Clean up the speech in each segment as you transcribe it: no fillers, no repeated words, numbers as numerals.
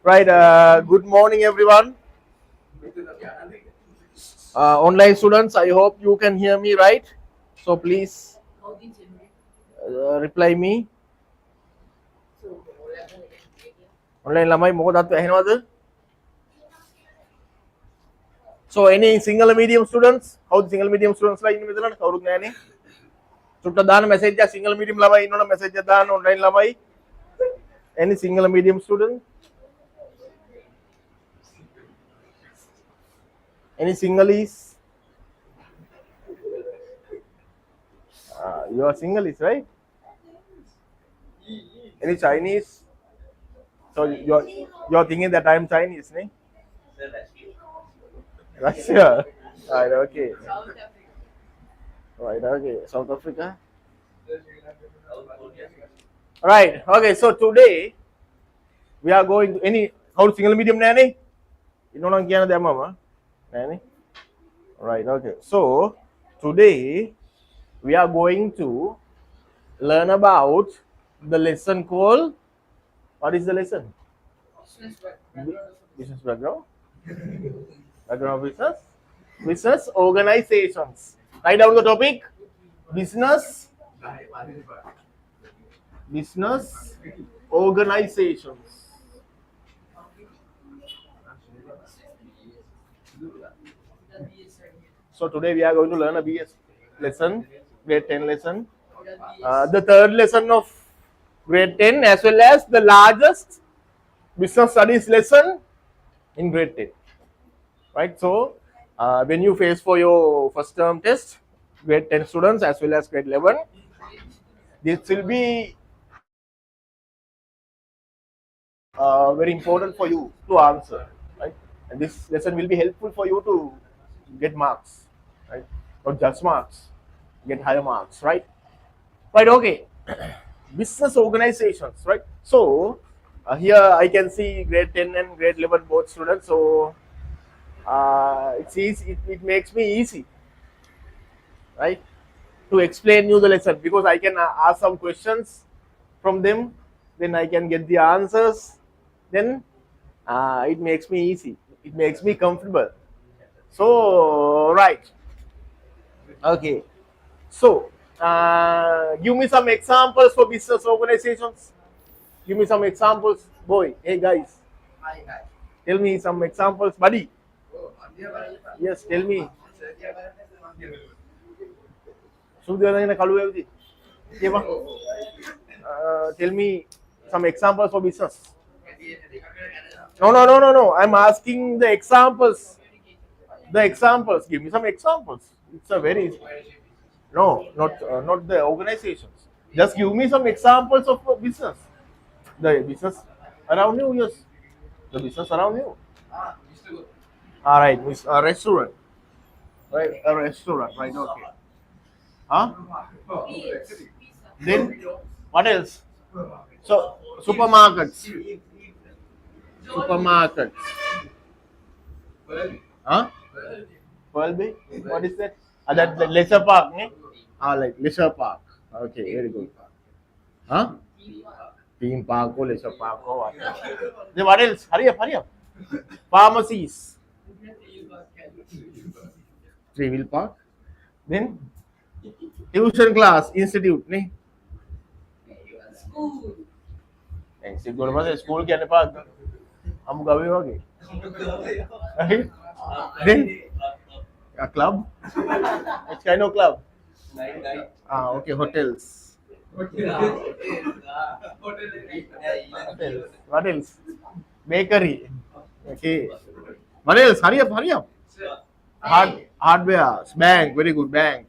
Right, good morning everyone. Online students, I hope you can hear me right. So please reply me. Online lamai මොකදත් ඇහෙනවද? So any single medium students? How the single medium students ලා ඉන්නේ මෙතන කවුරුත් නැහනේ. චුට්ට දාන්න message එක single medium ළමයි ඉන්නවනම් message එක දාන්න online ළමයි. Any single medium student? Any Sinhalese? You are Sinhalese, right? Any Chinese? So you're thinking that I'm Chinese, ne? Russia. Right, okay. Right, okay. South Africa. Right, okay. So today we are going to any how to single medium nanny? You know what I'm mama? Nanny? Right, okay. So today we are going to learn about the lesson called what is the lesson? Business background. Background of business. Business organizations. Write down the topic. Business organizations. So today we are going to learn a BS lesson, grade 10 lesson. The third lesson of grade 10 as well as the largest business studies lesson in grade 10. Right, so when you face for your first term test, grade 10 students as well as grade 11, this will be very important for you to answer, right? And this lesson will be helpful for you to get marks, right? Not just marks, get higher marks, right? Right, okay. Business organizations, right? So here I can see grade 10 and grade 11 both students. So it's easy. It makes me easy, right, to explain you the lesson because I can ask some questions from them, then I can get the answers. Then it makes me easy. It makes me comfortable. So right, okay. So give me some examples for business organizations. Give me some examples, boy. Hey guys, tell me some examples, buddy. Yes, tell me. Tell me some examples for business. No. I'm asking the examples. The examples. Give me some examples. It's a very no, not the organizations. Just give me some examples of a business. The business around you, yes. The business around you. All right, a restaurant. Right, a restaurant. Right, okay. Huh? Then what else? So supermarkets. Supermarkets. Huh? Pearl Bay? What is that? That the leisure park, ne? Like leisure park. Okay, very good. Huh? Theme park or leisure park or what? Then what else? Hurry up. Pharmacies. Three-wheel park. Then tuition class, institute, ne? Institute. School කියන්නේ Park. අමු ගවේ වගේ. Right? Then a club? Which kind of club? Okay, hotels. What else? Bakery. Okay. What else? Hurry up. Hardware. Bank. Very good. Bank.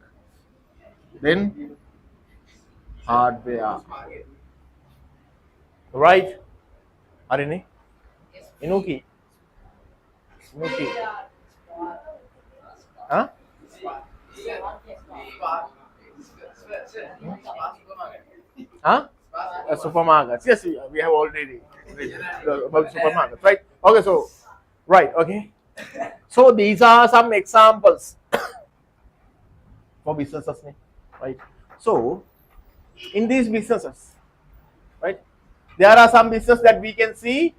Then hardware. Right? Harini? Inuki. Huh? Huh? Supermarkets. Yes, we have already about supermarkets, right? Okay, so right, okay. So these are some examples for businesses, right? So in these businesses, right, there are some businesses that we can see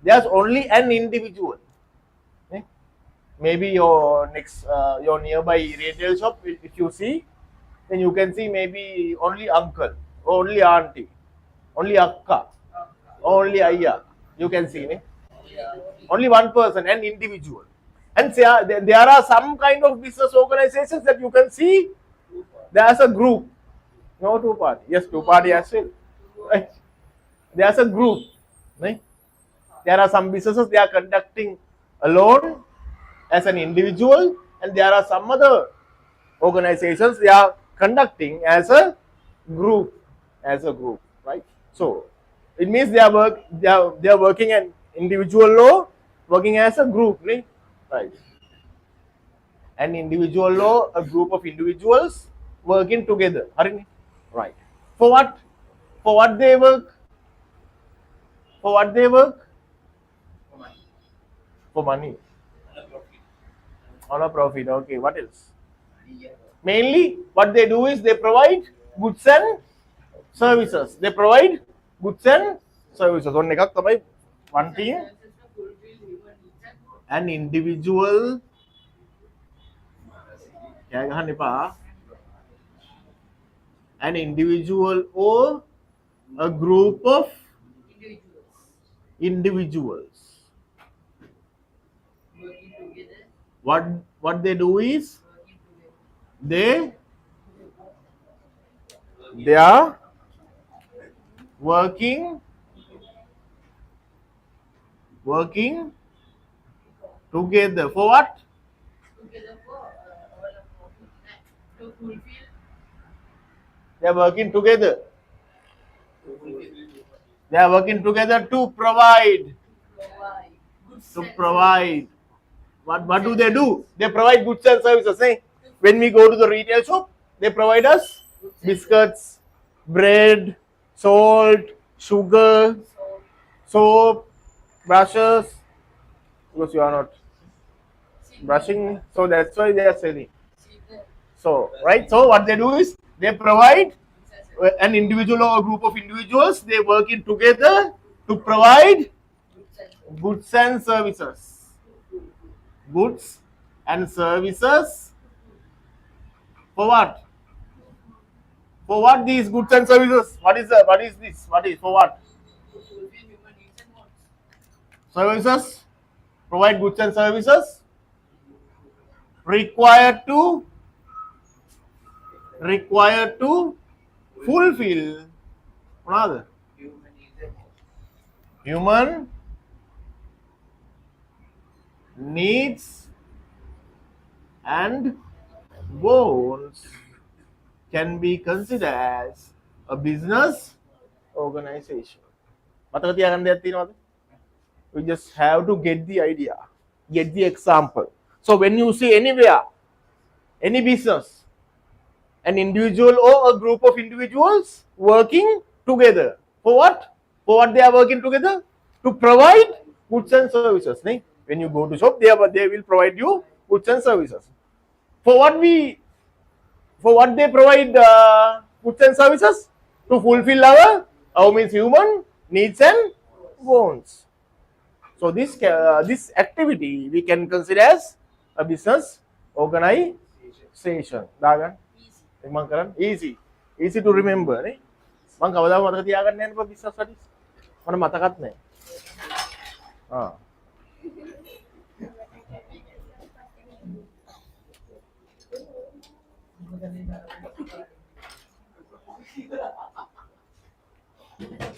there's only an individual. Okay? Maybe your next, your nearby retail shop, if you see, then you can see maybe only uncle, only auntie, only akka, only ayya. You can see, ne? Only one person, an individual. And there are some kind of business organizations that you can see there's a group, no two party. Yes, two party as well. Right? There's a group. Right? There are some businesses they are conducting alone as an individual, and there are some other organizations they are conducting as a group, right? So it means they are working an individual law, working as a group, right? An individual law, a group of individuals working together, right? For what? For what they work? For what they work? For money. On a profit. Okay. What else? Mainly, what they do is they provide goods and services. They provide goods and services. One team, an individual, an individual or a group of individuals. What they do is they are working together for what? They are working together. They are working together to provide. To provide. What do they do? They provide goods and services. Eh? When we go to the retail shop, they provide us biscuits, bread, salt, sugar, soap, brushes. Because you are not brushing, so that's why they are selling. So, right? So, what they do is they provide an individual or a group of individuals, they work in together to provide goods and services. Goods and services for what? For what these goods and services? What is this? What is for what? Services, provide goods and services required to fulfill another human needs and wants can be considered as a business organization. මතක තියාගන්න දෙයක් තියෙනවද? We just have to get the idea, get the example. So when you see anywhere, any business, an individual or a group of individuals working together. For what? For what they are working together? To provide goods and services. When you go to shop, they will provide you goods and services. For what they provide goods and services? To fulfill our means human needs and wants. So this activity we can consider as a business organization. Dagan? Easy to remember. මම කවදාවත් මතක තියාගන්න යන්න බෑ business studies. මම මතකත් නැහැ.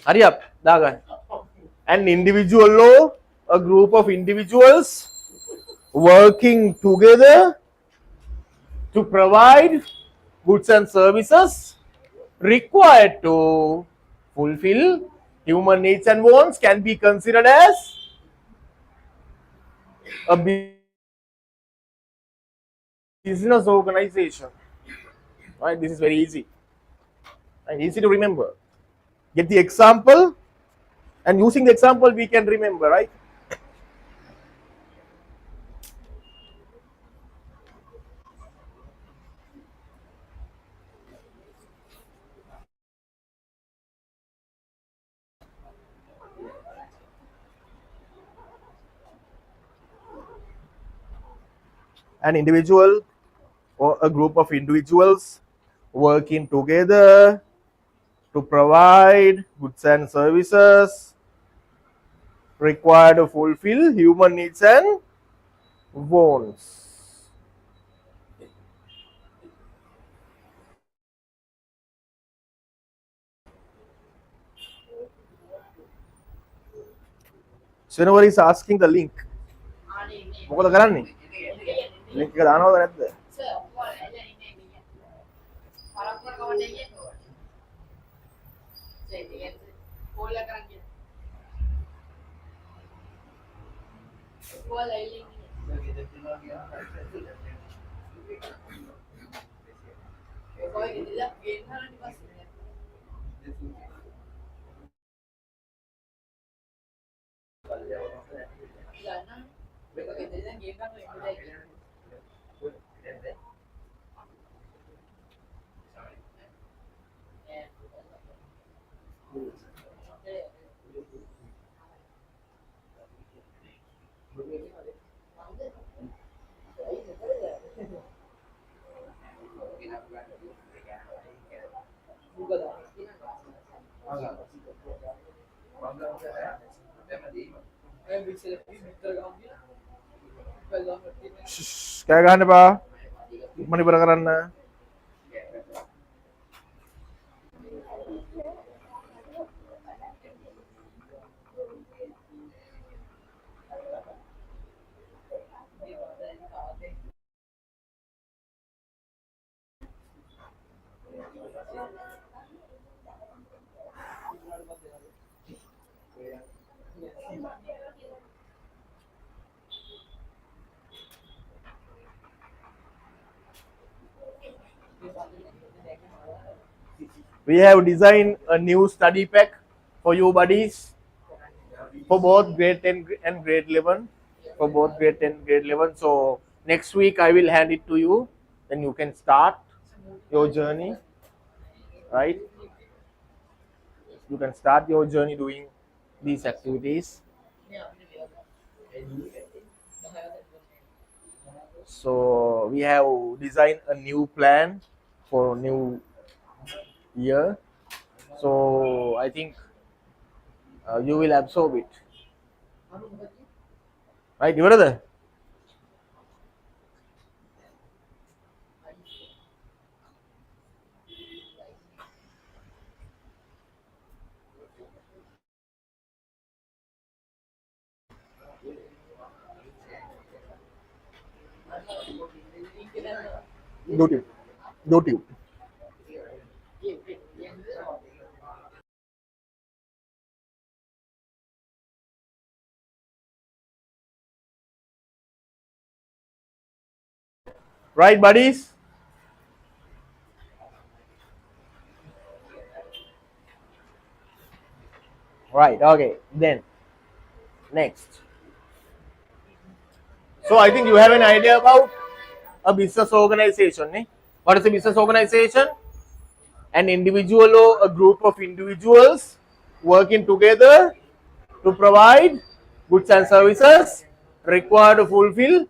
Hurry up, Dagan. An individual law, a group of individuals working together to provide goods and services required to fulfill human needs and wants can be considered as a business organization. Right? This is very easy and easy to remember. Get the example, and using the example we can remember, right? an individual or a group of individuals working together to provide goods and services required to fulfill human needs and wants. So whenever is asking the link, මොකද කරන්නේ? link එක දානවද නැද්ද? කෑ ගහන්න එපා. ඉක්මන ඉවර කරන්න. We have designed a new study pack for you buddies for both grade 10 and grade 11. For both grade 10 and grade 11. So next week I will hand it to you. Then you can start your journey. Right? You can start your journey doing these activities. So we have designed a new plan for new year. So I think you will absorb it. Right, ඉවරද? YouTube. Right, buddies? Right, okay. Then, next. So I think you have an idea about a business organization. Eh? What is a business organization? An individual or a group of individuals working together to provide goods and services required to fulfill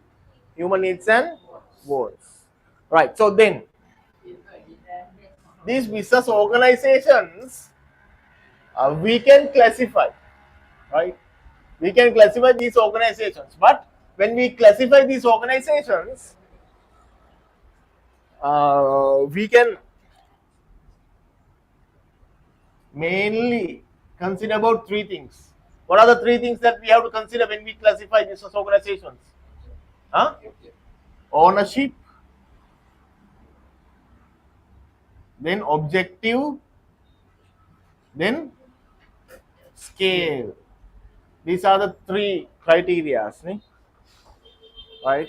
human needs and wants. Right, so then these business organizations we can classify, right? We can classify these organizations, but when we classify these organizations, we can mainly consider about three things. What are the three things that we have to consider when we classify business organizations? Ownership, then objective, then scale. These are the three criteria, right?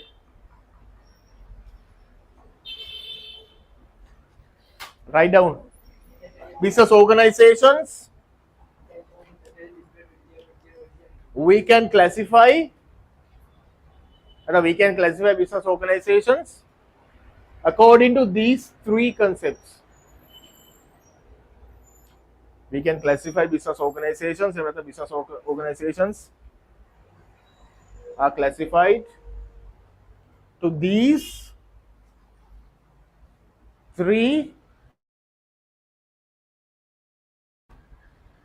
Write down. Business organizations, we can classify business organizations according to these three concepts. We can classify business organizations, business organizations are classified to these three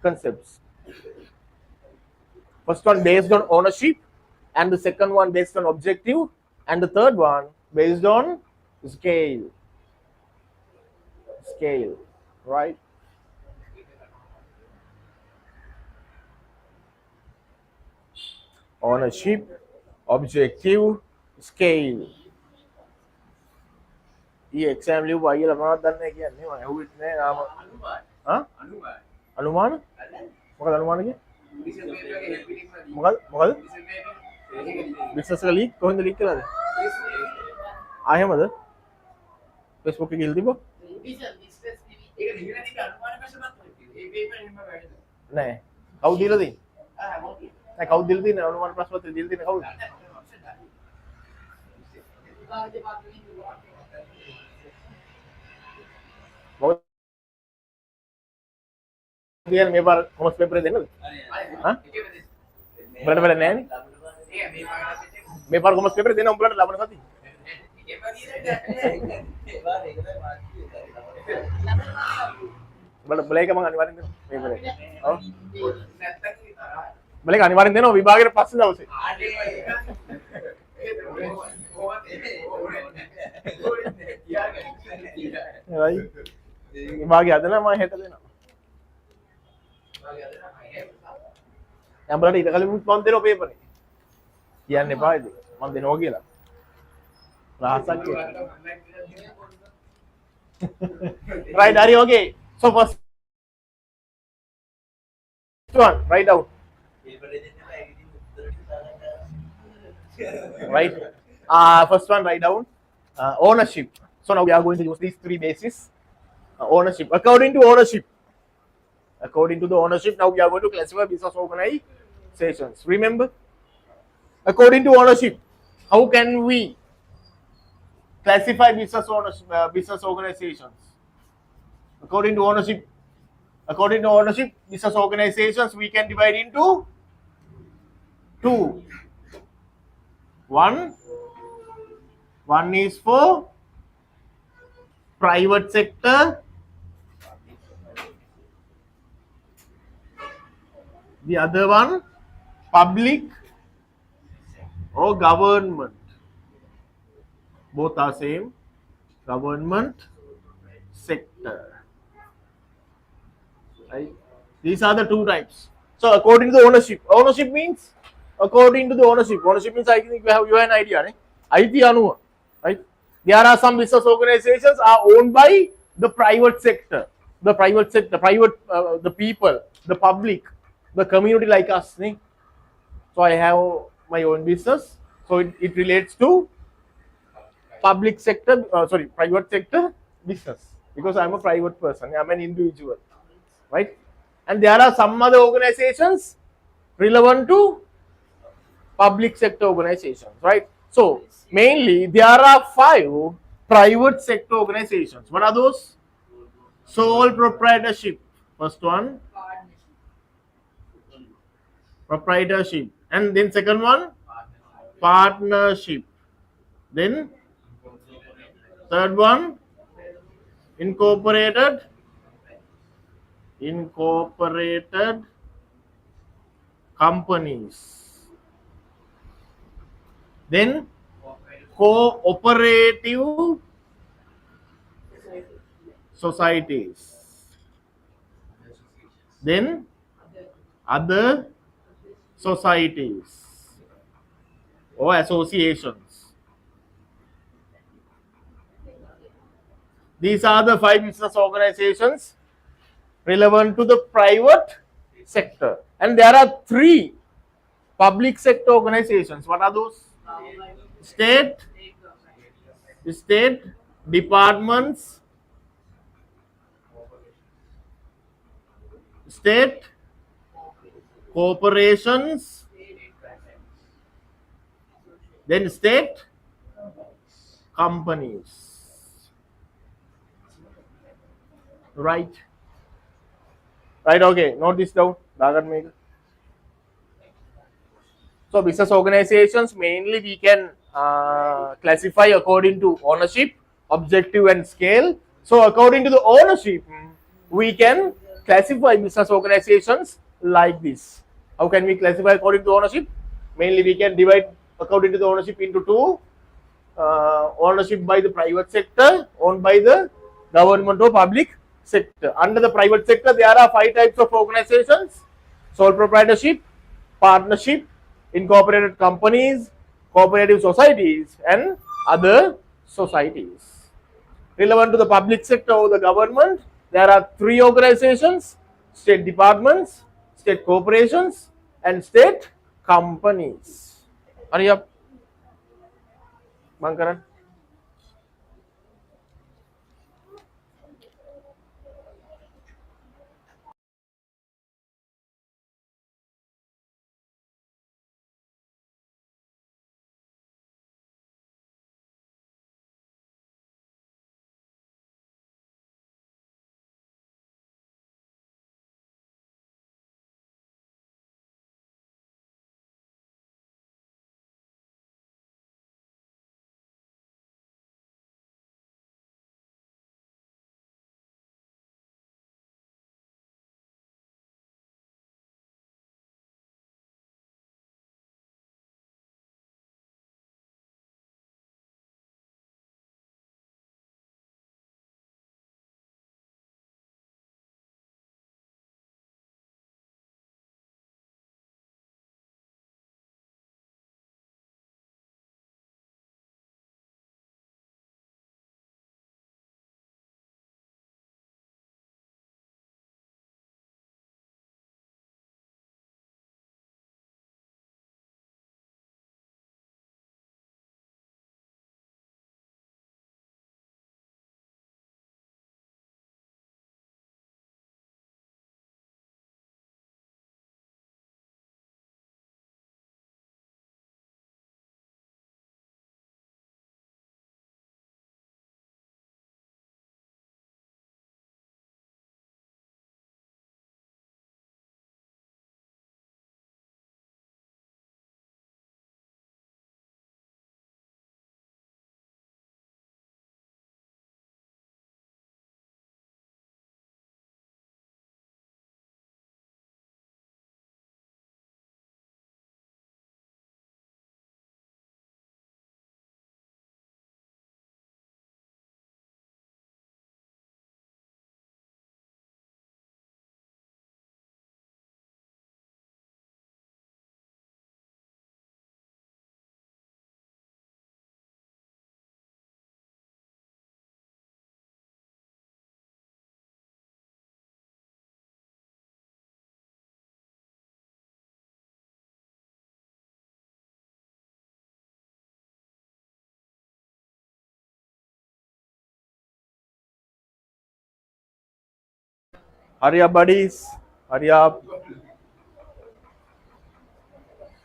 concepts. First one based on ownership, and the second one based on objective, and the third one based on scale. Scale, right? Ownership, objective, scale. ये exam लियो भाई लगा दन्ने කියන්නේ මම ඇහුවෙත් නෑ නාම හා අනුමාන මොකද අනුමාන කිය මොකද බිස්නස් එක ලීක් කොහෙන්ද ලීක් කළාද ආයෙමද Facebook එකේ ගිහලා තිබ්බා නෑ කවුද දීලා දෙන්නේ නෑ කවුද දීලා දෙන්නේ අනුමාන ප්‍රශ්න පත්‍රය දීලා දෙන්නේ කවුද කියන්නේ මේ පාර කොමර්ස් පේපර් එක දෙන්නද? හා? බලන්න බලන්න නෑනේ. මේ පාර කොමර්ස් පේපර් එක දෙන්න උඹලට ලබන සතිය. බලේක මම අනිවාර්යෙන් දෙනවා පේපර් එක. ඔව්. බලේක අනිවාර්යෙන් දෙනවා විභාගයට පස්සේ දවසේ. විභාගය අදලා මම හෙට දෙනවා. යම්බලට ඊට කලින් මම දෙනවා පේපර් එක. කියන්න එපා ඉතින්. මම දෙනවා කියලා. රහසක් කියලා. Right, are you okay? So first one, write down. Right. First one, write down. Ownership. So now we are going to use these three bases. Ownership. According to ownership. According to the ownership, now we are going to classify business organizations. Remember, according to ownership, how can we classify business organizations? According to ownership, business organizations we can divide into two. One is for private sector. The other one, public or government. Both are same. Government sector. Right? These are the two types. So according to the ownership. Ownership means according to the ownership. Ownership means I think you have an idea. Right? Right? There are some business organizations are owned by the private sector. The people, the public. The community like us. So I have my own business. So it relates to private sector business. Because I'm a private person. I'm an individual. Right? And there are some other organizations relevant to public sector organizations. Right? So mainly there are 5 private sector organizations. What are those? Sole proprietorship. First one. Proprietorship, and then second one, partnership, then third one, incorporated companies, then cooperative societies, then other societies or associations. These are the 5 business organizations relevant to the private sector. And there are 3 public sector organizations. What are those? State departments, state corporations, then state companies. Right? Okay. Note this down. So business organizations mainly we can classify according to ownership, objective, and scale. So according to the ownership, we can classify business organizations like this. How can we classify according to ownership? Mainly we can divide according to the ownership into two. Ownership by the private sector, owned by the government or public sector. Under the private sector, there are 5 types of organizations: sole proprietorship, partnership, incorporated companies, cooperative societies, and other societies. Relevant to the public sector or the government, there are 3 organizations: state departments, state corporations, and state companies. Hurry up, Bankaran. Hurry up, buddies. Hurry up.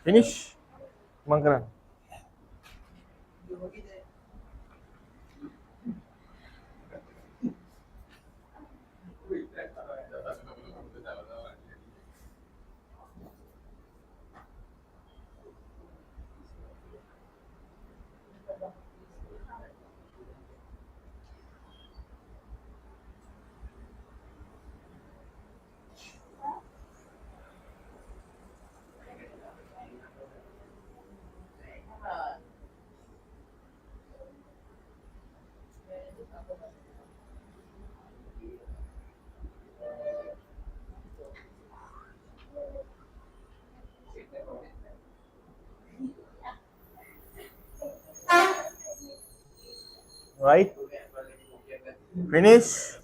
Finish. Mangkaran. Right? Finish.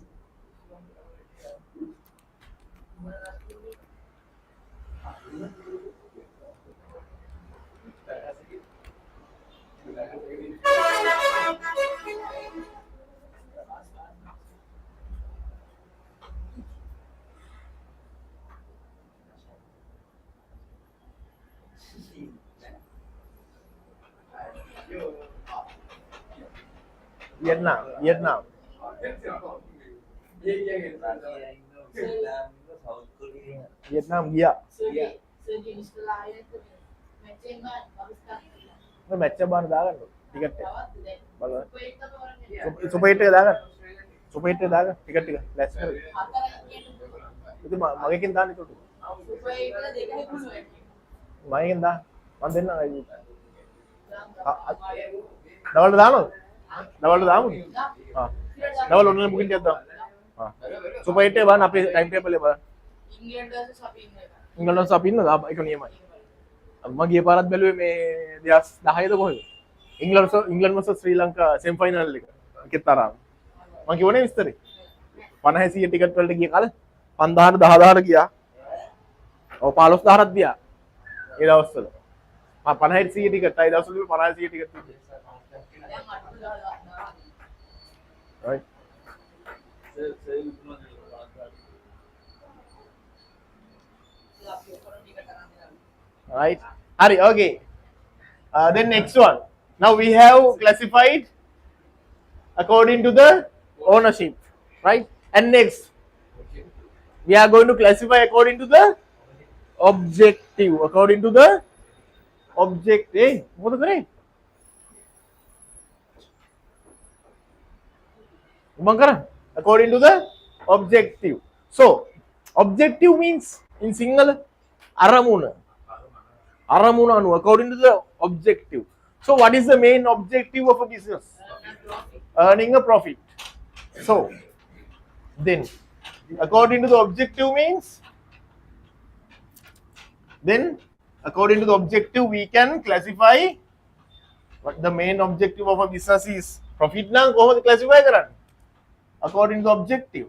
Vietnam. Vietnam. Vietnam. Yeah. මේ match එක බලන්න දාගන්න ticket එක බලන්න super hit එක දාගන්න super hit එක දාගන්න ටිකට් එක ලැස් කරගන්න ඉතින් මගේකින් දාන්න ඒකට මගෙන් දාන්න මම දෙන්නම් දවල්ට දානවද දවල්ට දාමුද දවල් ඔන්න බුකින් ටිකක් දාමු සුපර් හිට් එක බලන්න අපේ ටයිම් ටේබල් එක බලන්න ඉංගලන්ත versus අපි ඉන්නද ඒක නියමයි මම ගිය පාරත් බැලුවේ මේ 2010ද කොහෙද ඉංගලන්ත versus ශ්‍රී ලංකා සෙමි ෆයිනල් එක ඒකත් තරම් මම කිව්වනේ විස්තරේ 50 100 ටිකට් වලට ගිය කාලේ 5000ට 10000ට ගියා ඔව් 15000ක් දියා ඒ දවස්වල 50 100 ටිකට් අය දවස්වල 50 100 ticket right right hari okay then next one now we have classified according to the ownership right and next we are going to classify according to the objective according to the objective what is it Bangkara according to the objective so objective means in single aramuna anu according to the objective so what is the main objective of a business earning a profit so then according to the objective means then according to the objective we can classify what the main objective of a business is profit na kohomada classify karanne according to the objective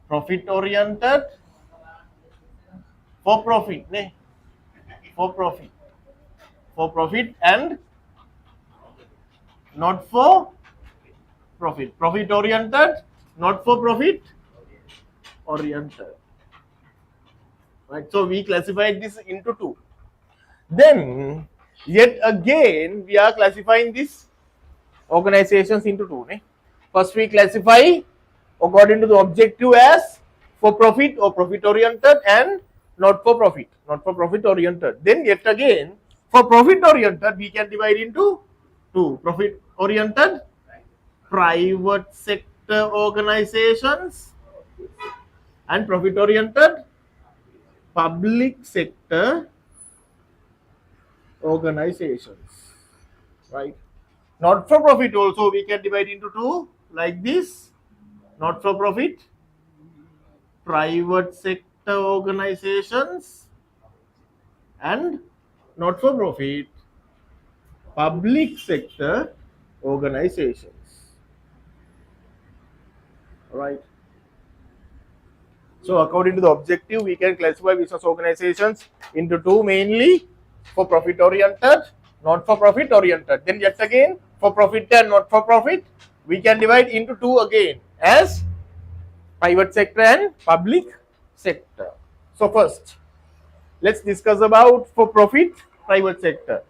profit oriented for profit ne for profit and not for profit oriented not for profit oriented right so we classified this into two then yet again we are classifying these organizations into two ne first we classify according to the objective as for profit or profit oriented and not for profit oriented then yet again for profit oriented we can divide into two profit oriented private sector organizations and profit oriented public sector organizations right not for profit also we can divide into two like this not for profit private sector organizations and not for profit public sector organizations right so according to the objective we can classify business organizations into two mainly for profit oriented not for profit oriented then yet again for profit and not for profit we can divide into two again as private sector and public sector so first let's discuss about for profit private sector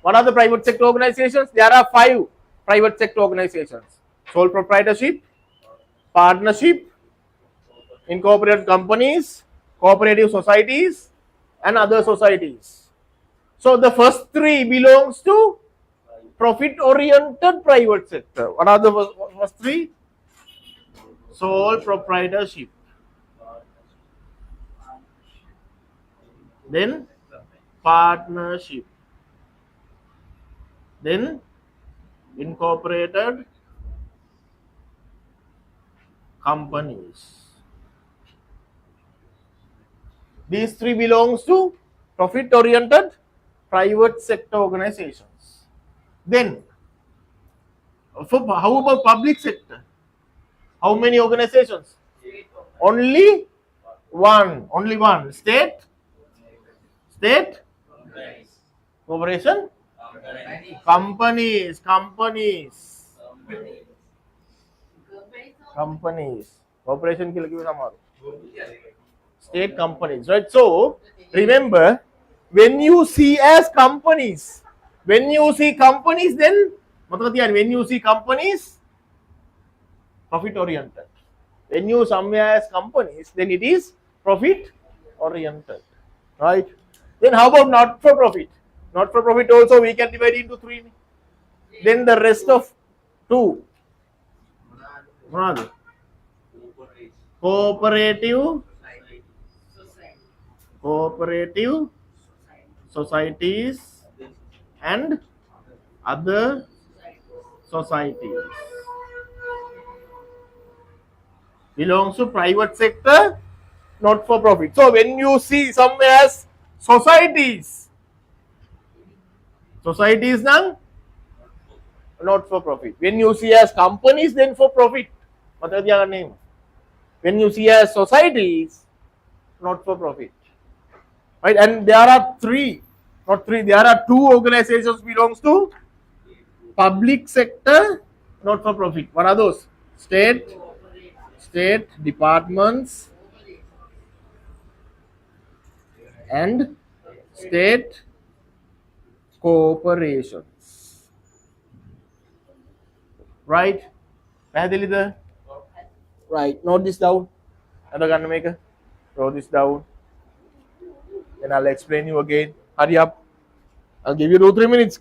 what are the private sector organizations there are 5 private sector organizations sole proprietorship partnership incorporated companies cooperative societies and other societies so the first 3 belongs to profit oriented private sector what are the first 3 sole proprietorship then partnership then incorporated companies these 3 belongs to profit oriented private sector organizations then how about public sector how many organizations only one state corporation companies corporation ki lagi samaru state companies right so remember when you see companies then matlab when you see companies profit oriented when you somewhere as companies then it is profit oriented right Then how about not for profit? Not for profit also we can divide into three. Then the rest of two. Monadu. Cooperative, cooperative societies and other societies belongs to private sector, not for profit. So when you see somewhere as societies, societies nang not for profit. When you see as companies, then for profit. What are name? When you see as societies, not for profit. Right? And there are three, not three, there are two organizations belongs to public sector, not for profit. What are those? State departments and state corporations. Right? පැහැදිලිද? Right. Note this down. අද ගන්න මේක. Note this down. Then I'll explain you again. Hurry up. I'll give you 2-3 minutes.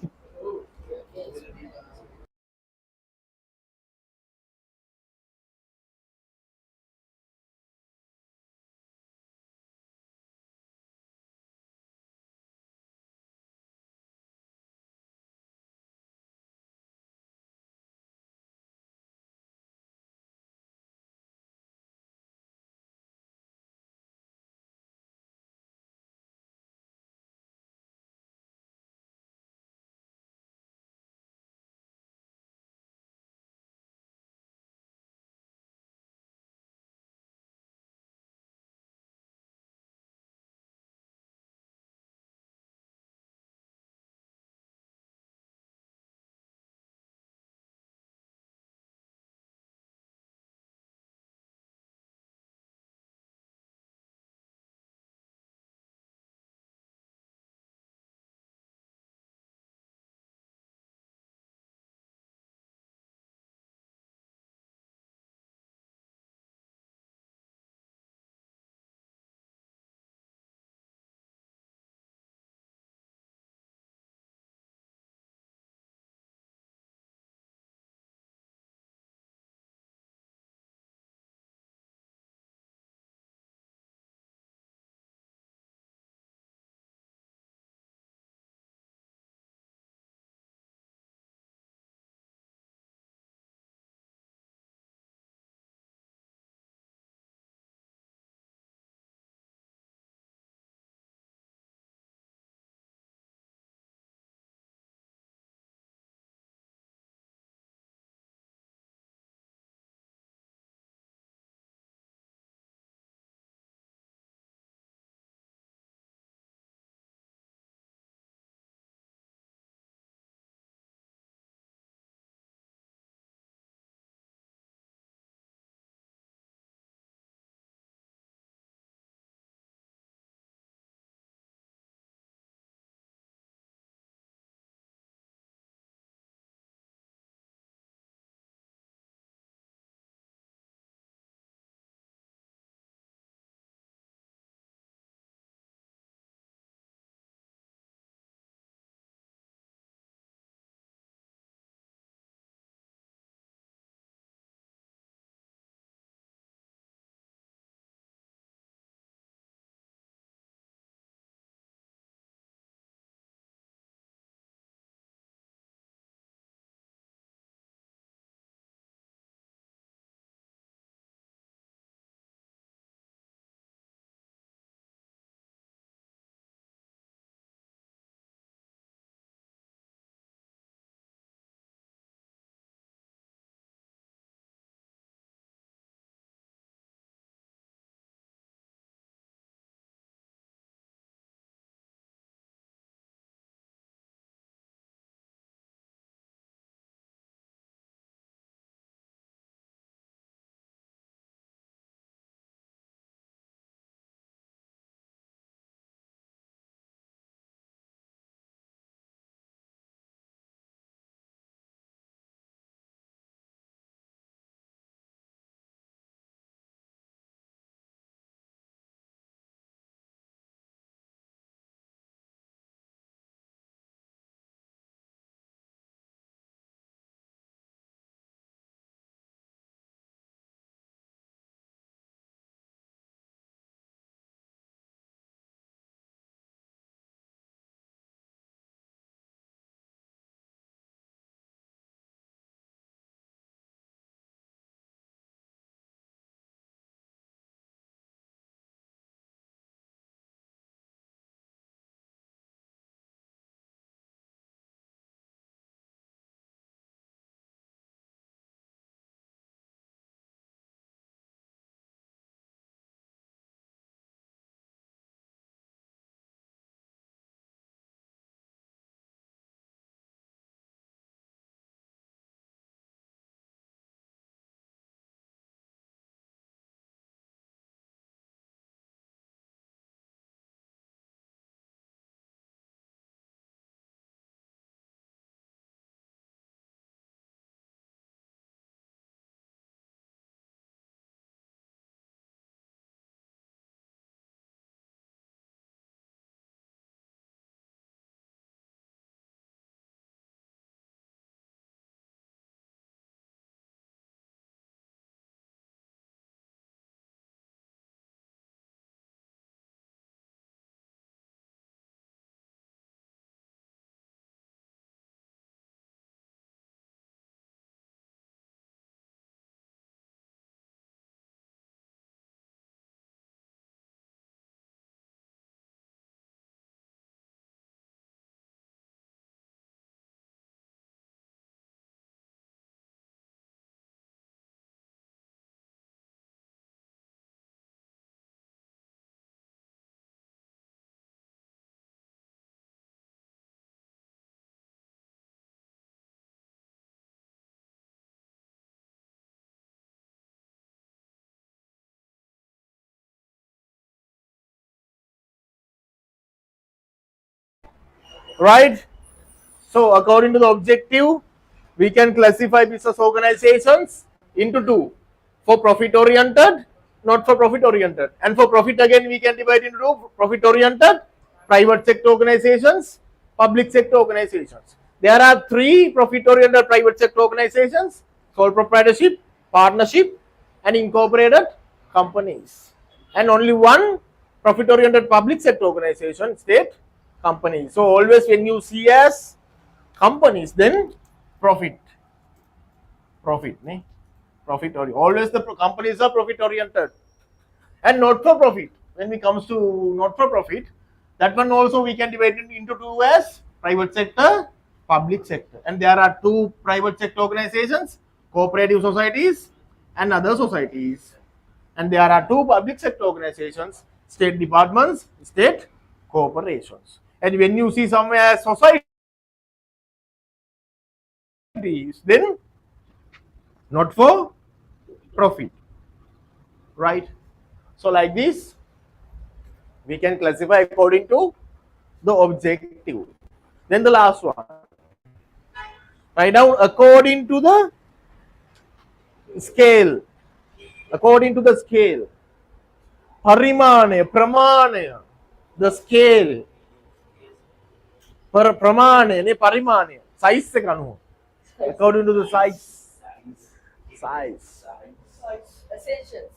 right? So according to the objective, we can classify business organizations into two: for profit oriented, not for profit oriented. And for profit again, we can divide into two: profit oriented, private sector organizations, public sector organizations. There are three profit oriented private sector organizations: sole proprietorship, partnership, and incorporated companies. And only one profit oriented public sector organization, state company. So always when you see as companies, then profit, profit or always the companies are profit oriented. And not for profit, when it comes to not for profit, that one also we can divide it into two as private sector, public sector. And there are two private sector organizations: cooperative societies and other societies. And there are two public sector organizations: state departments, state corporations. And when you see somewhere as society, then not for profit, right? So like this, we can classify according to the objective. Then the last one, write down according to the scale. According to the scale. Parimane, pramane, the scale. Pramane, ne parimane, size se kanu. According to the size. Size. Essentials.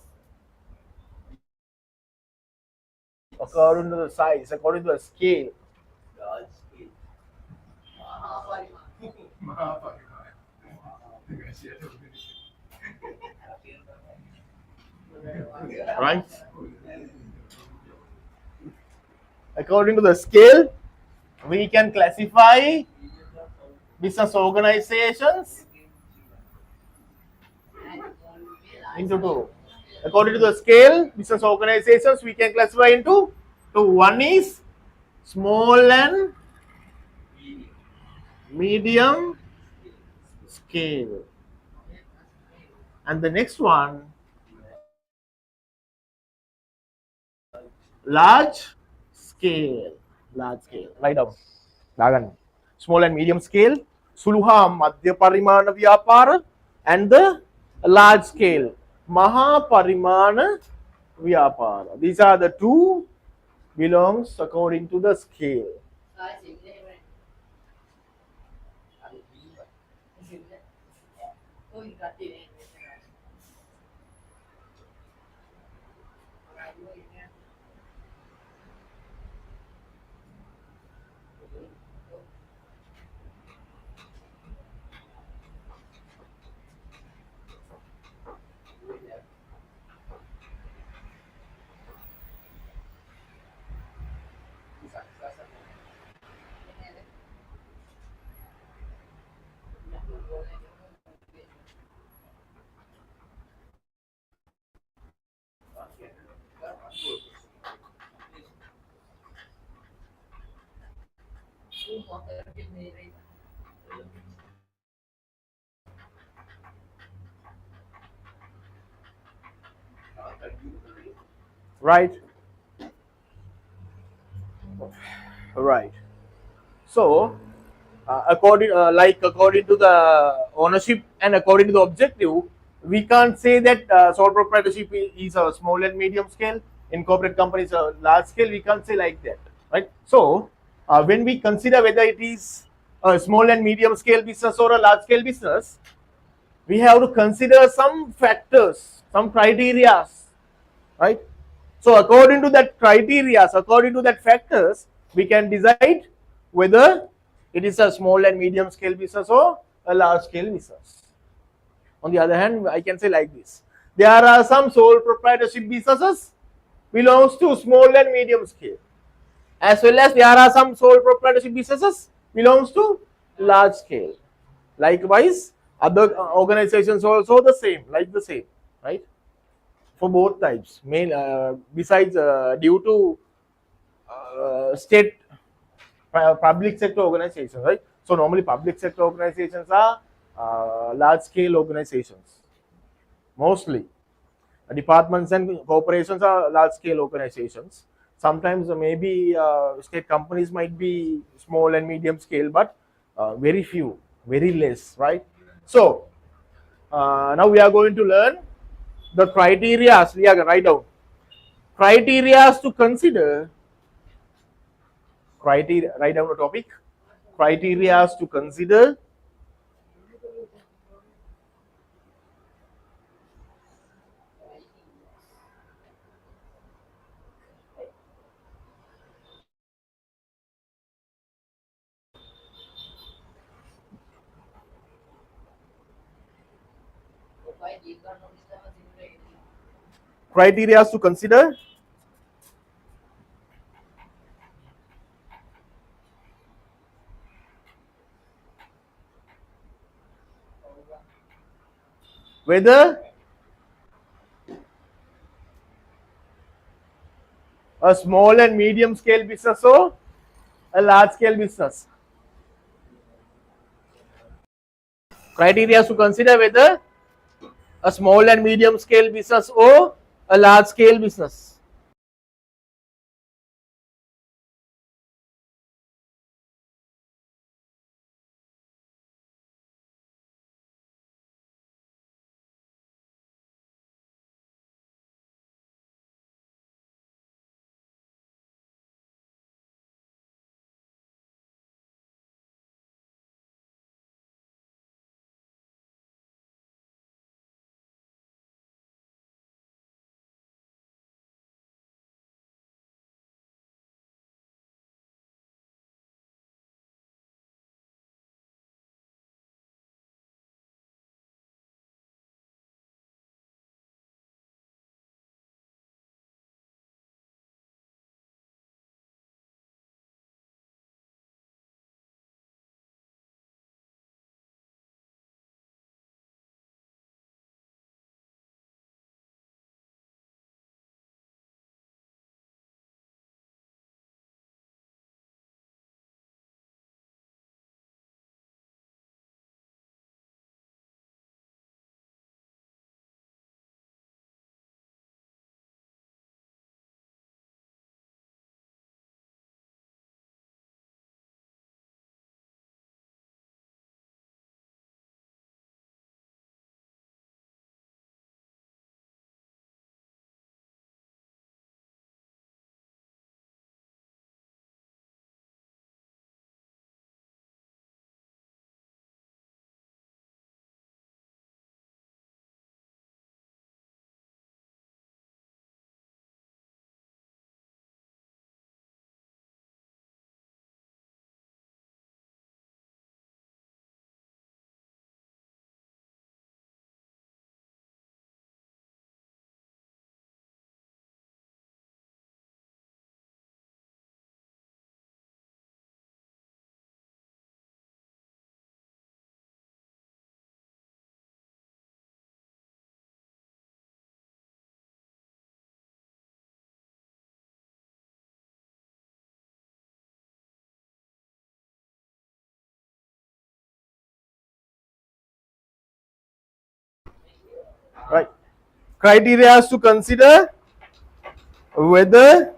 According to the size, according to the scale. Right? According to the scale, we can classify business organizations into two. According to the scale, business organizations we can classify into two. One is small and medium scale, and the next one large scale. Large scale. Write down. Dagan. Small and medium scale, suluha madhya parimana vyapara, and the large scale, maha parimana vyapara. These are the two belongs according to the scale. Right? Right. So, according to the ownership and according to the objective, we can't say that sole proprietorship is a small and medium scale, incorporated companies a large scale. We can't say like that, right? So, when we consider whether it is a small and medium scale business or a large scale business, we have to consider some factors, some criteria, right? So according to that criteria, according to that factors, we can decide whether it is a small and medium scale business or a large scale business. On the other hand, I can say like this: there are some sole proprietorship businesses belongs to small and medium scale, as well as there are some sole proprietorship businesses belongs to large scale. Likewise, other organizations also the same, like the same, right? For both types, besides due to state public sector organizations, right? So normally public sector organizations are large scale organizations. Mostly departments and corporations are large scale organizations. Sometimes maybe state companies might be small and medium scale, but very few, very less, right? So now we are going to learn the criteria. We are going to write down criteria to consider. Criteria, write down a topic. Criteria to consider criteria to consider whether a small and medium scale business or a large scale business. Criteria to consider whether a small and medium scale business or a large scale business. Right. Criteria to consider whether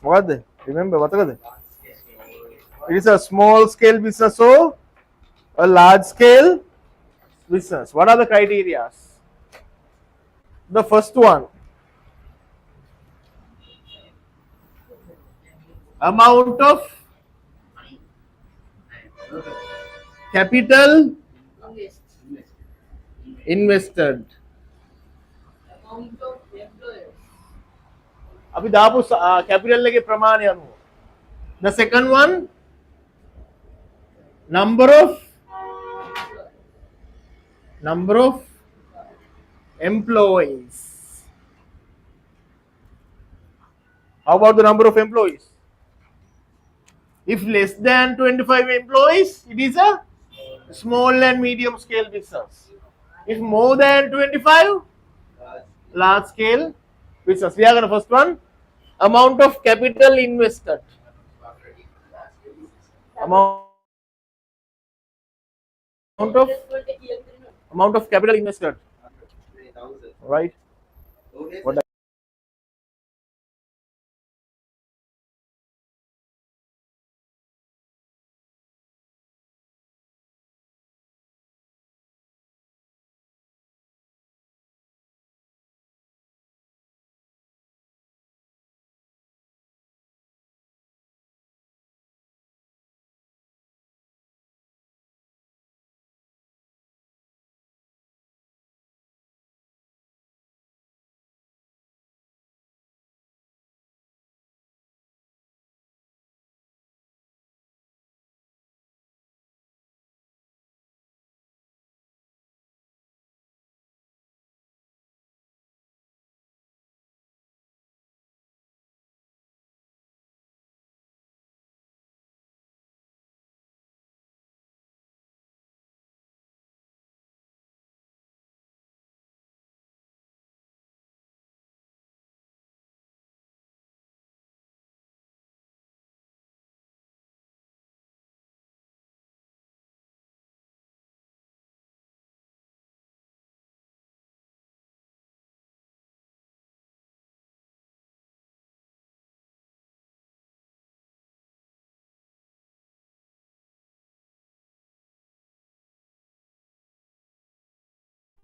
what remember what it is a small scale business or a large scale business. What are the criteria? The first one, amount of capital Invest. invested. Amount of employers. अभी दापु capital लेके प्रमाण यानु. The second one, number of employees. How about the number of employees? If less than 25 employees, it is a small and medium scale business. If more than 25, large scale business. We are going to first one, amount of capital invested. Amount of capital invested. Right? What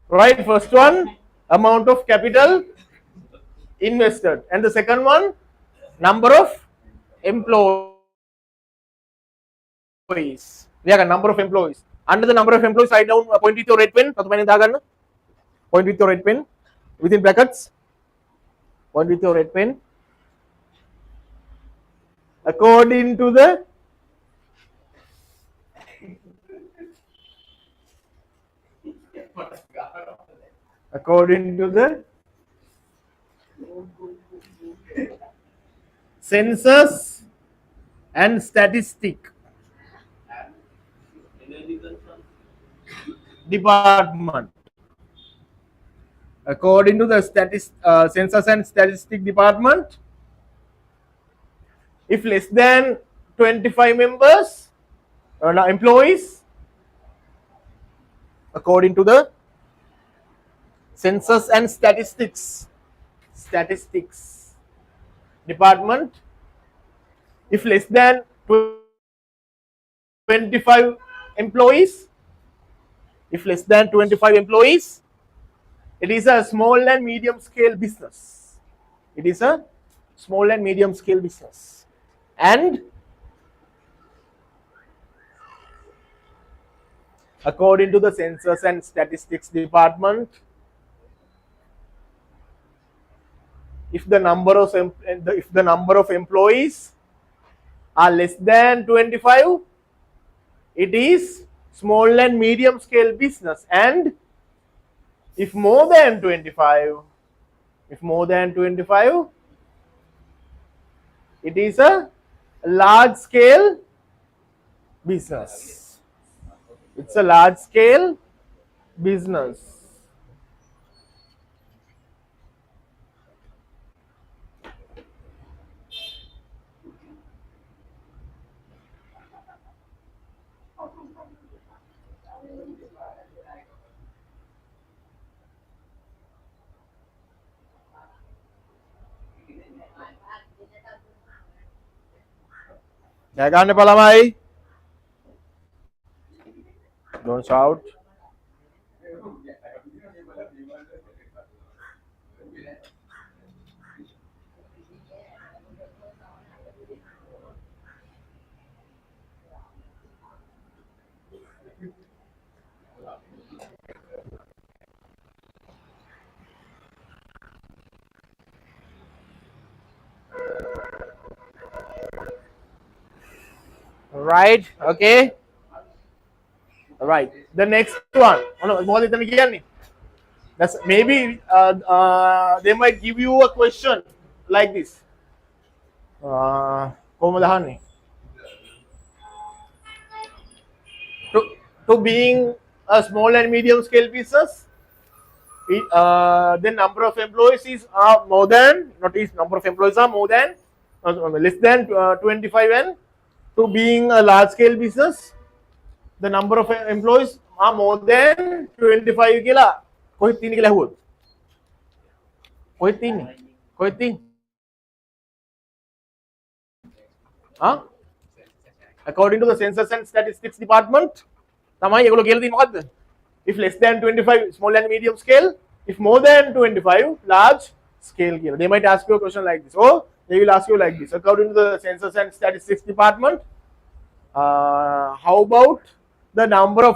Right, first one, amount of capital invested, and the second one, number of employees. We have a number of employees. Under the number of employees, write down, point with your red pen. Point with your red pen within brackets. Point with your red pen. According to the according to the census and statistic department. According to the census and statistic department, if less than 25 members employees, according to the census and statistics department, if less than 25 employees, if less than 25 employees, it is a small and medium scale business. It is a small and medium scale business. And according to the census and statistics department, if the number of employees are less than 25, it is small and medium scale business. And if more than 25, it is a large scale business. It's a large scale business. Ya gane palamai. Don't shout. Right, okay. Right. The next one. That's maybe they might give you a question like this. කොහොමද අහන්නේ? To being a small and medium scale business, the number of employees is more than, not is number of employees are more than less than 25, and to being a large scale business, the number of employees are more than 25 කියලා කොහෙද තියෙන්නේ කියලා ඇහුවොත් කොහෙද තියෙන්නේ කොහෙද තියෙන්නේ according to the census and statistics department තමයි ඒගොල්ලෝ කියලා තියෙන්නේ මොකද්ද? If less than 25 small and medium scale, if more than 25 large scale කියලා. They might ask you a question like this, or they will ask you like this: according to the census and statistics department, how about the number of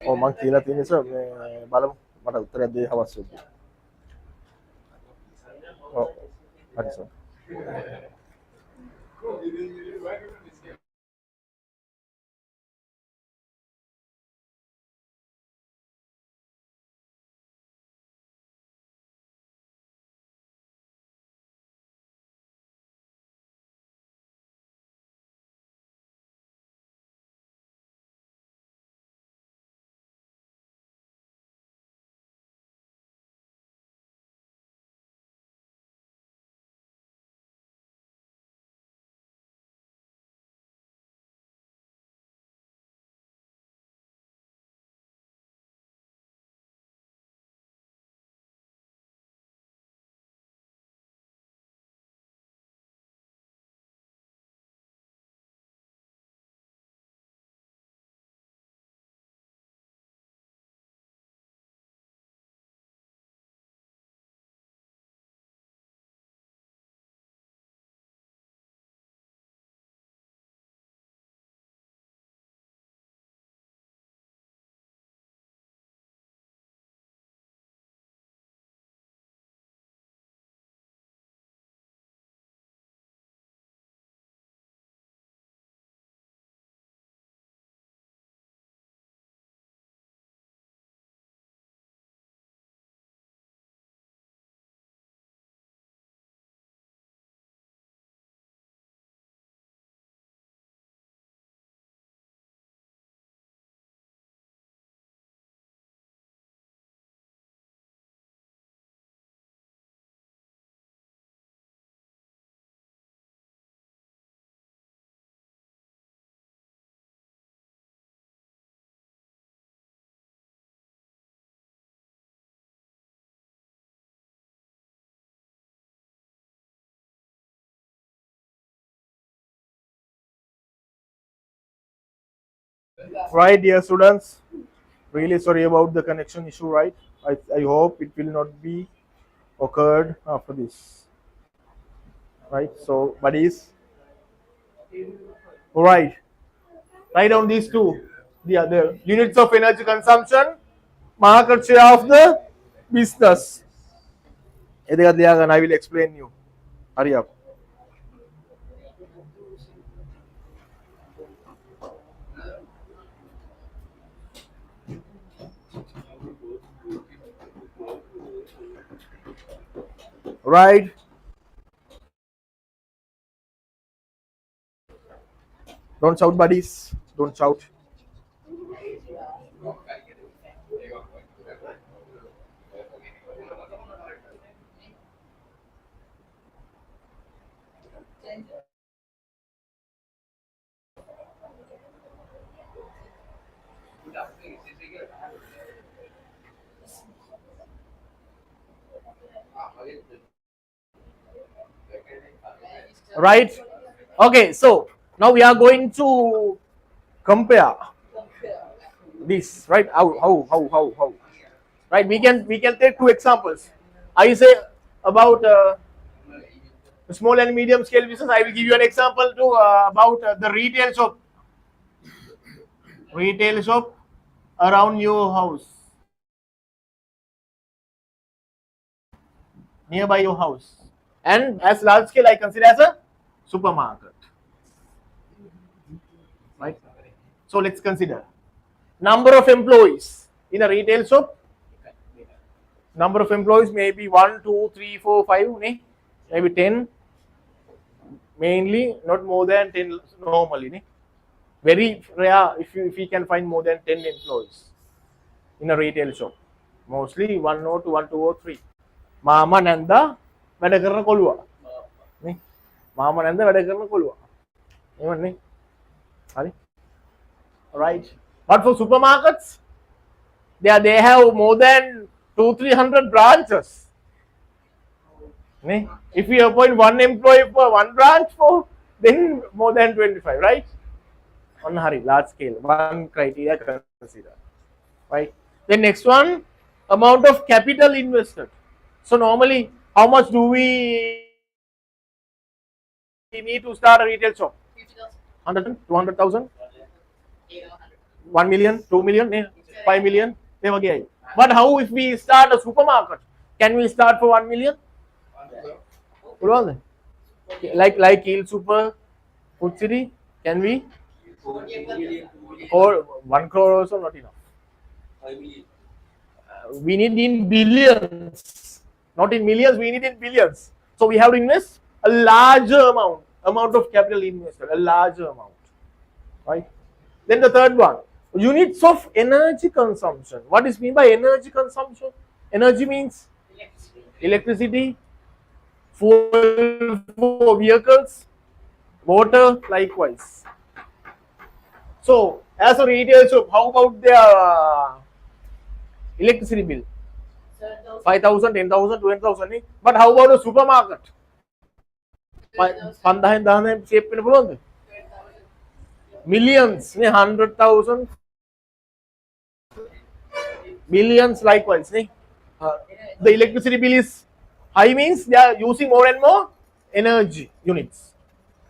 ඔව් මං කියලා තියෙන නිසා මේ බලමු මට උත්තරයක් දෙන්න අවශ්‍ය වෙයි. ඔව් හරි sir. Right, dear students, really sorry about the connection issue, right? I hope it will not be occurred after this, right? So, buddies, all right, write down these two, the other units of energy consumption, market share of the business. I will explain you. Hurry up. Right. Don't shout, buddies. Don't shout. Right. Okay. So now we are going to compare this. Right. How? Right. We can take two examples. I say about small and medium scale business. I will give you an example to about the retail shop. Retail shop around your house, nearby your house, and as large scale I consider as a supermarket. Right. So let's consider number of employees in a retail shop. Number of employees maybe 1, 2, 3, 4, 5, maybe 10. Mainly not more than 10 normally. Very rare if you can find more than 10 employees in a retail shop. Mostly 1 or 2, 1, 2 or 3. Mama nanda වැඩ කරන කොළුවා. නේ. මාමා නන්ද වැඩ කරන කොළුවා. එහෙමනේ. හරි. Right. But for supermarkets, they have more than 200-300 branches. If we appoint one employee for one branch, for then more than 25, right? On hurry, large scale, one criteria consider, right? Then next one, amount of capital invested. So normally, how much do we need to start a retail shop? 50,000. 100, 200,000, 800. 1 million, 2 million, 5 million. But how if we start a supermarket? Can we start for 1 million? Like Eel Super, Food City? Can we? Or 1 crore also not enough. We need in billions, not in millions. We need in billions. So we have to invest a larger amount of capital invested, a larger amount, right? Then the third one, units of energy consumption. What is mean by energy consumption? Energy means electricity, fuel for vehicles, water, likewise. So as a retail shop, how about their electricity bill? 5,000, 10,000, 20,000. But how about a supermarket? 5,000 shape වෙන්න පුළුවන්ද? Millions, 100,000, millions likewise. The electricity bill is high means they are using more and more energy units.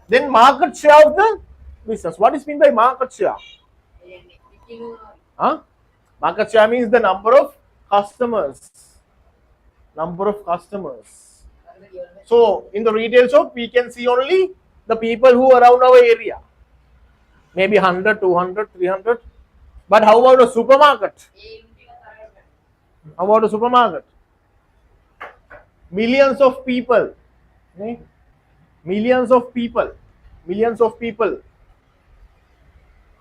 Then market share of the business. What is mean by market share? Huh? Market share means the number of customers. Number of customers. So in the retail shop, we can see only the people who are around our area. Maybe 100, 200, 300. But how about a supermarket? How about a supermarket? Millions of people. Millions of people. Millions of people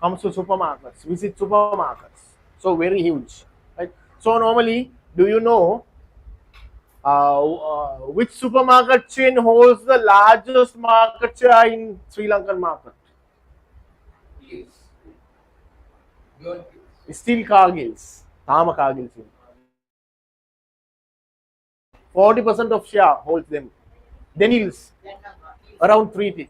comes to supermarkets, visit supermarkets. So very huge. Right? So normally, do you know which supermarket chain holds the largest market share in Sri Lankan market? Still Cargill's. Tama Cargill's. 40% of share holds them. Then Hills around 30.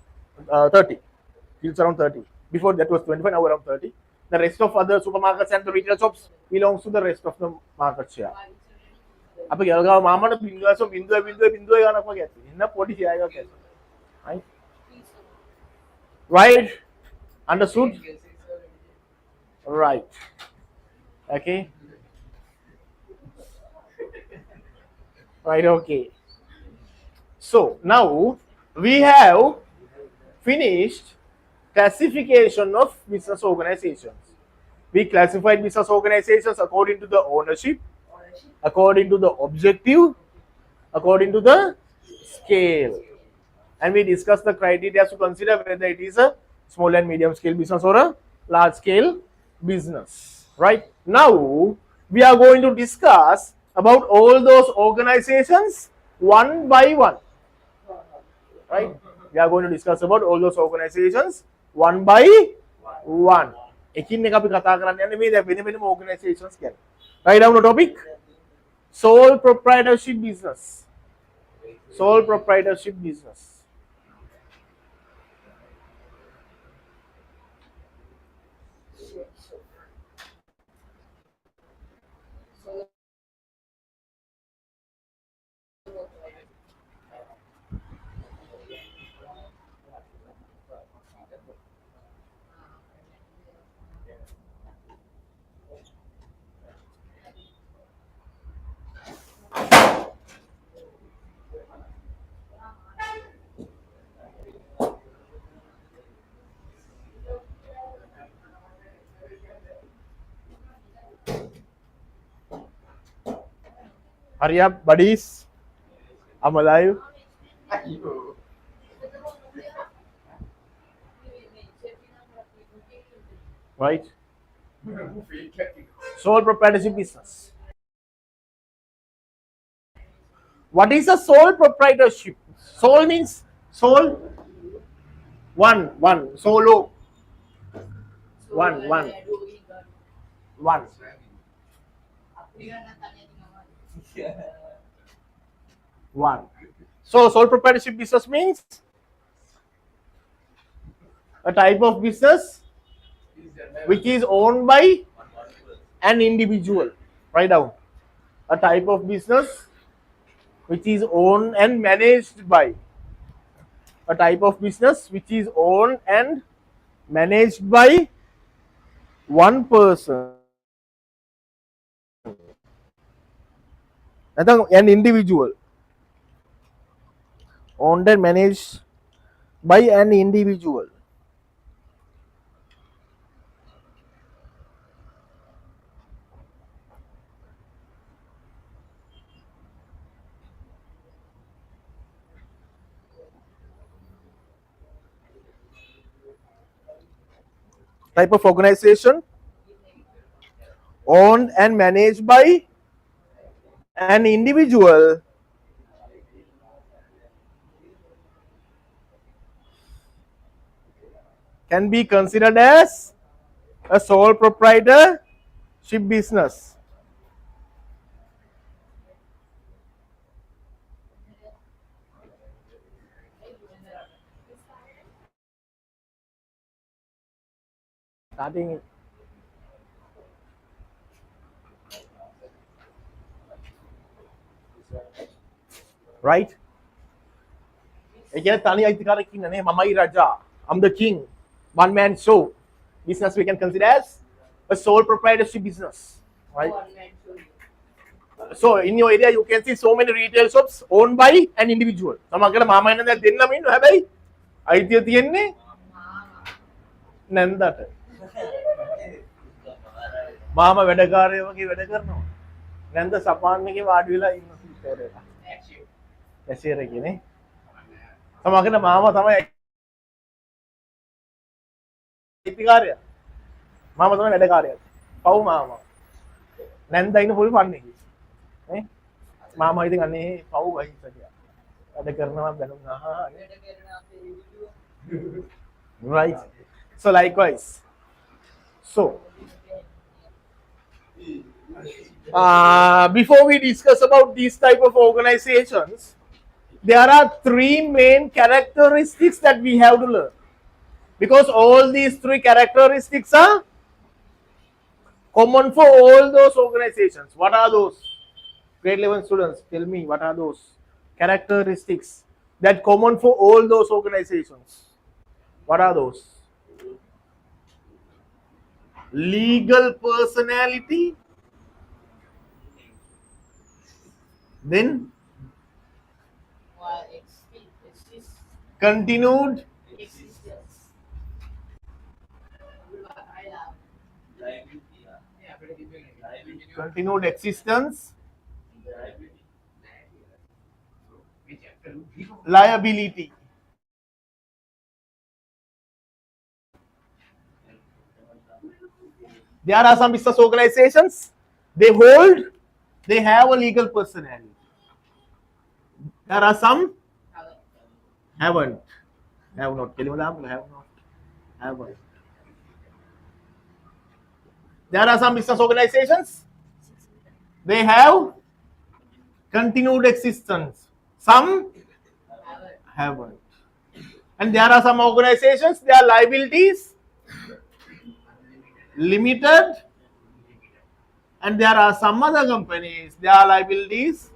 Hills around 30. Before that was 25, now around 30. The rest of other supermarkets and the retail shops belongs to the rest of the market share. අපි ගල්ගාව මාමට බින්දුවසෝ බින්දුව ගන්නක් වගේ ඇති. එන්න පොඩි share එකක් ඇති. Right? Right? Understood? Right. Okay. Right, okay. So now we have finished classification of business organizations. We classified business organizations according to the ownership, according to the objective, according to the scale. And we discussed the criteria to consider whether it is a small and medium scale business or a large scale business. Right? Now we are going to discuss about all those organizations one by one. Right? We are going to discuss about all those organizations one by one. එකින් එක අපි කතා කරන්න යන්නේ මේ දැන් වෙන වෙනම organizations ගැන. Write down the topic. Sole proprietorship business. Sole proprietorship business. Hurry up, buddies. I'm alive. Right? Sole proprietorship business. What is a sole proprietorship? Sole means sole. One. Solo. One. One. So sole proprietorship business means a type of business which is owned by an individual. Write down. A type of business which is owned and managed by. A type of business which is owned and managed by one person. an individual. Owned and managed by an individual. Type of organization owned and managed by an individual can be considered as a sole proprietorship business. Starting right? ඒ කියන්නේ තනි අයිතිකාරයෙක් ඉන්න නේ මමයි රජා. I'm the king. One man show. Business we can consider as a sole proprietorship business. Right? One man show. So in your area you can see so many retail shops owned by an individual. සමහරකට මාමා ඉන්න දැන් දෙන්නම ඉන්නවා. හැබැයි අයිතිය තියෙන්නේ නැන්දට. මාමා වැඩකාරයෝ වගේ වැඩ කරනවා. නැන්ද සපාන් එකේ වාඩි වෙලා ඉන්න සිස්ටර්. ඇසියර කියන්නේ. සමහරකට මාමා තමයි අයිතිකාරයා. මාමා තමයි වැඩකාරයා. පව් මාමා. නැන්ද ඉන්න පුල් පන්නේ. නේ? මාමා ඉතින් අනේ පව් අහිංස කියලා. වැඩ කරනවා බැලුම් අහා. Right. So likewise. So before we discuss about these type of organizations, there are three main characteristics that we have to learn, because all these three characteristics are common for all those organizations. What are those? Grade 11 students, tell me what are those characteristics that common for all those organizations? What are those? Legal personality, then continued Existence. continued existence, liability. There are some business organizations, they have a legal personality. There are some haven't. Have not. Have not. Haven't. There are some business organizations, they have continued existence. Some haven't. And there are some organizations, their liabilities limited, and there are some other companies, their liabilities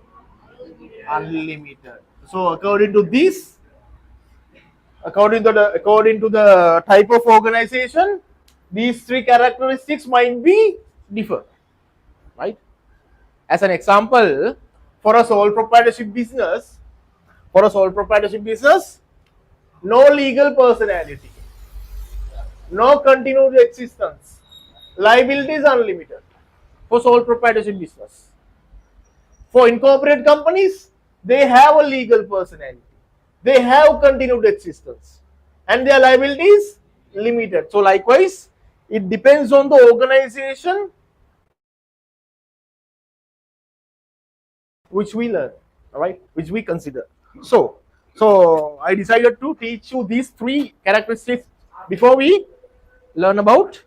unlimited. So according to this, according to the type of organization, these three characteristics might be differ, right? As an example, for a sole proprietorship business, no legal personality, no continued existence, liabilities unlimited for sole proprietorship business. For incorporated companies, they have a legal personality, they have continued existence, and their liabilities limited. So likewise, it depends on the organization which we learn, all right, which we consider. So I decided to teach you these three characteristics before we learn about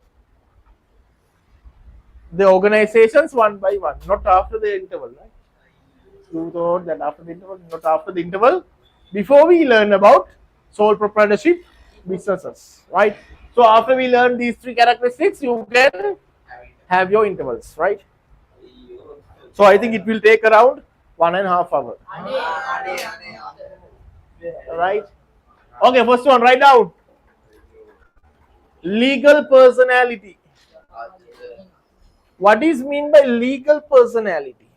the organizations one by one, not after the interval, right? You thought that after the interval, not after the interval, before we learn about sole proprietorship businesses, right? So after we learn these three characteristics, you can have your intervals, right? So I think it will take around 1.5 hours, right? Okay, first one, write down. Legal personality. What is mean by legal personality?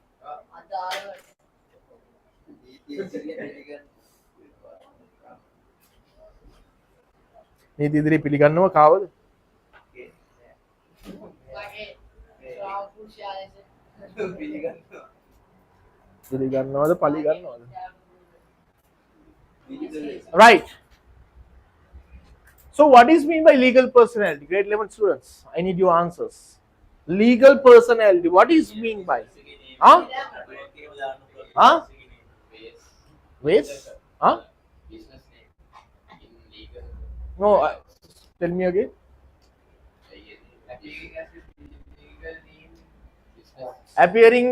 නීති ඉදිරියේ පිළිගන්නව කාවද? Pakai lampu sialan. පිළිගන්නවද පලිගන්නවද? Right. So what is mean by legal personality? Grade 11 students, I need your answers. Legal personality, what is mean by? Huh? Huh? Ways? Huh? Business name in legal. No, tell me again. Appearing as a legal name. Business. Appearing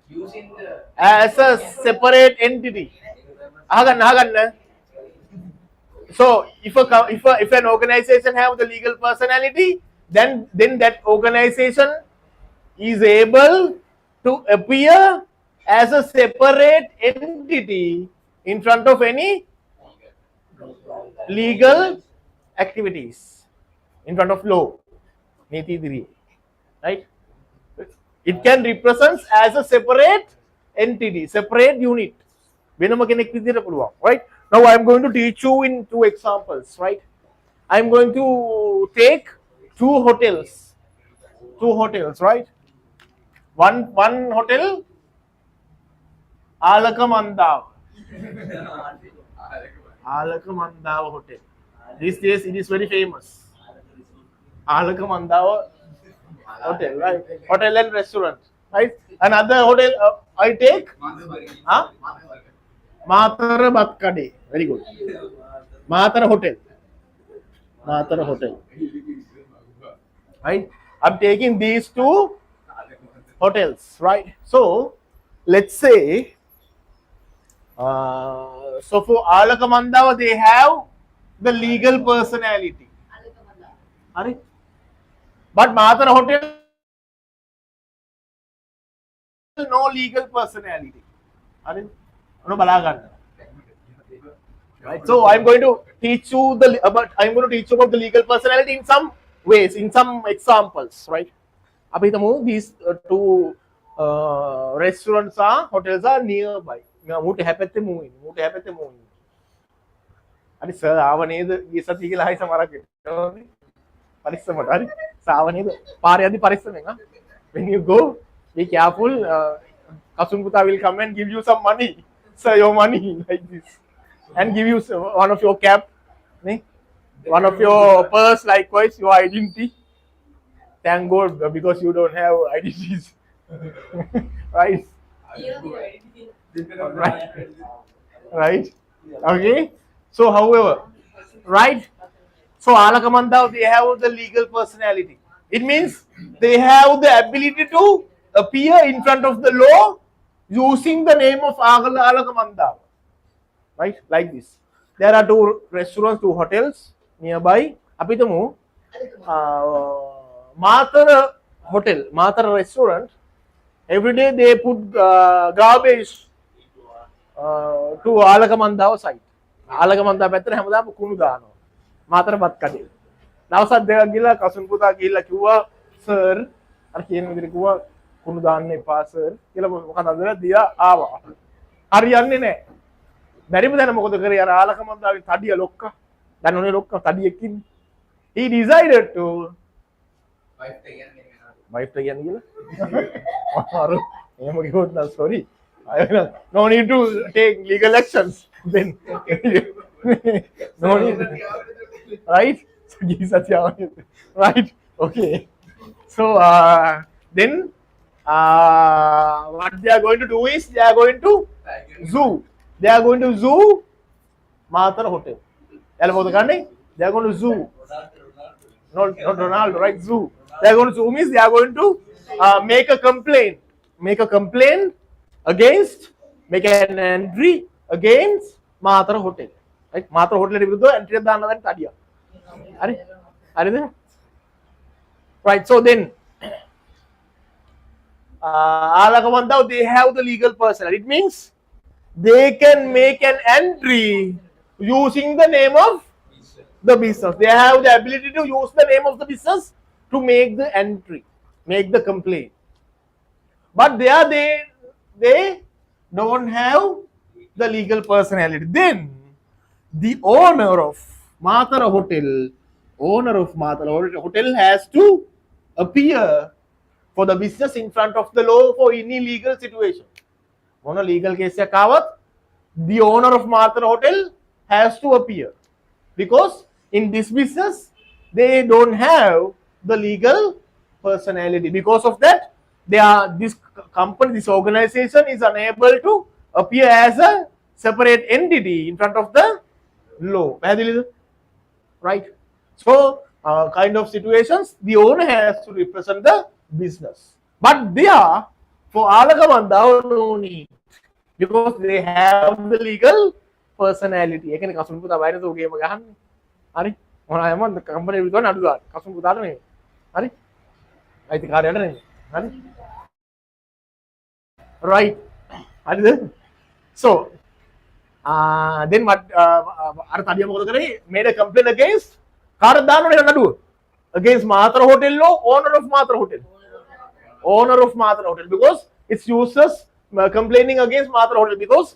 Using the as a separate entity. Ahaganna. So if an organization have the legal personality, then that organization is able to appear as a separate entity in front of any legal activities, in front of law. Niti Diri. Right? It can represent as a separate entity, separate unit. Venama kenek vidiyata puluwan, right? Now I am going to teach you in two examples, right? I am going to take two hotels, right? One hotel, Alaka Mandawa Hotel. These days it is very famous. Alaka Mandawa Hotel, right? Hotel and restaurant, right? Another hotel I take, huh? Matara Batkade. Very good. Matara Hotel. Right? I'm taking these two hotels, right? So let's say, so for Alaka Mandawa, they have the legal personality. Are? But Matara Hotel, no legal personality. Are? No balagan. Right. So I'm going to teach you about the legal personality in some ways, in some examples, right? Abhi tamu these two restaurants are hotels are nearby. Mute happette moving. Ari sir ආව නේද ගිය සතිය කියලා හයි සමහරක් හිටවනේ පරිස්සමට හරි සාව නේද පාරේ යද්දි පරිස්සමෙන් ah when you go be careful Kasun Puta will come and give you some money, sir, your money like this, and give you one of your cap, one of your purse, likewise your identity. Thank God because you don't have identities. Right? Right? Okay. So however, right? So Alaka Mandawa, they have the legal personality. It means they have the ability to appear in front of the law using the name of Alaka Mandawa. Right? Like this. There are two restaurants, two hotels nearby. Apitamu Matara Hotel, Matara restaurant. Every day they put garbage to Alaka Mandawa site. Alaka Mandawa පැත්තට හැමදාම කුණු දානවා. මාතර බත් කඩේ. දවසක් දෙකක් ගිහලා කසුන් පුතා ගිහලා කිව්වා සර් අර කියන විදිහට කිව්වා කුණු දාන්න එපා සර් කියලා මොකක්ද අදලා දියා ආවා. හරියන්නේ නැහැ. බැරිම දැන මොකද කරේ අර ආලක මන්දාවේ තඩිය ලොක්කා. දැන් ඔනේ ලොක්කා තඩියක් ඉන්නේ. He decided to wife කියන්නේ කියලා. අර එහෙම කිව්වොත් නම් sorry. No need to take legal actions then. No need. Right? Right? Okay. So then what they are going to do is they are going to zoo. They are going to zoo Matara Hotel. They are going to zoo. Not Ronaldo, right? Zoo. They are going to zoo means they are going to make a complaint. Make a complaint against, make an entry against Matara Hotel. Right? Matara Hotel විරුද්ධව entry එකක් දාන්න දැන් තඩියක්. හරි? හරිද? Right. So then Alaka Mandawa, they have the legal personality. It means they can make an entry using the name of the business. They have the ability to use the name of the business to make the entry, make the complaint. But they don't have the legal personality. Then the owner of Matara Hotel has to appear for the business in front of the law for any legal situation. On a legal case, the owner of Matara Hotel has to appear because in this business they don't have the legal personality. Because of that, this company, this organization is unable to appear as a separate entity in front of the law. Right? So, kind of situations, the owner has to represent the business. But there, for Alagamanda, no need. Because they have the legal personality. ඒ කියන්නේ කසුන් පුතා virus ඕකේම ගහන්නේ. හරි? මොනවා යම company එක විතර නඩු දාන්න. කසුන් පුතාට නෙමෙයි. හරි? අයිතිකාරයට නෙමෙයි. හරි? Right. හරිද? So, then what අර තඩිය මොකද කරේ? Made a complaint against කාටද දාන්න ඕනේ නඩුව? Against Matara Hotel law, owner of Matara Hotel. Owner of Matara Hotel, because it's useless complaining against Matara Hotel because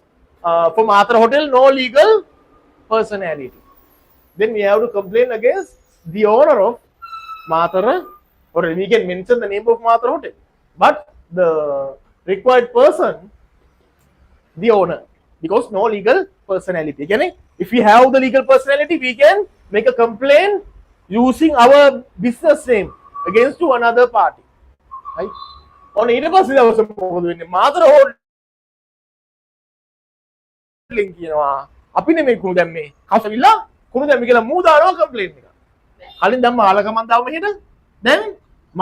for Matara Hotel no legal personality. Then we have to complain against the owner of Matara Hotel. We can mention the name of Matara Hotel, but the required person, the owner, because no legal personality. Again, if we have the legal personality, we can make a complaint using our business name against to another party. Right? On ඊට පස්සේ දවස මොකද වෙන්නේ? මාතර හෝටලෙන් කියනවා අපි නෙමෙයි කුණු දැම්මේ. කවුසවිලා කුණු දැම්මේ කියලා මූ දානවා කම්ප්ලේන්ට් එක. කලින් දැම්ම ආලකමන්දාව මෙහෙට. දැන්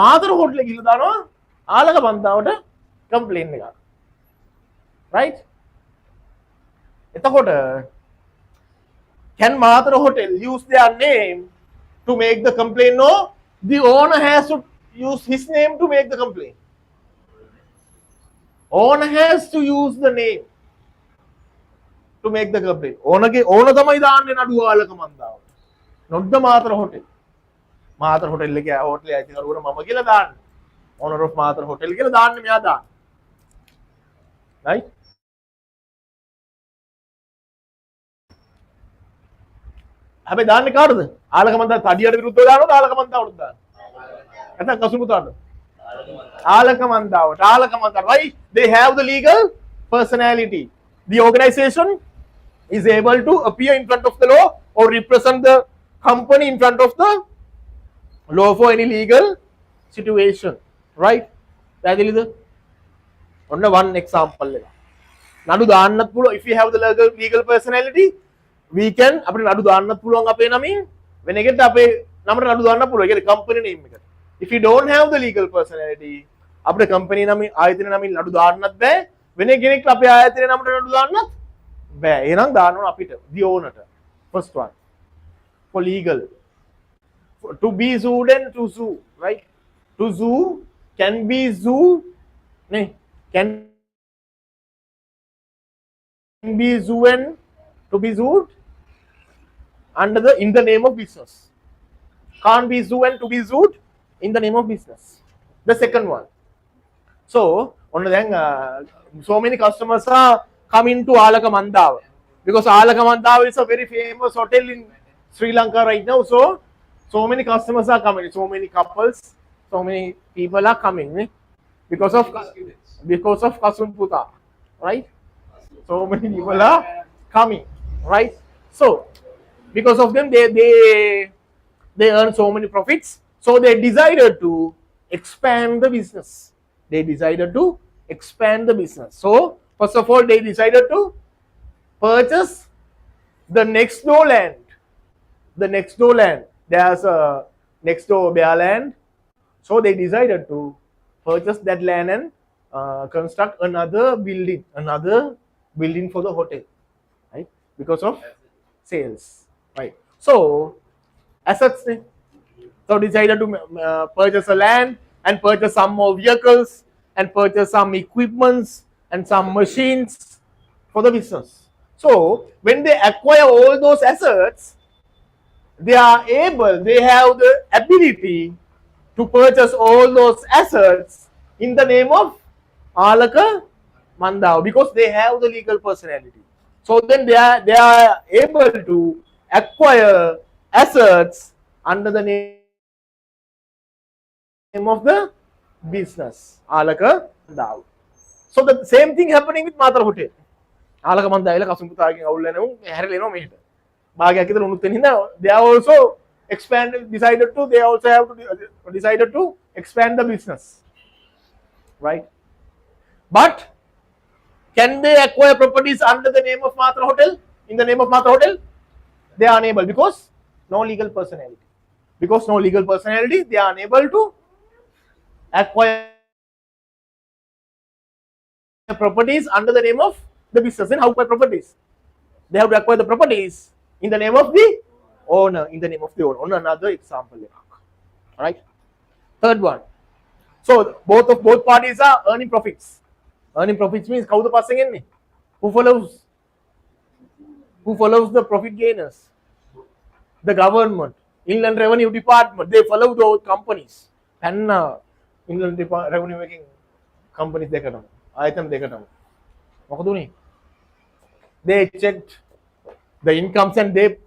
මාතර හෝටලෙ ගිහලා දානවා ආලකමන්දාවට කම්ප්ලේන්ට් එකක්. Right? එතකොට can Matara Hotel use their name to make the complaint? No, the owner has to use his name to make the complaint. Owner has to use the name to make the complaint. Owner තමයි දාන්නේ නඩුව ආලකමන්දාවට. not the Matara Hotel. Matara Hotel එකේ හෝටලේ අයිතිකරුවර මම කියලා දාන්නේ. Owner of Matara Hotel කියලා දාන්නේ මෙයා දාන්නේ. Right? හැබැයි දාන්නේ කාටද? ආලකමන්දා තඩියට විරුද්ධව දානවද ආලකමන්දාවට දාන්නේ? නැත්නම් කසුපුතාට? ආලකමන්දාවට. Why? They have the legal personality. The organization is able to appear in front of the law or represent the company in front of the law for any legal situation. Right? පැහැදිලිද? ඔන්න one example එක. නඩු දාන්නත් පුළුවන්. If you have the legal personality, we can අපිට නඩු දාන්නත් පුළුවන් අපේ නමින් වෙන එකකට අපේ නමට නඩු දාන්න පුළුවන්. ඒ කියන්නේ company name එකට. If you don't have the legal personality, අපේ company නමින් ආයතන නමින් නඩු දාන්නත් බෑ. වෙන කෙනෙක් අපේ ආයතන නමට නඩු දාන්නත් බෑ. එහෙනම් දාන්න ඕන අපිට the owner ට. First one. For legal. To be sued and to sue, right? To sue can be sued, ne? Can be sued and to be sued under the in the name of business. Can't be sued and to be sued in the name of business. The second one. So, on then so many customers are coming to Alakamandawa because Alakamandawa is a very famous hotel in Sri Lanka right now. So many customers are coming, so many couples, so many people are coming because of Kasunputa, right? So many people are coming, right? So because of them, they earn so many profits. So they decided to expand the business. So first of all, they decided to purchase the next door land. There's a next door bare land. So they decided to purchase that land and construct another building for the hotel, right? Because of sales, right? So assets. So decided to purchase a land and purchase some more vehicles and purchase some equipments and some machines for the business. So when they acquire all those assets, they have the ability to purchase all those assets in the name of Alaka Mandao because they have the legal personality. So then they are able to acquire assets under the name of the business. Alaka Mandava. So the same thing happening with Matra Hotel. Alaka Mandava Kasumputa Aulano, Harleno made. Bagakita Unutinina, they are also they also have to decided to expand the business. Right? But can they acquire properties under the name of Matra Hotel? In the name of Matra Hotel? They are unable because no legal personality. Because no legal personality, they are unable to acquire properties under the name of the business. Then how to acquire properties? They have to acquire the properties in the name of the owner. In the name of the owner. On another example. Alright. Third one. So both parties are earning profits. Earning profits means how the passing in. Who follows the profit gainers? The government, Inland Revenue Department, they follow those companies. And Inland Revenue making companies dekata. Item dekata. Makaduni. They checked the incomes and they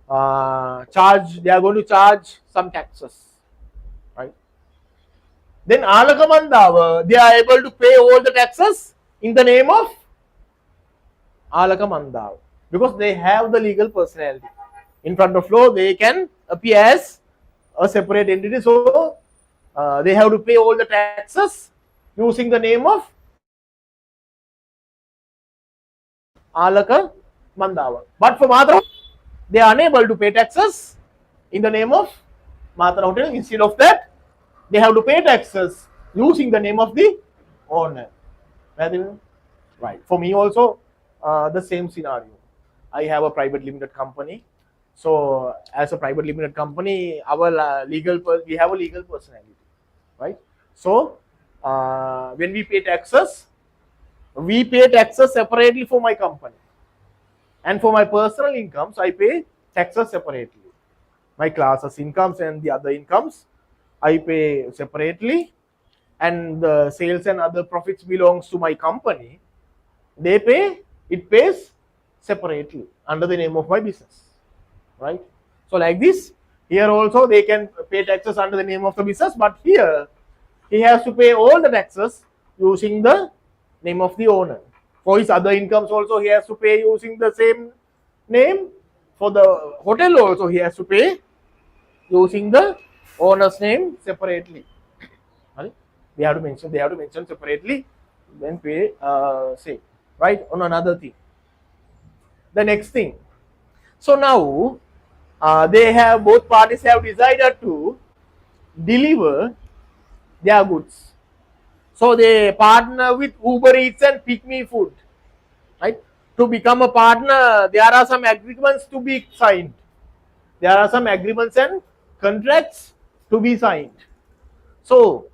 are going to charge some taxes. Right? Then Alaka Mandava, they are able to pay all the taxes in the name of Alaka Mandava. Because they have the legal personality. In front of law, they can appear as a separate entity. So they have to pay all the taxes using the name of Alaka Mandava. But for Matra, they are unable to pay taxes in the name of Matra Hotel. Instead of that, they have to pay taxes using the name of the owner. Right. For me also, the same scenario. I have a private limited company. So as a private limited company, our we have a legal personality, right? So when we pay taxes separately for my company, and for my personal incomes, I pay taxes separately. My classes incomes and the other incomes, I pay separately, and the sales and other profits belongs to my company. It pays separately under the name of my business. Right? So like this, here also they can pay taxes under the name of the business, but here he has to pay all the taxes using the name of the owner. For his other incomes also he has to pay using the same name. For the hotel also he has to pay using the owner's name separately. Right? They have to mention separately, then pay say. Right? On another thing. The next thing. So now both parties have decided to deliver their goods. So they partner with Uber Eats and Pick Me Food. Right? To become a partner, there are some agreements to be signed. There are some agreements and contracts to be signed. So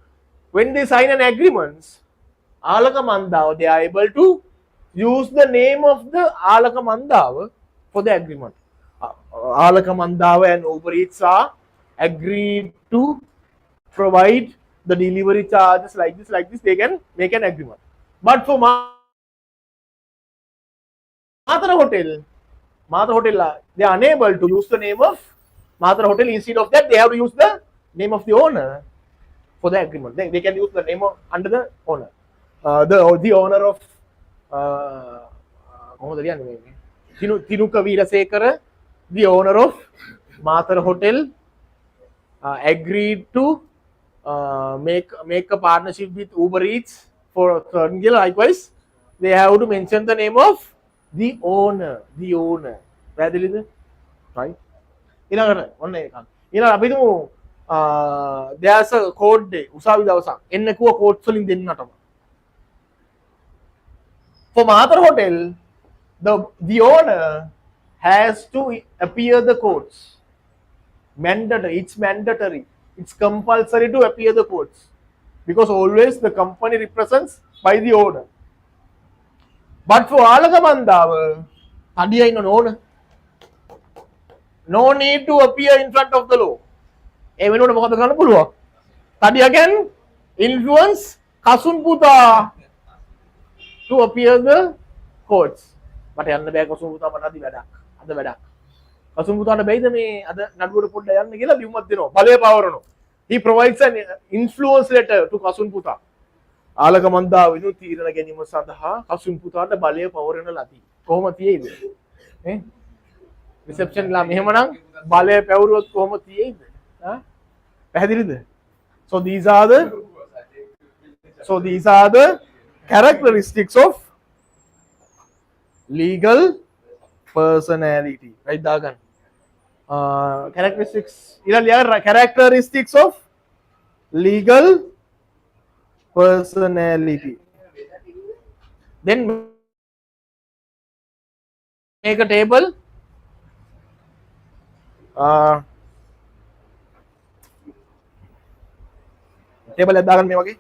when they sign an agreement, Alaka Mandava, they are able to use the name of the Alaka Mandava for the agreement. Alaka Mandava and Uber Eats are agreed to provide the delivery charges like this, they can make an agreement. But for Matra Hotel, they are unable to use the name of Matra Hotel. Instead of that, they have to use the name of the owner for the agreement. They can use the name under the owner. The owner of Thinuka Veerasekara, the owner of Matra Hotel, agreed to make a partnership with Uber Eats for certain deal. Likewise, they have to mention the name of the owner. Right? There's a court day. Usavi dawasa. Ennakuwa court වලින් දෙන්නටම. For Matra Hotel, the owner has to appear the courts. It's mandatory. It's compulsory to appear the courts. Because always the company represents by the owner. But for Alaka Mandava, no need to appear in front of the law. Tadi again influence Kasun Puta to appear the courts. මට යන්න බෑ කසුන් පුතා මට අද වැඩක්. අද වැඩක්. කසුන් පුතාට බැයිද මේ අද නඩුවට පොඩ්ඩ යන්න කියලා ලියුමක් දෙනවා. බලය පවරනවා. He provides an influence letter to Kasun පුතා. ආලක මන්දා විනු තීරණ ගැනීම සඳහා කසුන් පුතාට බලය පවරන ලදී. කොහොම තියෙයිද? ඈ රිසෙප්ෂන් ලා මෙහෙමනම් බලය පැවරුවොත් කොහොම තියෙයිද? පැහැදිලිද? So these are the characteristics of legal personality. Right dagan. Characteristics characteristics of legal personality. Then make a table. Table එක දාගන්න මේ වගේ.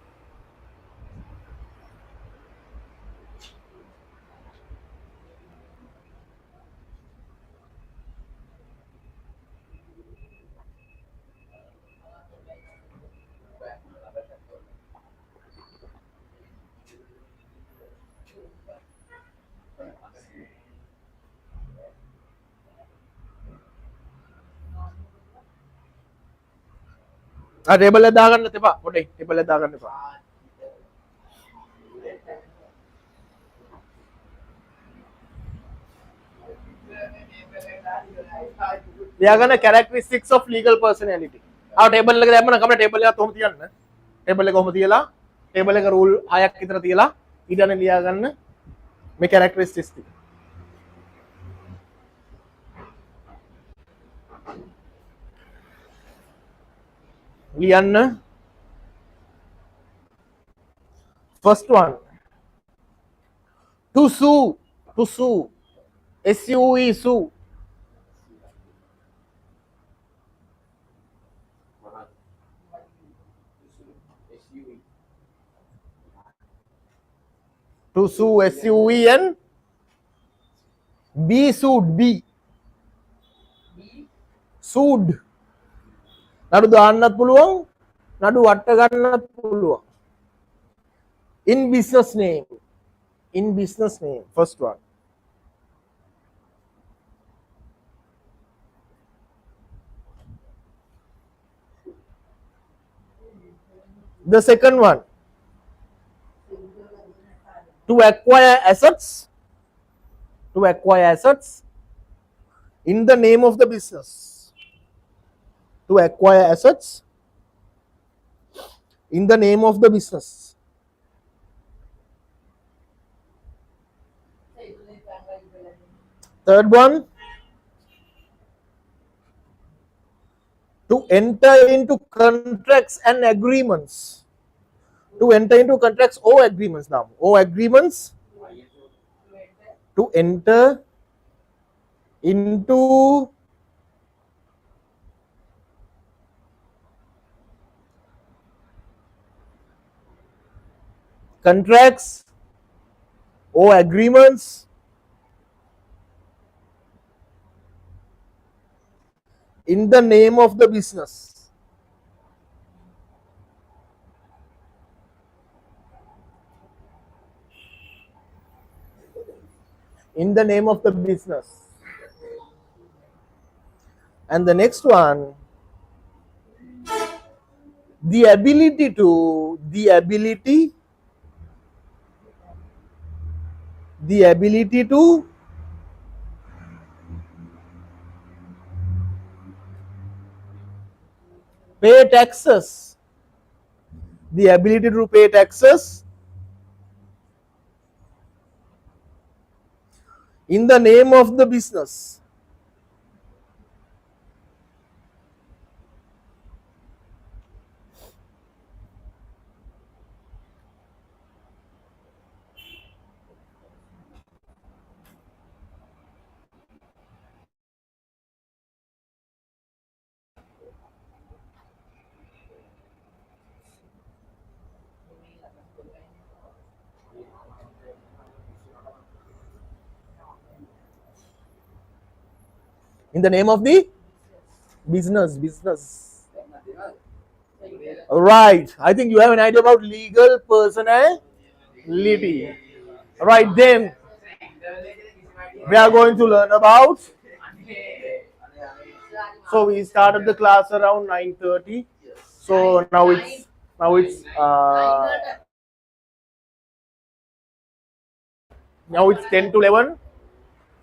ටේබල් එක දාගන්න එපා. පොඩ්ඩයි ටේබල් එක දාගන්න එපා. ලියාගන්න characteristics of legal personality. Table එක දැම්මම කමන ටේබල් එකත් කොහොම තියන්න. ටේබල් එක කොහොම තියලා ටේබල් එක රූල් 6ක් විතර තියලා ඊටනේ ලියාගන්න මේ characteristics ටික. ලියන්න. First one, to sue, SUE, sue. To sue, SUE and be sued, sued. නඩු දාන්නත් පුළුවන් නඩු වට ගන්නත් පුළුවන්. In business name, first one. The second one, to acquire assets in the name of the business. To acquire assets in the name of the business. Third one, to enter into contracts and agreements. To enter into contracts or agreements now. Or agreements. To enter into contracts or agreements in the name of the business. In the name of the business. And the next one, the ability to pay taxes. The ability to pay taxes in the name of the business. In the name of the business. Right. I think you have an idea about legal personality. Right then. We are going to learn about. So we started the class around 9:30. So now it's now it's 10 to 11.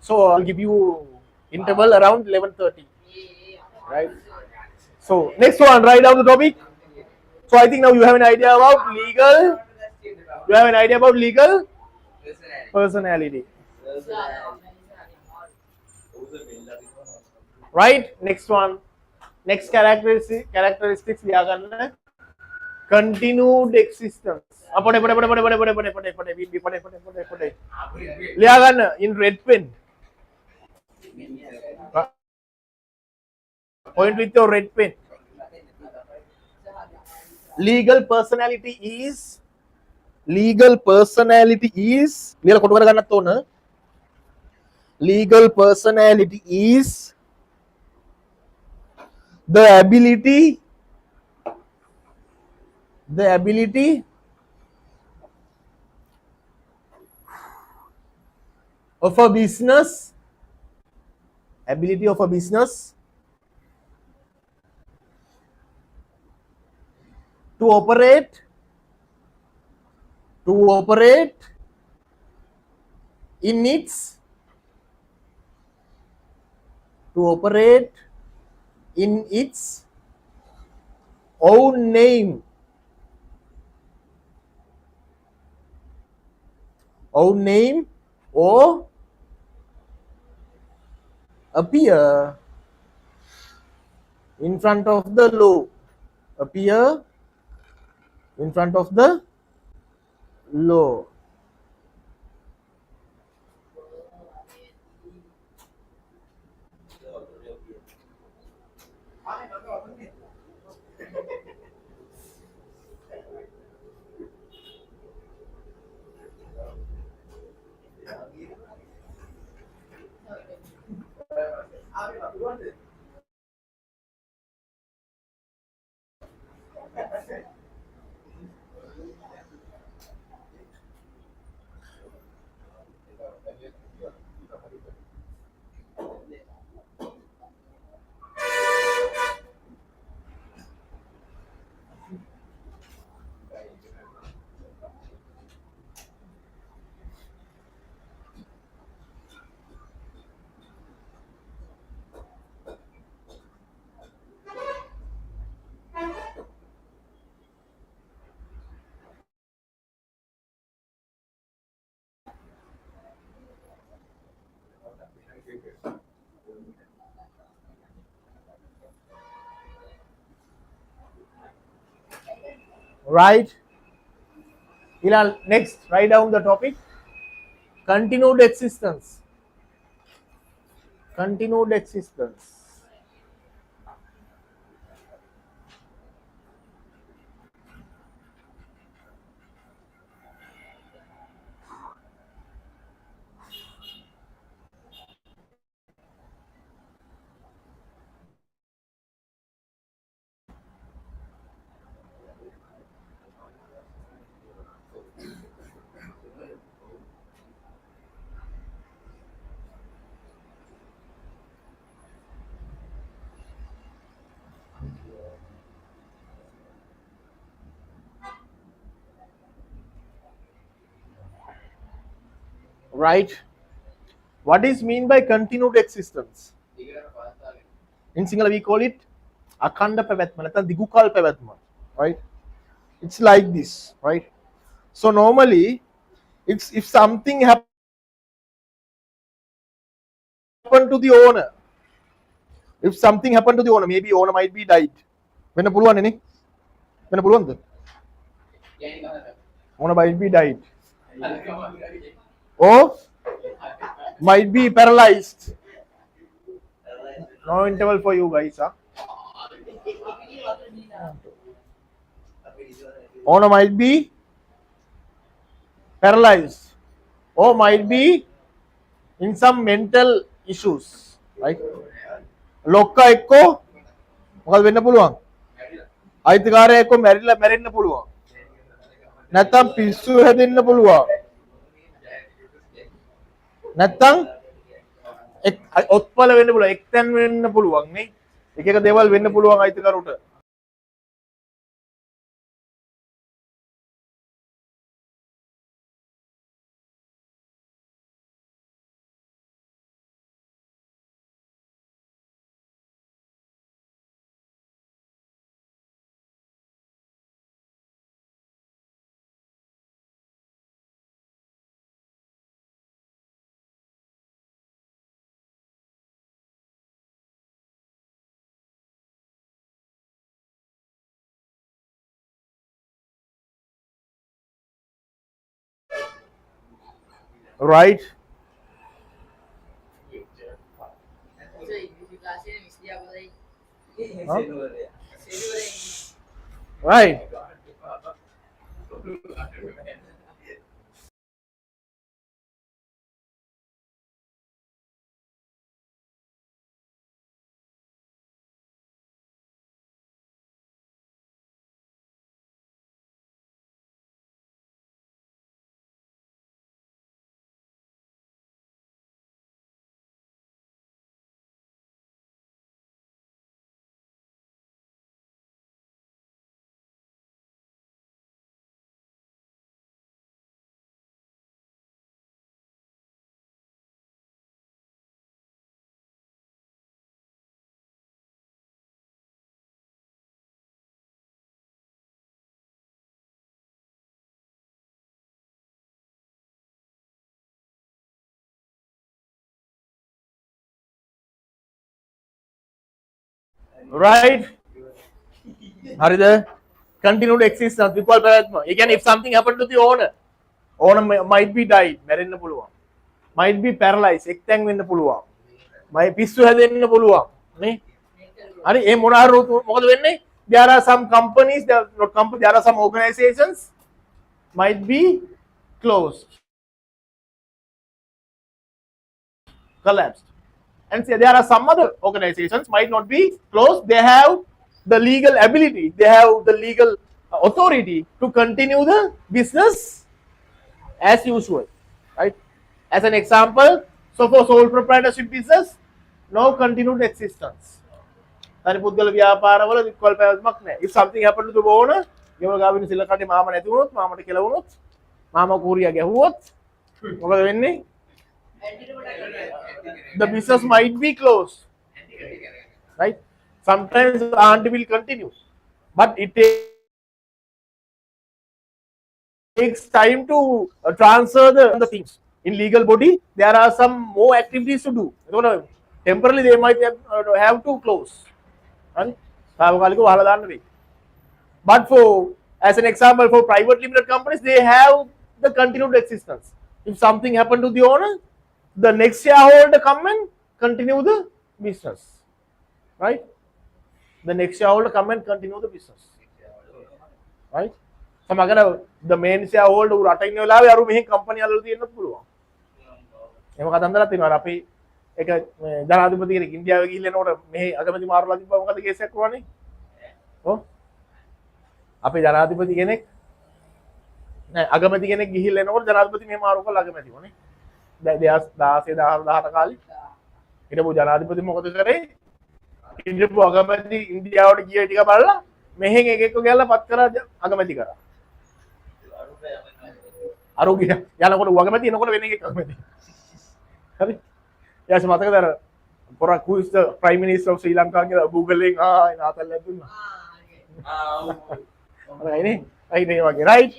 So I'll give you interval around 11:30. Right. So next one, write down the topic. So I think now you have an idea about legal. You have an idea about legal personality. Right. Next one. Next characteristics we are gonna continued existence. लिया गया in red pen. Point with your red pen. Legal personality is legal personality is the ability of a business to operate in its own name or appear in front of the law. Right. Hilal, next, write down the topic. Continued existence. Right. What is mean by continued existence? In Sinhala we call it akhanda pavatma නැත්නම් දිගු කල් පැවැත්ම. Right. It's like this, right? So normally it's if something happened to the owner, maybe owner might be died. වෙන්න පුළුවන් නේ? වෙන්න පුළුවන්ද? Owner might be died. Or might be paralyzed. No interval for you guys, huh? Owner might be paralyzed or might be in some mental issues, right? Lokka ekko මොකද වෙන්න පුළුවන්? අයිතිකාරය එක්ක මැරෙන්න පුළුවන්. නැත්තම් පිස්සු හැදෙන්න පුළුවන්. නැත්තම් ඔත්පල වෙන්න පුළුවන්, එක්තැන් වෙන්න පුළුවන් නේ. එක එක දේවල් වෙන්න පුළුවන් අයිතිකරුට. right? So, English class in Miss Dia boleh. Huh? Seri Right. Right. හරිද? Continued existence විකල්ප පැවැත්ම. ඒ කියන්නේ if something happened to the owner might be died, මැරෙන්න පුළුවන්. Might be paralyzed, එක්තැන් වෙන්න පුළුවන්. might පිස්සු හැදෙන්න පුළුවන්. නේ? හරි ඒ මොන හරි මොකද වෙන්නේ? There are some companies, there are not companies, there are some organizations might be closed, collapsed. And say there are some other organizations might not be closed, they have the legal ability, they have the legal authority to continue the business as usual, right? As an example, so for sole proprietorship business, no continued existence. තනි පුද්ගල ව්‍යාපාරවල විකල්ප පැවැත්මක් නැහැ. If something happened to the owner, ගෙවල් ගාවින සිල්ල කඩේ මාම නැති වුණොත්, මාමට කියලා වුණොත්, මාම කූරියා ගැහුවොත් මොකද වෙන්නේ? The business might be closed, right? Sometimes the aunty will continue, but it takes time to transfer the things. In legal body, there are some more activities to do. Temporarily, they might have to close. Right? But for, as an example, for private limited companies, they have the continued existence. If something happened to the owner, the next shareholder come and continue the business, right? The next shareholder come and continue the business, right? සමහරවිට the main shareholder උ රට ඉන්න වෙලාවේ අර මෙහි company වල තියෙන්නත් පුළුවන්. එහෙම කතන්දරක් තියෙනවා. අපි එක ජනාධිපති කෙනෙක් ඉන්දියාවේ ගිහිල්ලා එනකොට මෙහි අගමැති මාරුලා තිබ්බා මොකද කේස් එකක් වුණානේ? ඔව්. අපේ ජනාධිපති කෙනෙක් නෑ අගමැති කෙනෙක් ගිහිල්ලා එනකොට ජනාධිපති මෙහි මාරු කරලා අගමැති වුණේ. 2016 කාලේ හිටපු ජනාධිපති මොකද කරේ? හිටපු අගමැති ඉන්දියාවට ගිය ටික බලලා මෙහෙන් එක එක ගෑල්ලා පත් කරා අගමැති කරා. අර ගියා යනකොට අගමැති එනකොට වෙන එකක් අගමැති. හරි? යාස් මතකද අර පොර who is the prime minister of Sri Lanka කියලා Google එකෙන් නාතල්ලක් දුන්නා. හරිනේ? අයිනේ වගේ right?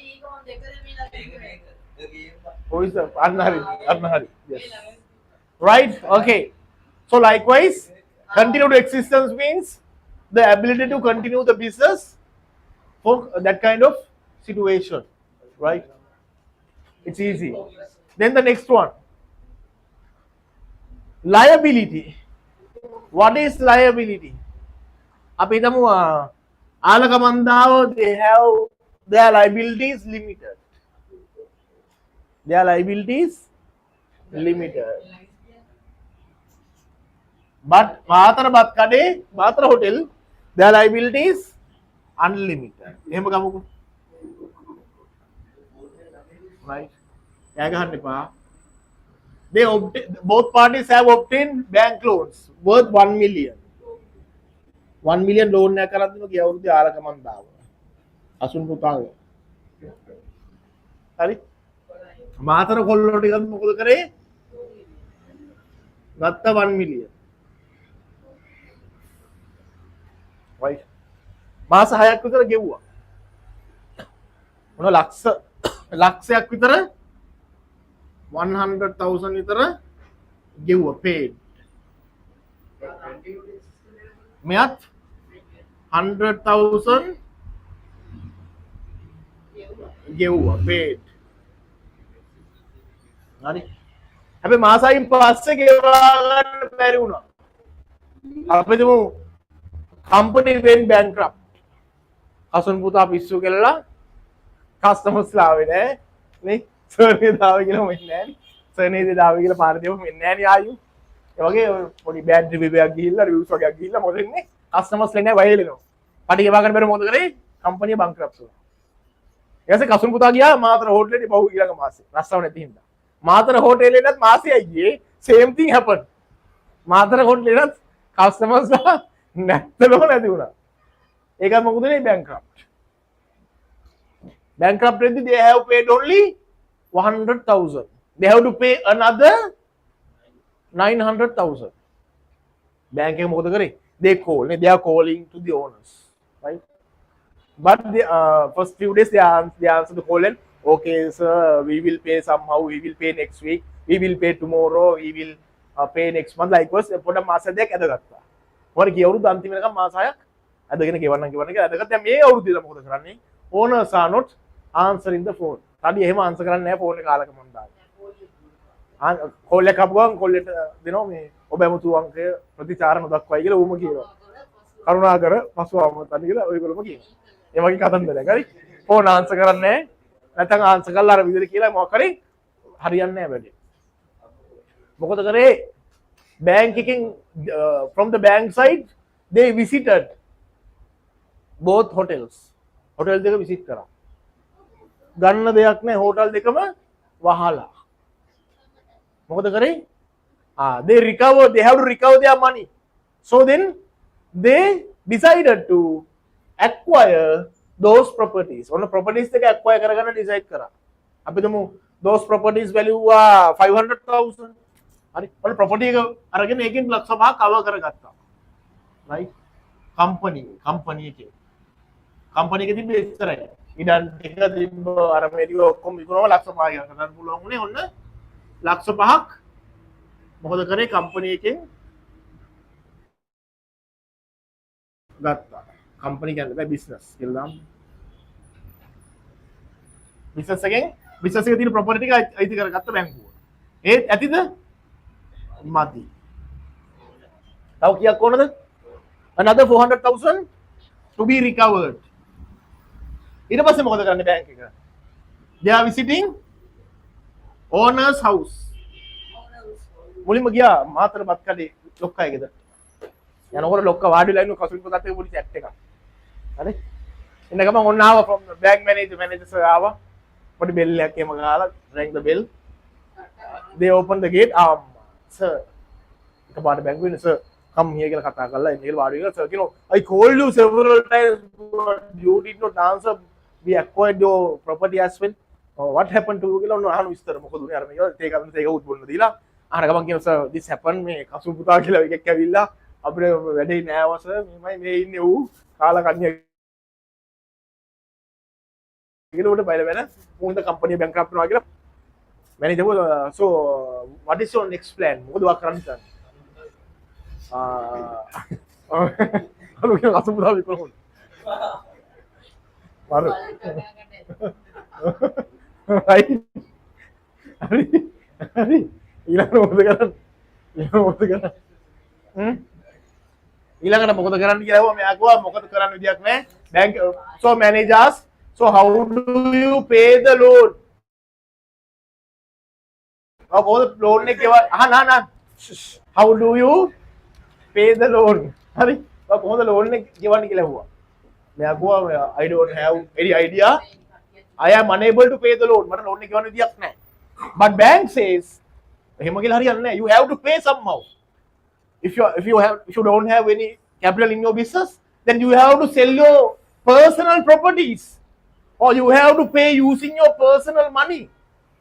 Who is the Arnahari? Yes. Right? Okay. So likewise, continued existence means the ability to continue the business for that kind of situation, right? It's easy. Then the next one, liability. What is liability? අපි හිතමු ආලකමන්දාව they have their liabilities limited. Their liabilities limited. But මාතරබත් කඩේ Matara hotel, their liabilities unlimited. එහෙම ගමුකෝ. Right? යා ගහන්න එපා. both parties have obtained bank loans worth 1 million. 1 million loan එකක් කරන් දෙනවා ගිය අවුරුද්දේ ආලකමන් දාව. අසුන් පුතාගේ. හරි? මාතර කොල්ලෝ ටිකත් මොකද කරේ? ගත්ත 1 million. right? මාස 6ක් විතර ගෙව්වා. මොන ලක්ෂයක් විතර 100,000 විතර ගෙව්වා paid. මෙයත් 100,000 ගෙව්වා paid. හරි. හැබැයි මාසයින් පස්සේ ගෙවා ගන්න බැරි වුණා. අපි දුමු company went bankrupt. අසුන් පුතා පිස්සු කෙල්ලලා customers ලාවේ නෑ නේ සර්නේ දාවේ කියලා මෙන්නේ නෑනේ සර්නේ දාවේ කියලා පාර දෙව මෙන්නේ නෑනේ ආයු ඒ වගේ පොඩි බෑඩ් රිවිව් එකක් ගිහිල්ලා රිවිව්ස් වගේක් ගිහිල්ලා මොකද වෙන්නේ customers ලෙන්නේ වයලෙනවා පටි ගෙවා ගන්න බැර මොකද කරේ කම්පැනි bankrupt වුණා ඊට පස්සේ කසුන් පුතා ගියා මාතර හෝටලෙට බහුව ඊළඟ මාසේ රස්සාව නැති හින්දා මාතර හෝටලෙටත් මාසෙයි ගියේ same thing happened Matara හෝටලෙටත් customers ලා නැත්තලම නැති වුණා ඒකත් මොකද නේ bankrupt ready they have paid only 100,000 they have to pay another 900,000 bank එක මොකද කරේ they are calling to the owners right but the first few days they answer the call and okay sir we will pay somehow we will pay next week we will pay tomorrow we will pay next month like was පොඩ මාස දෙකක් ඇදගත්තා මොකද ගිය අවුරුදු අන්තිම වෙනකම් මාස 6ක් ඇදගෙන ගෙවන්න කියලා ඇදගත්තා දැන් මේ අවුරුද්දේ මොකද කරන්නේ owners are not answering the phone. තඩි එහෙම ආන්සර් කරන්නේ නැහැ ෆෝන් එක කාලක මම දාලා. කෝල් එකක් ආපු ගමන් කෝල් එකට දෙනවා මේ ඔබ ඇමතු අංකය ප්‍රතිචාර නොදක්වයි කියලා ඌම කියනවා. කරුණාකර පසුව අමතන්න කියලා ඔයගොල්ලෝම කියනවා. ඒ වගේ කතන්දරයක්. හරි. ෆෝන් ආන්සර් කරන්නේ නැහැ. නැත්නම් ආන්සර් කරලා අර විදිහට කියලා මොකක් කරේ හරියන්නේ නැහැ වැඩේ. මොකද කරේ බැංක් එකකින් from the bank side they visited both hotels. hotel දෙක visit කරා. ගන්න දෙයක් නැහැ හෝටල් දෙකම වහලා මොකද කරේ they have to recover their money so then they decided to acquire those properties ඔන්න properties දෙක acquire කරගන්න decide කරා අපි දමු those properties value 500,000 හරි ඔන්න property එක අරගෙන ඒකෙන් ලක්ෂ 5ක් cover කරගත්තා right company එකේ තිබ්බ ඉස්සරයි ඉඩම් ටික තිබ්බ අර මේක ඔක්කොම විකුණුවම ලක්ෂ 5ක් ගන්න පුළුවන් උනේ ඔන්න ලක්ෂ 5ක් මොකද කරේ කම්පැනි එකෙන් ගත්තා කම්පැනි කියන්නේ බෑ බිස්නස් කියලා දාමු බිස්නස් එකේ තියෙන ප්‍රොපර්ටි ටික අයිති කරගත්ත බැංකුව ඒත් ඇතිද මදි තව කීයක් ඕනද another 400,000 to be recovered ඊට පස්සේ මොකද කරන්නේ බැංක් එක they are visiting owners house මුලින්ම ගියා මාතර බත් කඩේ ලොක්කා එකද යනකොට ලොක්කා වාඩි වෙලා ඉන්න කසුන් පොතත් එක පොඩි chat එකක් හරි එන්න ගමන් ඔන්න ආවා from the bank manager ආවා පොඩි බෙල් එකක් එහෙම ගාලා rang the bell they open the gate sir එකපාරට බැංකුවේ ඉන්න sir come here කියලා කතා කරලා එන්න කියලා වාඩි වෙලා sir කියනවා I called you several times but you did not answer we acquired your property as well what happened to you කියලා ඔන්න අහන විස්තර මොකද උනේ අර මේක ඒක උත් බොන්න දීලා අහන ගමන් කියනවා sir this happened මේ කසු පුතා කියලා එකෙක් ඇවිල්ලා අපිට වැඩේ නෑව sir මෙමය මේ ඉන්නේ ඌ කාලා කන්‍යා කියලා උඩ බයිල වෙන මොකද කම්පැනි බැංක්‍රප්ට් වෙනවා කියලා manager so what is your next plan මොකද වා කරන්න sir හලෝ කියලා කසු පුතා විකුණුවා Baru. Right. Hari. ඊළඟට මොකද කරන්නේ? ඊළඟට මොකද කරන්න කියලා ඇහුවා මෙයා කිව්වා මොකද කරන්න විදියක් නැහැ. Bank so managers so how do you pay the loan? කොහොමද loan එක ගෙවන්න? අහන්න. How do you pay the loan? හරි. කොහොමද loan එක ගෙවන්න කියලා ඇහුවා. I don't have any idea. I am unable to pay the loan. මට loan එක ගෙවන්න විදියක් නැහැ. But bank says එහෙම කියලා හරියන්නේ නැහැ. You have to pay somehow. If you don't have any capital in your business, then you have to sell your personal properties, or you have to pay using your personal money,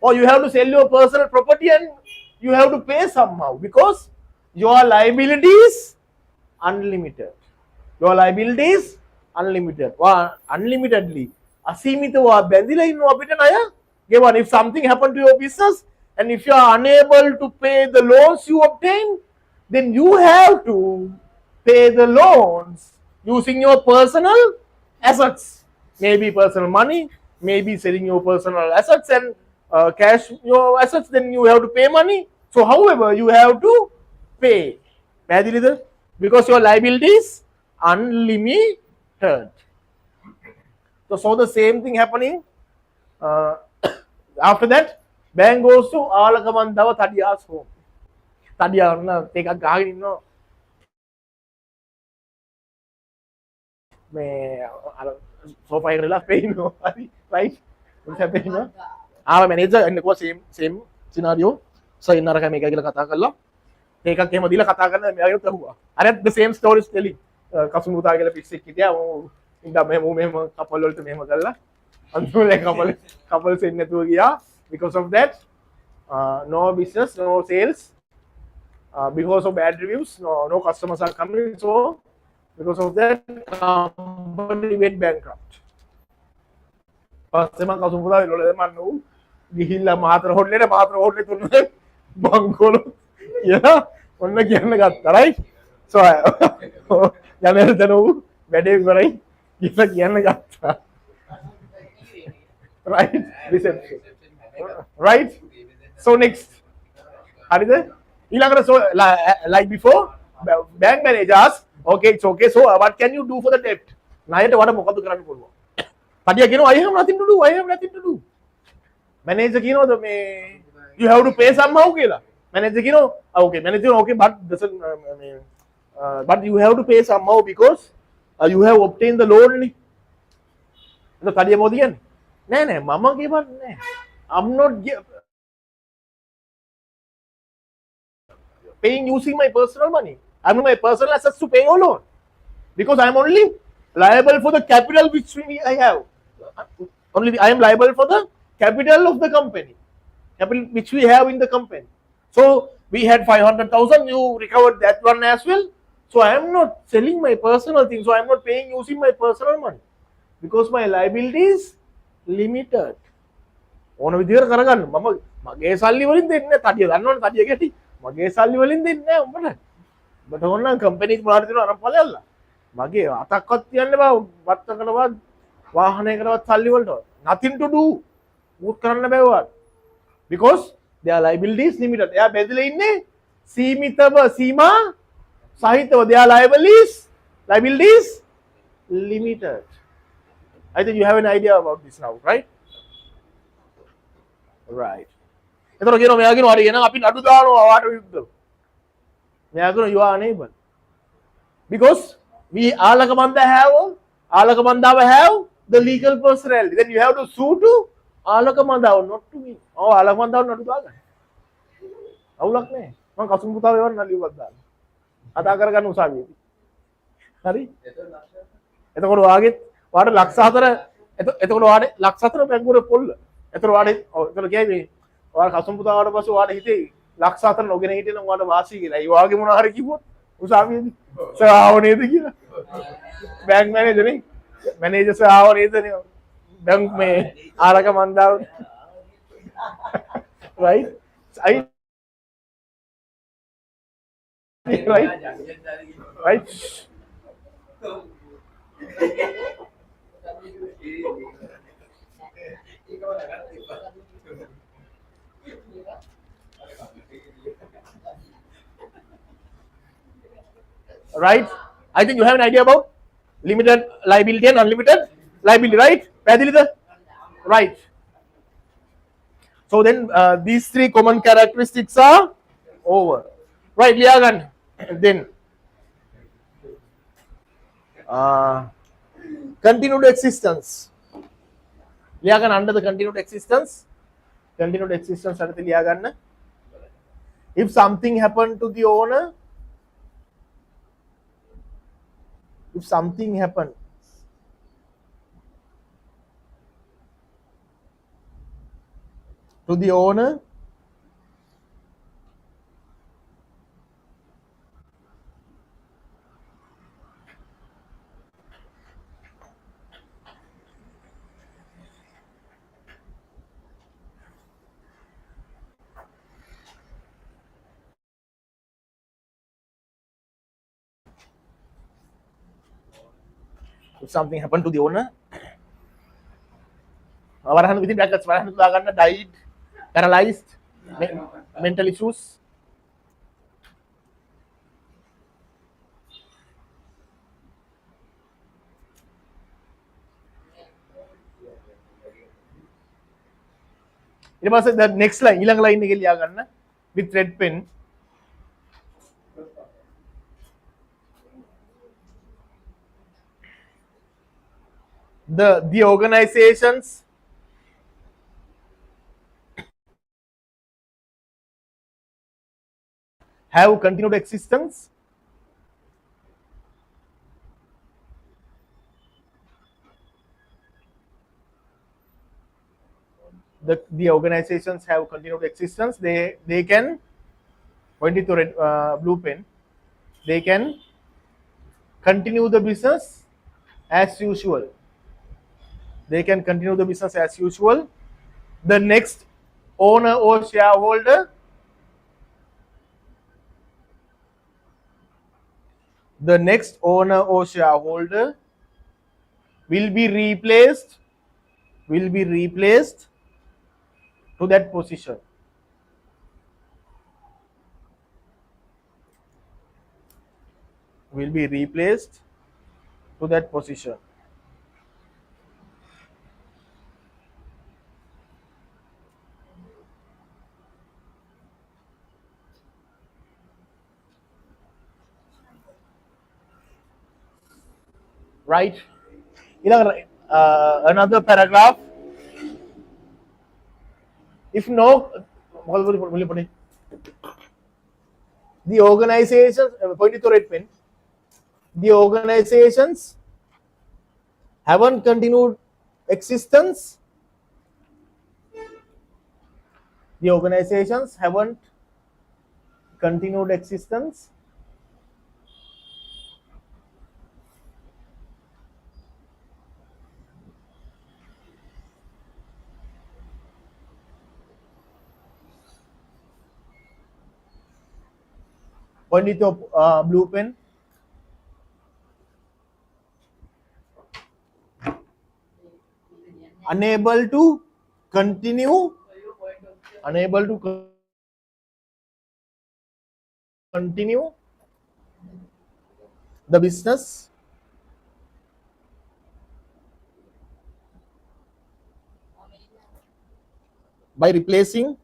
or you have to sell your personal property and you have to pay somehow, because your liability is unlimited. Your liability is unlimited. Unlimitedly අසීමිතව බැඳිලා ඉන්නවා අපිට ණය ගෙවන්න. If something happened to your business and if you are unable to pay the loans you obtain, then you have to pay the loans using your personal assets, maybe personal money, maybe selling your personal assets and cash your assets, then you have to pay money. So however you have to pay, because your liability is unlimited. So the same thing happening. After that, bank goes to Alakamandawa Tadiya's home. Tadiya take a guy, you know. Sofa එකකට පේනවා හරි right මොකද පේනවා ආව manager එන්නකෝ same scenario so ඉන්න අරක මේක කියලා කතා කරලා ඒකක් එහෙම දීලා කතා කරන මෙයාගෙත් අහුවා අර the same stories telling කසුමුතා කියලා පිස්සෙක් හිටියා ඉඳන් මෙහෙම කපල් වලට මෙහෙම කරලා අන්තිමට කපල්ස් එන්නේ නැතුව ගියා because of that no business, no sales, because of bad reviews, no customers are coming, so because of that company went bankrupt. පස්සේ මම කසුමුතා වල මම නෝ ගිහිල්ලා මාතර හොටලේ තුන්නේ බංකොලු කියලා ඔන්න කියන්න ගත්තා right so යන්නේ දනෝ වැඩේ කරයි කියලා කියන්න ගත්තා right reception right so next හරිද ඊළඟට so like before bank manager asks okay it's okay so what can you do for the debt ණයට වඩා මොකද කරන්න පුළුවන් පඩිය කියනවා I have nothing to do manager කියනවාද මේ you have to pay somehow කියලා manager කියනවා okay manager okay but doesn't but you have to pay somehow because you have obtained the loan නේ ඒක කඩිය මොකද කියන්නේ නෑ මම කියවන්නේ I'm not paying using my personal money. I'm my personal assets to pay your loan because I'm only liable for the capital which I have. Only I am liable for the capital of the company, capital which we have in the company. So we had 500,000. You recovered that one as well. So I am not selling my personal things. So I am not paying using my personal money because my liability is limited. ඕන විදිහට කරගන්න මගේ සල්ලි වලින් දෙන්නේ තඩිය දන්නවනේ තඩිය ගැටි මගේ සල්ලි වලින් දෙන්නේ නැහැ උඹට ඔබට ඕන කම්පැනි මොනවද දෙනවා අරන් ඵලයල්ලා මගේ අතක්වත් තියන්න බෑ වත්තකටවත් වාහනයකටවත් සල්ලි වලට nothing to do මුත් කරන්න බෑ ඔයාලට because their liability is limited එයා බෙදලා ඉන්නේ සීමිතව සීමා සහිතව their liability is limited. I think you have an idea about this now, right? Right. එතකොට කියනවා මෙයා කියනවා හරි එහෙනම් අපි නඩු දානවා වාට විරුද්ධව. මෙයා කියනවා you are unable. Because we Alakamandawa have the legal personality. Then you have to sue to Alakamandawa, not to me. Alakamandawa නඩු දාගන්න. අවුලක් නෑ. මම කසුමුතාව ඒවට නලියුවක් දාන්න. කතා කරගන්න උසාවියේදී. හරි? එතකොට වාට ලක්ෂ 4 එතකොට වාට ලක්ෂ 4 බැංකුවේ පොල්ල. එතකොට වාට එතකොට කියන්නේ ඔයාලා කසුමුතාවට පස්සේ වාට හිතේ ලක්ෂ 4 නොගෙන හිටියනම් වාට වාසි කියලා. ඒ වාගේ මොනවා හරි කිව්වොත් උසාවියේදී සර් ආව නේද කියලා. බැංක් මැනේජර් නේ. මැනේජර් සර් ආව නේද නේ. බැංක් මේ ආලකමන්දාව right? Right? Right? I think you have an idea about limited liability and unlimited liability, right? Right. So then these three common characteristics are over. Right, Liagan. Then continued existence. Liagan under the continued existence. Continued existence under the Liagan. If something happened to the owner, if something happened to the owner, if something happened to the owner, වරහන් within brackets වරහන් තුලා ගන්න died, paralyzed, mental issues. ඊට පස්සේ the next line ඊළඟ line එක ලියා ගන්න with red pen. The organizations have continued existence. The organizations have continued existence. They can, point it to red blue pen, they can continue the business as usual. They can continue the business as usual. The next owner or shareholder, the next owner or shareholder will be replaced to that position. Will be replaced to that position. Right? Another paragraph. If no, the organizations, point it to red pen, the organizations haven't continued existence. The organizations haven't continued existence. Point it to blue pen. Unable to continue, unable to continue the business by replacing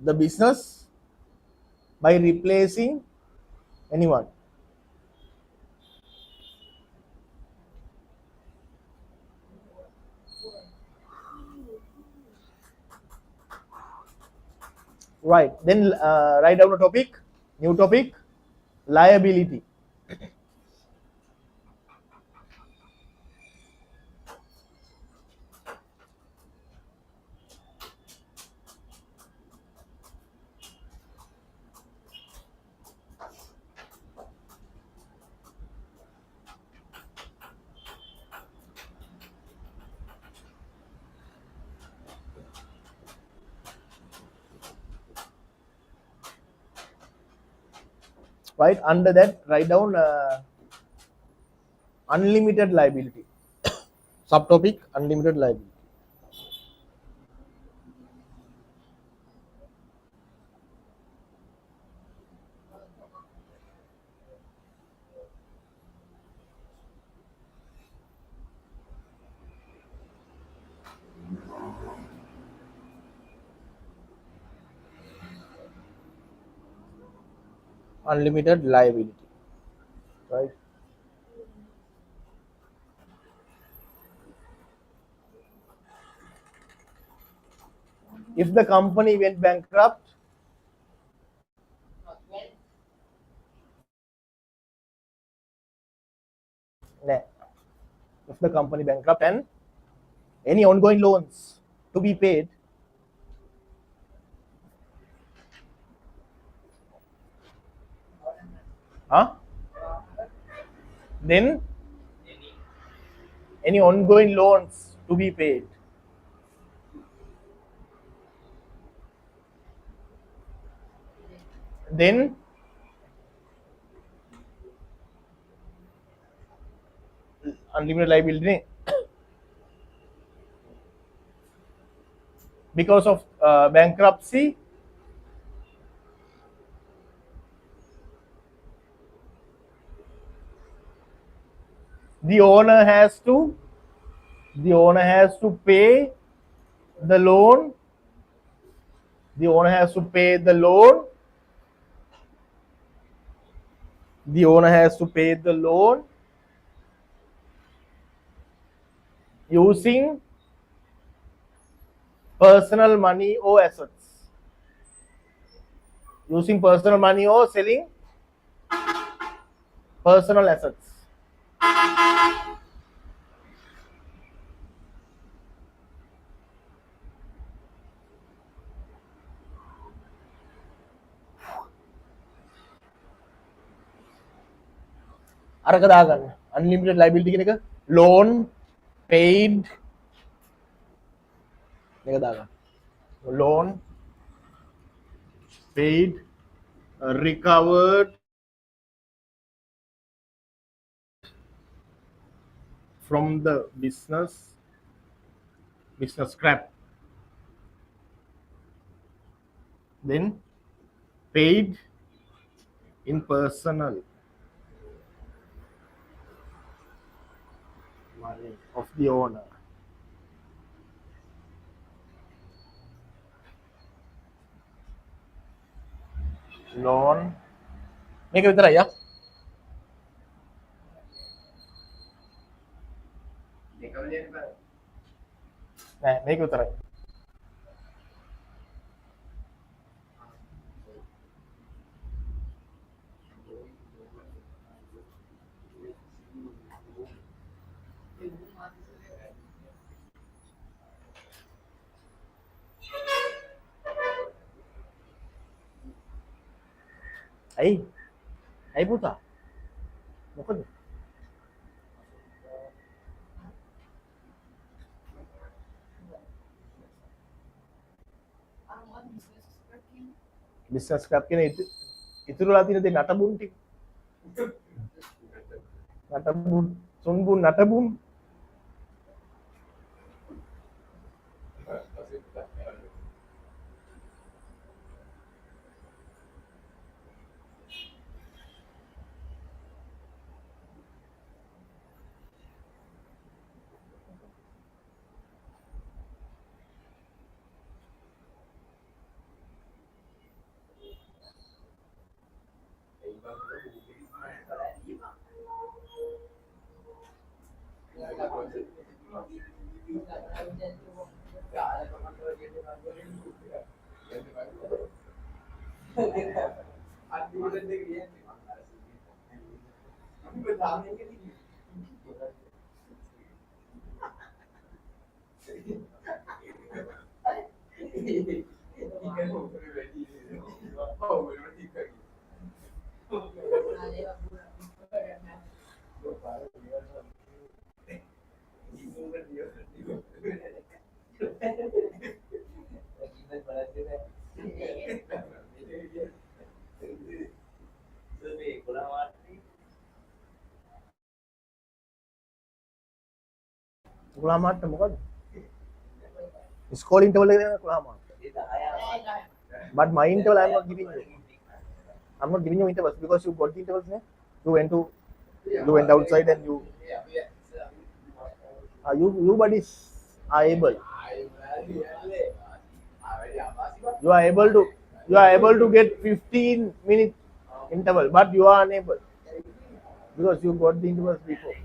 the business by replacing anyone. Right, then write down a topic, new topic, liability. Right, under that write down unlimited liability. Subtopic, unlimited liability. Unlimited liability. Right. If the company went bankrupt, Not when. nah. If the company bankrupt and any ongoing loans to be paid, huh? Then any ongoing loans to be paid. Then unlimited liability. Because of bankruptcy, the owner has to pay the loan. The owner has to pay the loan. The owner has to pay the loan using personal money or assets. Using personal money or selling personal assets. අරක දාගන්න unlimited liability කියන එක loan paid මේක දාගන්න loan paid recovered from the business scrap, then paid in personal money of the owner. Loan මේක විතරයි යා දෙකම දෙන්න බෑ. නෑ මේක විතරයි ඇයි පුතා මොකද business scrap කියන ඉතුරුලා තියෙන දේ නටබුන් ටික නටබුන් සොන්බුන් නටබුන් කුලා මාට්ට මොකද ස්කෝල් ඉන්ටර්වල් එකේ කුලා මාට්ට but my interval I'm not giving you intervals because you got the intervals ne? you went outside and you buddies are able you are able to get 15 minute interval but you are unable because you got the intervals before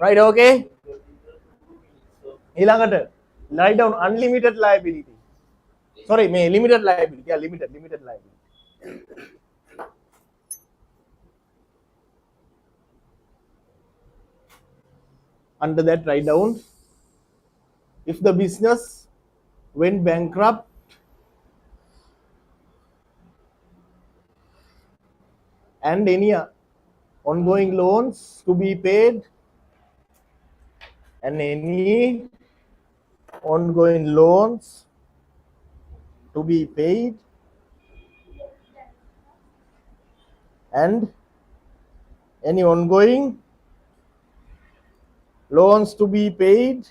right okay ඊළඟට Write down unlimited liability. Sorry, may limited liability. Yeah, limited liability. Under that, write down if the business went bankrupt and any ongoing loans to be paid and any ongoing loans to be paid and any ongoing loans to be paid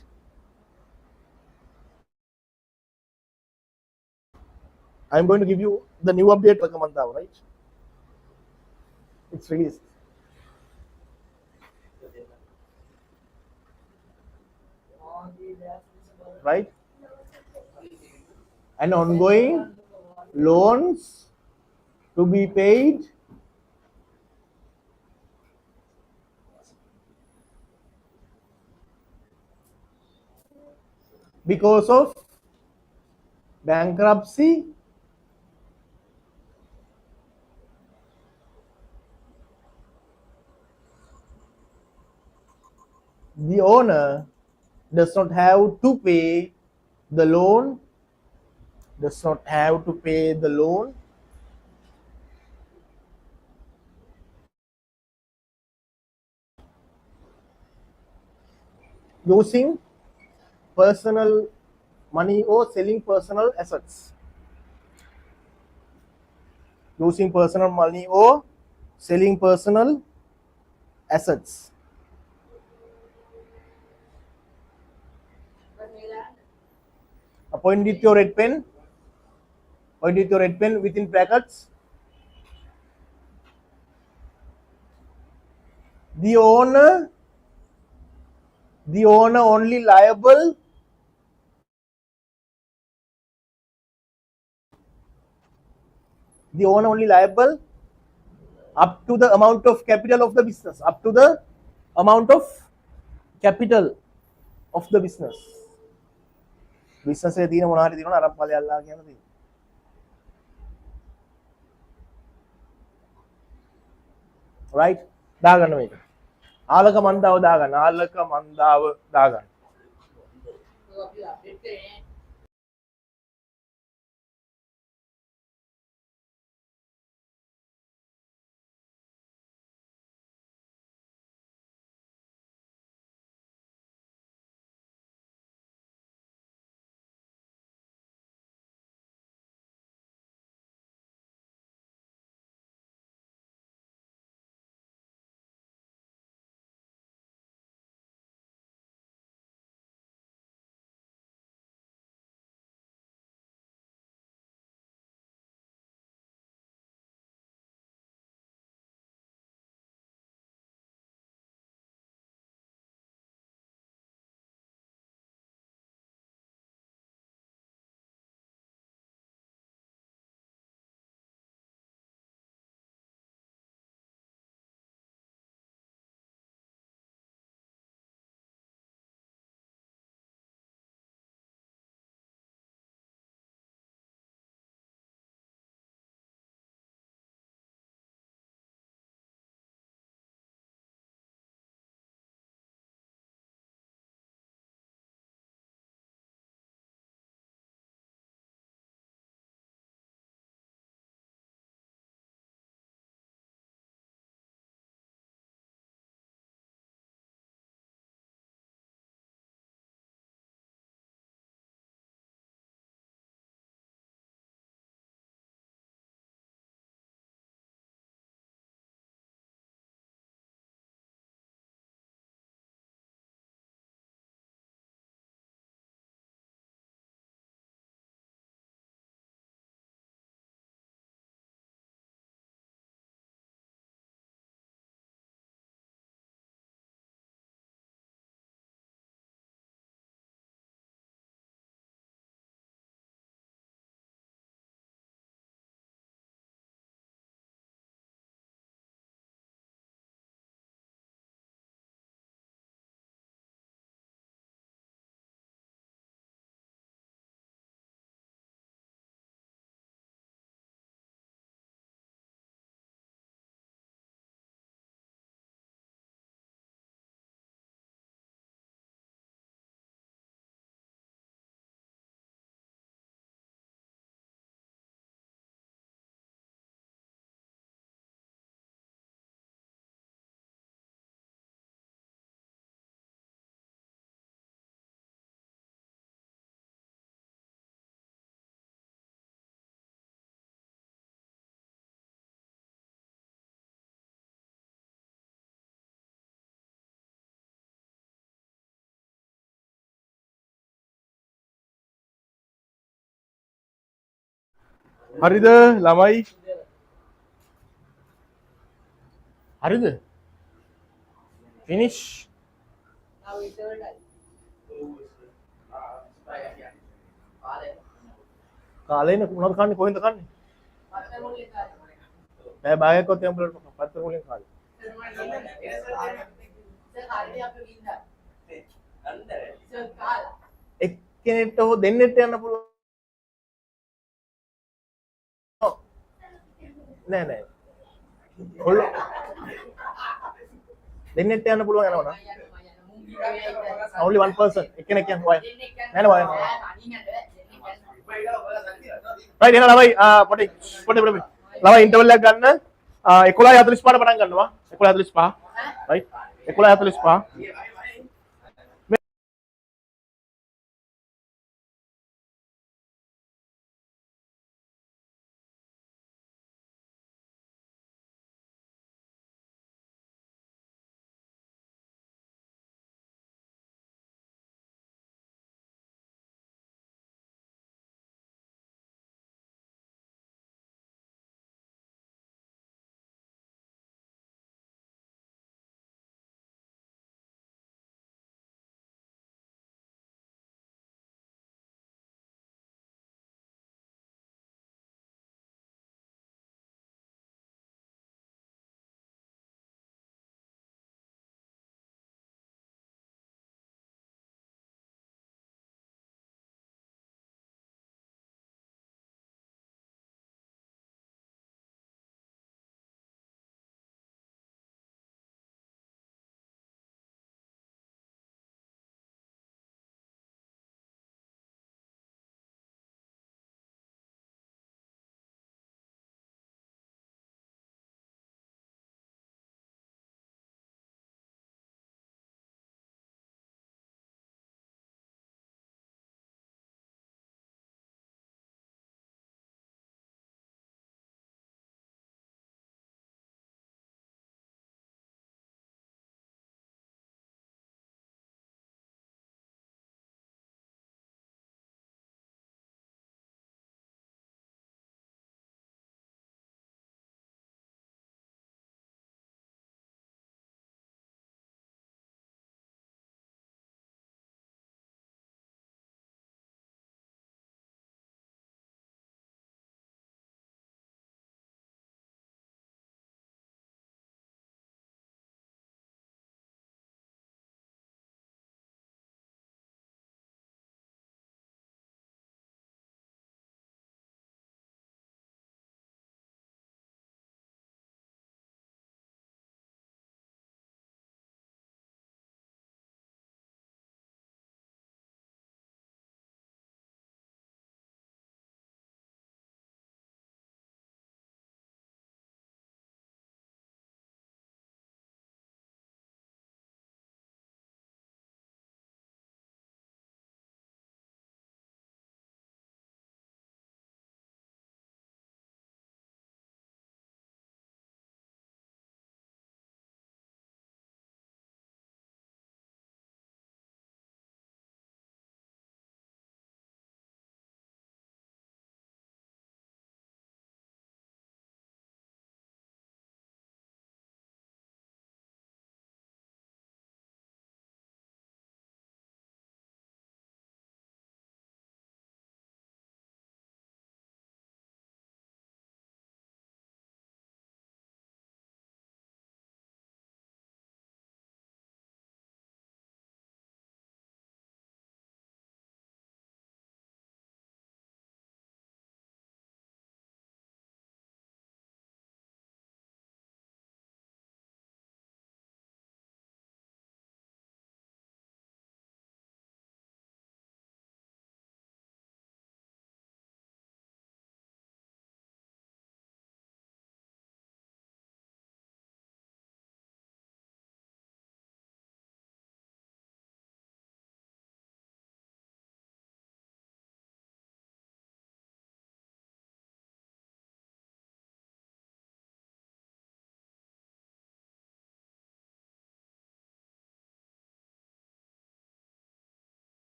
I'm going to give you the new update Lakamanthav, right? It's released. Right? And ongoing loans to be paid because of bankruptcy the owner does not have to pay the loan does not have to pay the loan using personal money or selling personal assets. Using personal money or selling personal assets. Point with your red pen. Point with your red pen within brackets. The owner only liable up to the amount of capital of the business. Up to the amount of capital of the business. Business එකේ තියෙන මොනවා හරි තියෙනවා අරන් ඵලයල්ලා කියන දේ. Right? දාගන්න මේක. ආලක මන්දාව දාගන්න. ආලක මන්දාව දාගන්න. तो अभी अपडेट करें හරිද ළමයි? හරිද? Finish. Now it's your time. කාලේ මොනවද කන්නේ කොහෙන්ද කන්නේ? After only card. බෑ බාගයක්වත් යම් බලන්න පත්තර මුලින් කාලේ. Sir, already आपको गिनना. Sir, call. එක්කෙනෙක්ට හෝ දෙන්නෙක්ට යන්න පුළුවන්. නෑ නෑ. කොල්ල දෙන්නෙක්ට යන්න පුළුවන් යනවනම්. Only one person. එක්කෙනෙක් යන්න වයි. නෑ නෑ වයි. right එහෙනම් ළමයි පොඩි ළමයි ඉන්ටර්වල් එකක් ගන්න 11:45ට පටන් ගන්නවා 11:45 right 11:45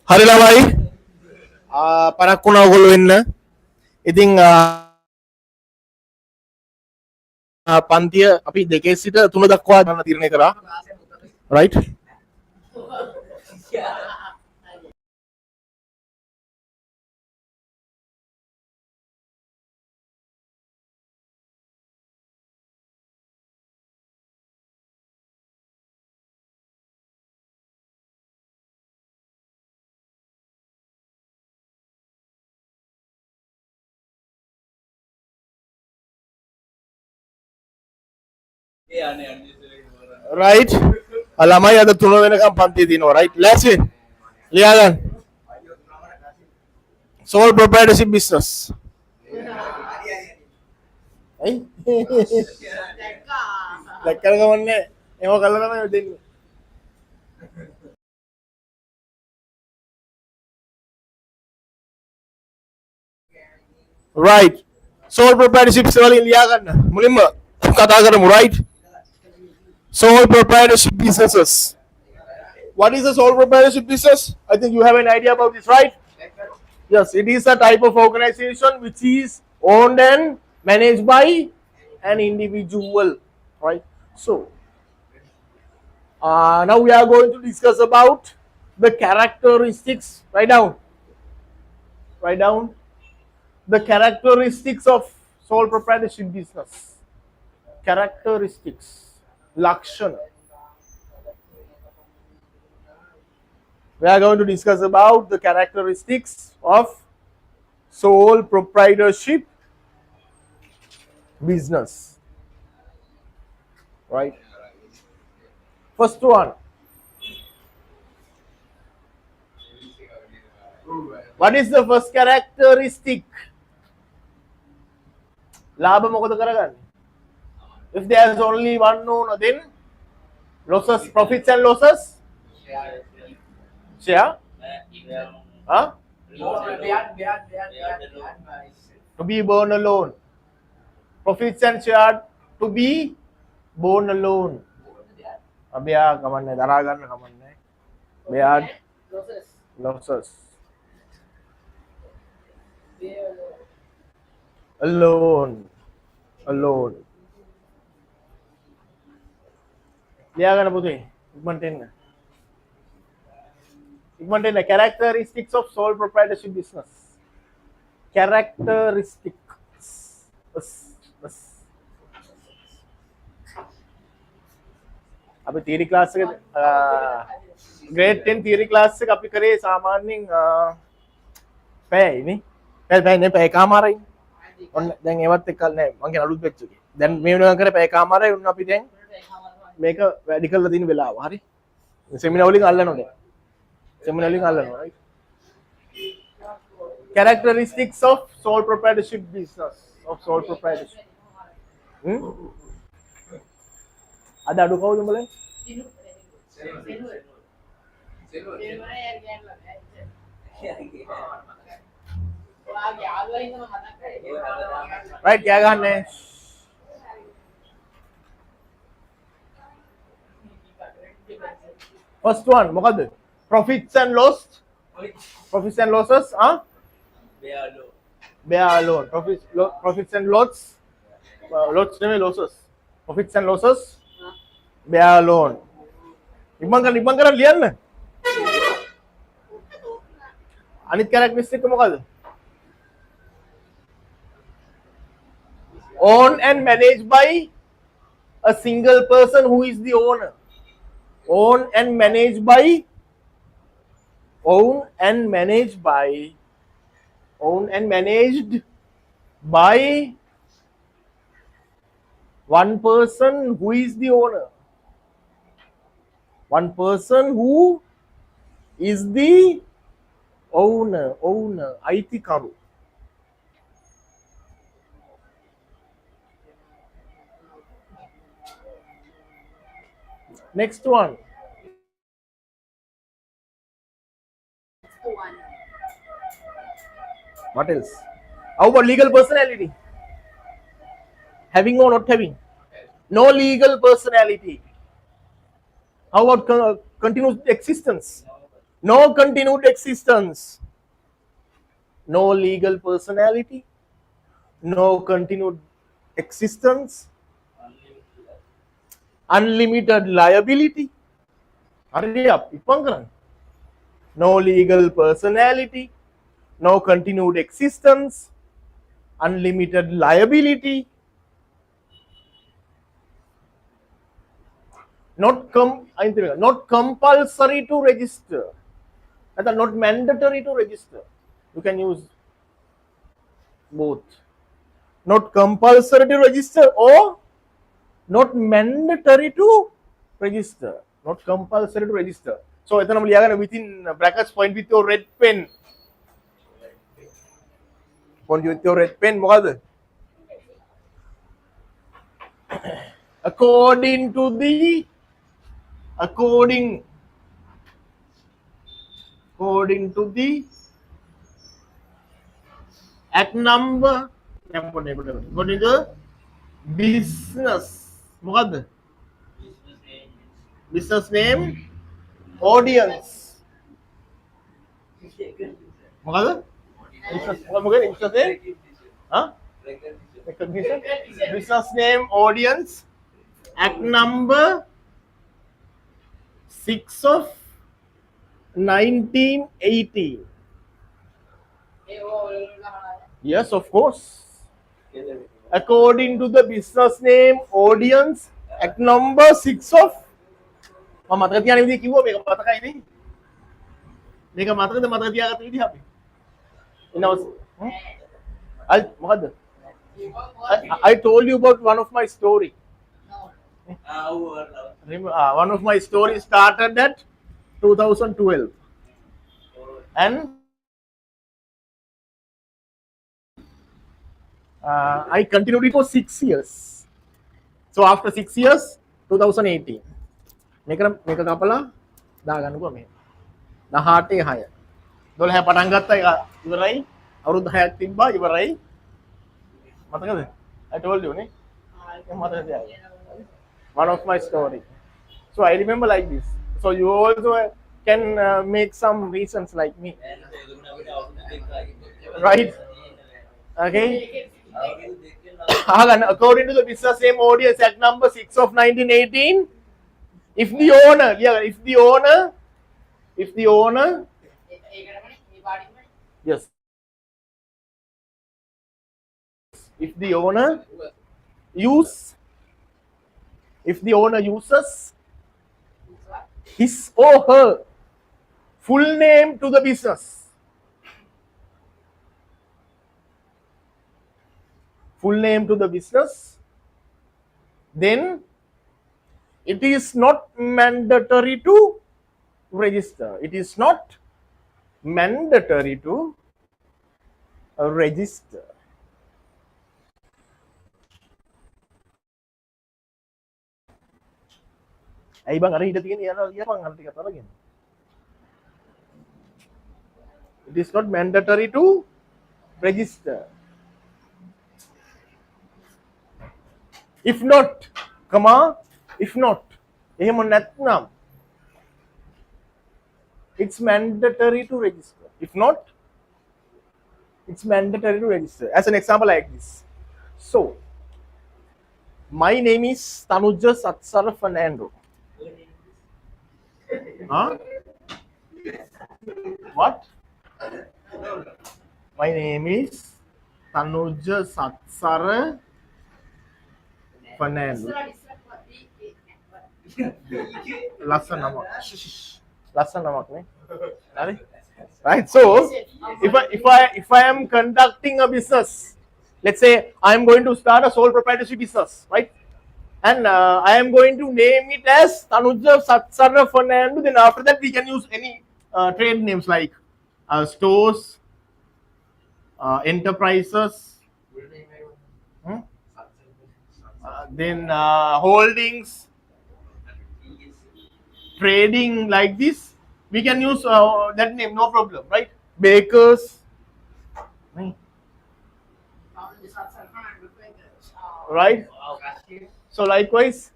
හරි ළමයි පරක් වුණා ඔයගොල්ලෝ වෙන්න. ඉතින් පන්තිය අපි 2 සිට 3 දක්වා ගන්න තීරණය කරා. right? right? ළමයි අද 3 වෙනකම් පන්තියේ දිනනවා. right? ලෑස්ති වෙන්න. ලියා ගන්න. sole proprietorship business. ඇයි? දැක්කම ගමන්නේ. එහෙම කළා තමයි දෙන්නේ. right. sole proprietorship වලින් ලියා ගන්න. මුලින්ම කතා කරමු. right? sole proprietorship businesses. What is a sole proprietorship business? I think you have an idea about this, right? Yes, it is a type of organization which is owned and managed by an individual, right? So, now we are going to discuss about the characteristics. Write down. Write down the characteristics of sole proprietorship business. Characteristics. Lakshana. We are going to discuss about the characteristics of sole proprietorship business. Right? First one. What is the first characteristic? ලාභ මොකද කරගන්නේ? If there is only one owner, then losses, profits and losses. Share. Huh? To be born alone. Profits and shared to be born alone. Abya kamanne dara ganna kamanne. Beard losses. Alone. Alone. लिया गया ना बुद्धि इक्मंटेन characteristics of sole proprietorship business. Characteristics. अभी theory class के grade 10 theory class से काफी करे सामान्य पे नहीं पे काम आ रही और देंगे ये बात कल नहीं मंगे नालूद बेच चुकी then मैं उन्हें करे पे काम आ रहा है उन्हें अभी देंगे මේක වැඩි කරලා තියෙන වෙලාව හරි සෙමිනාර් වලින් අල්ලනවා දැන් සෙමිනාර් වලින් අල්ලනවා right characteristics of sole proprietorship business of sole proprietorship අද අඩු කවුද උඹලේ right क्या ගන්නෑ First one, මොකද? Profits and loss. Profits and losses, bear alone. Profits and loss. Loss නෙමෙයි losses. Profits and losses. bear alone. ඉක්මන් කරලා ලියන්න. අනිත් characteristic එක මොකද? Owned and managed by a single person who is the owner. Owned and managed by one person who is the owner. One person who is the owner. අයිතිකරු. Next one. What else? How about legal personality? Having or not having? No legal personality. How about continuous existence? no continued existence, no legal personality, no continued existence, unlimited liability. Hurry up, ඉක්මන් කරන්න. No legal personality, no continued existence, unlimited liability, not compulsory to register, not mandatory to register. You can use both. Not compulsory to register or not mandatory to register. Not compulsory to register. So එතනම ලියාගන්න within brackets point with your red pen. Point with your red pen මොකද? According to the act number according to business මොකද්ද? business name audience මොකද? business name recognition business name audience act number 6 of 1918. Yes, of course. According to the business name audience act number 6 of මම මතක තියාගෙන විදිහ කිව්වා මේක මතකයි නේ මේක මතකද මතක තියාගත්ත විදිහ අපි මොකද්ද I told you about one of my story. One of my stories started at 2012 and I continued it for 6 years. So after 6 years 2018 මේක කපලා දාගන්නකෝ මේ 18 6 12 පටන් ගත්තා ඒක ඉවරයි අවුරුදු 6ක් තිබ්බා ඉවරයි මතකද I told you නේ මතක තියාගන්න one of my story. So I remember like this. So you also can make some reasons like me, right? Okay. According to the business name audience act number 6 of 1918, if the owner yes, if the owner uses his or her full name to the business, then it is not mandatory to register. It is not mandatory to register. ඇයි බං අර හිට තියෙන යපන් අර ටිකත් අරගෙන. It is not mandatory to register. If not, එහෙම නැත්නම් it's mandatory to register. If not, it's mandatory to register. As an example like this. So, my name is Tanuja Satsara Fernando. Huh? What? My name is Tanuja Satsara Fernando. Lassa namak ne? Right. So if I am conducting a business, let's say I am going to start a sole proprietorship business, right? And I am going to name it as Tanuja Satsara Fernando. Then after that we can use any trade names like stores, enterprises, then holdings, trading like this. We can use that name, no problem, right? Bakers. Right? So likewise,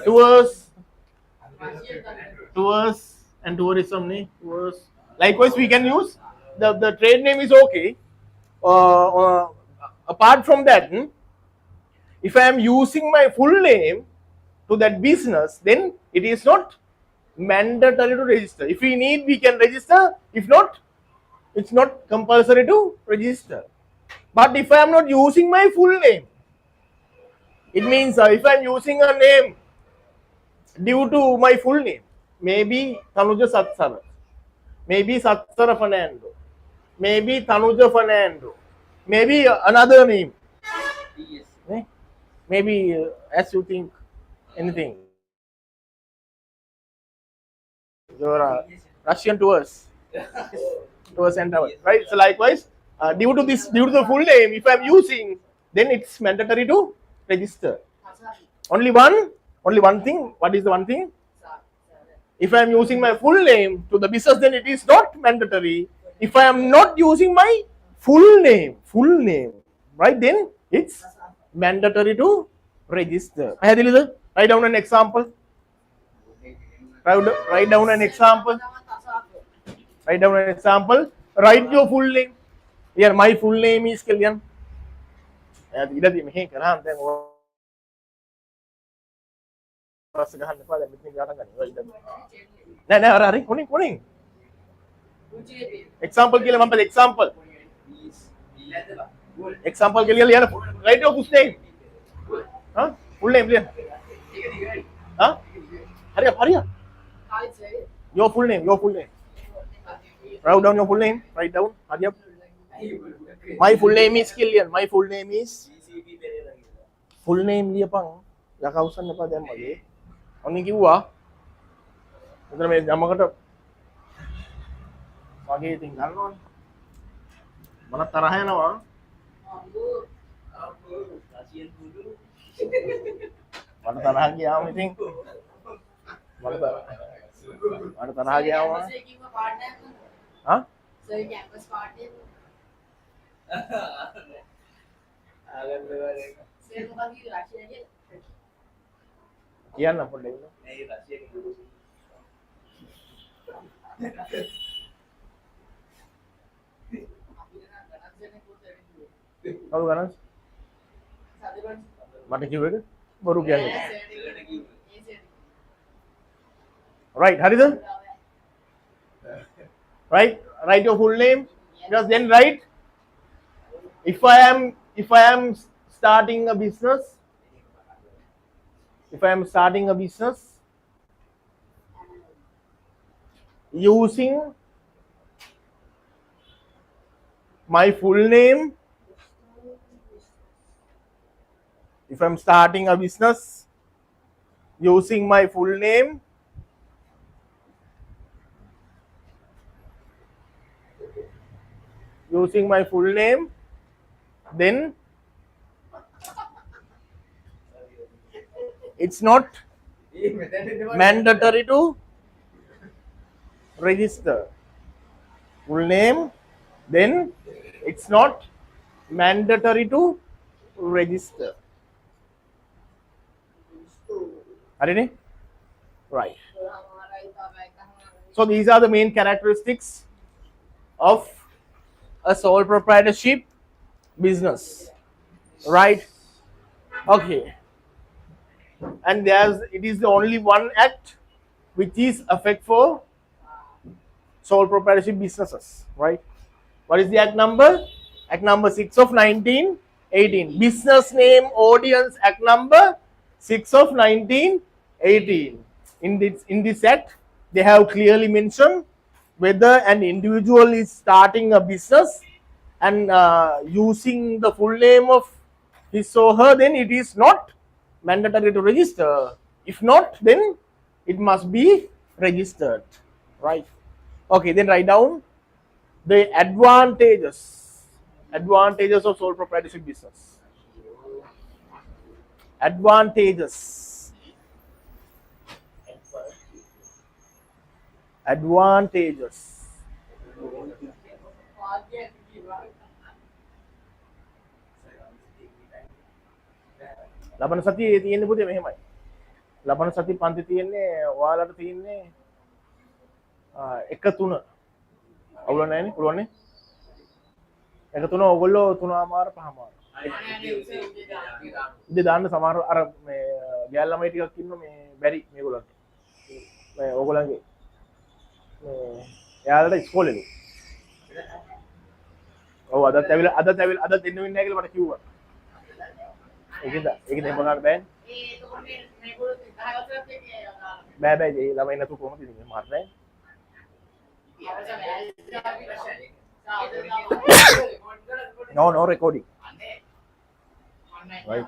tours, and tourism ne likewise we can use the trade name is okay. Apart from that, if I am using my full name to that business, then it is not mandatory to register. If we need, we can register. If not, it's not compulsory to register. But if I am not using my full name, it means if I am using a name due to my full name, maybe Tanuja Satsara, maybe Satsara Fernando, maybe Tanuja Fernando, maybe another name, Yes. eh? Maybe as you think, anything. Your Russian tours, tours and travel, right? So likewise, due to the full name, if I'm using, then it's mandatory to register. Only one thing. What is the one thing? If I am using my full name to the business, then it is not mandatory. If I am not using my full name, right? Then it's mandatory to register. Write down an example. Write down an example. Write down an example. Write your full name. Yeah, my full name is Kalyan. Tidak mehe kerana then rasa gahan apa dan penting gahan kan. Nah, hari kuning. Example के लिए वहाँ पर example. Example के लिए लिया ना. Write your full name. हाँ? Full name लिया. हाँ? Hurry up. Your full name. Write down your full name. Write down. Hurry up. My full name is Kilian. My full name is. Full name dia pang. Ya kausan apa dia magi. Oni kiwa. Udah me nama kata. Magi tinggal non. Mana tarahnya nama? Mana tarah lagi am meeting. Mana tarah lagi am. Hah? Kian lah full name. Tahu kan? Mata kiwa ke? Baru kian ni. Right, Haridhan? Right, write your full name. Just then write. If I am starting a business, using my full name, if I'm starting a business using my full name, then it's not mandatory to register. Full name, then it's not mandatory to register. Hari right. So these are the main characteristics of a sole proprietorship business, right? Okay. And it is the only one act which is effect for sole proprietorship businesses, right? What is the act number? Act number 6 of 1918. Business Name Ordinance Act number 6 of 1918. In this act, they have clearly mentioned whether an individual is starting a business and using the full name of his or her, then it is not mandatory to register. If not, then it must be registered, right? Okay, then write down the advantages of sole proprietorship business. Advantages. 8 සතියේ තියෙන්නේ පුතේ මෙහෙමයි. 8 සති පන්ති තියෙන්නේ ඔයාලට තියෙන්නේ එක තුන අවුල නැහැනේ පුළුවන්නේ එක තුන ඔයගොල්ලෝ 3:00 5:00 ඉතින් දාන්න සමහර අර මේ ගෑල් ළමයි ටිකක් ඉන්න මේ බැරි මේගොල්ලන්ට මේ ඕගොල්ලන්ගේ මේ එයාලට ඉස්කෝලේලු ඔව් අදත් ඇවිල්ලා අදත් දෙන්න වෙන්නේ නැහැ කියලා මට කිව්වා ඒකද එහෙම ගන්න බෑනේ බෑ බෑ ඒ ළමයි නැතුව කොහොමද ඉන්නේ මාත් නැහැ no recording right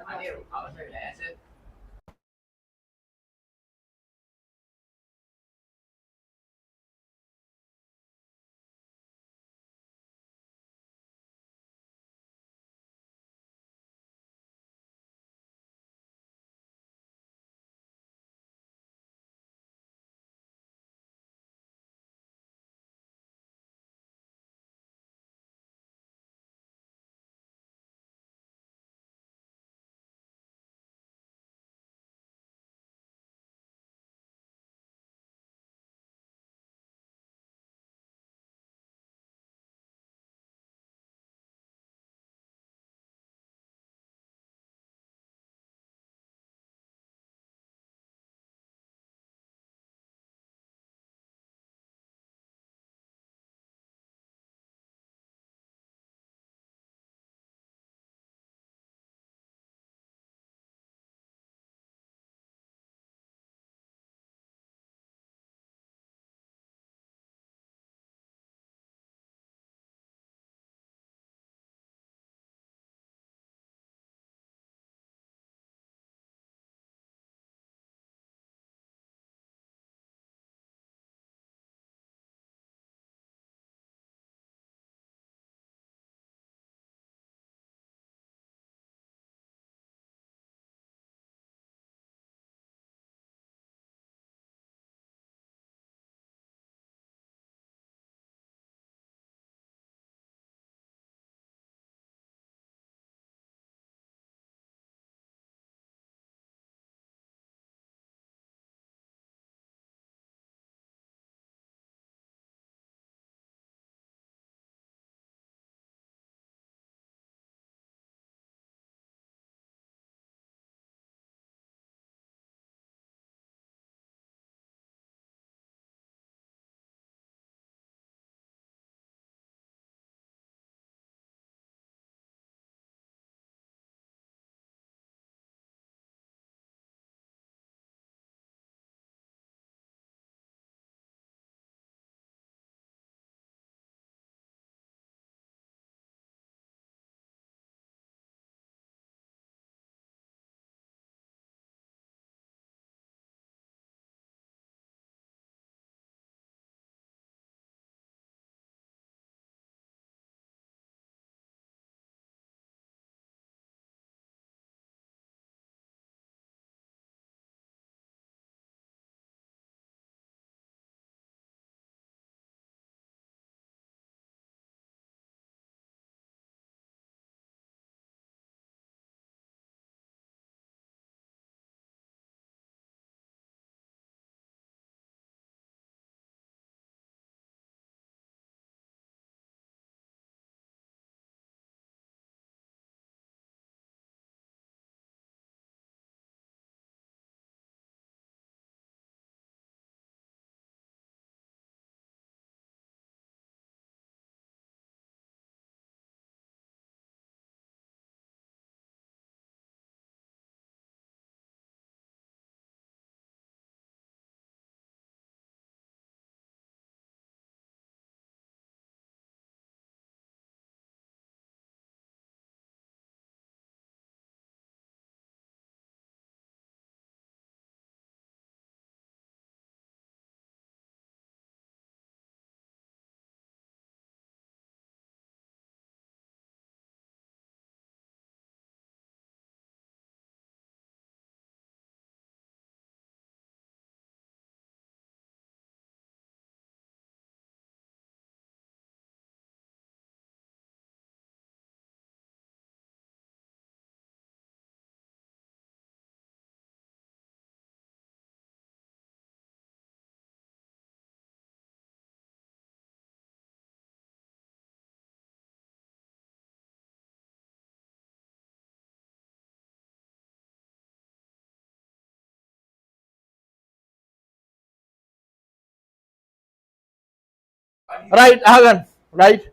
right අහගන්න right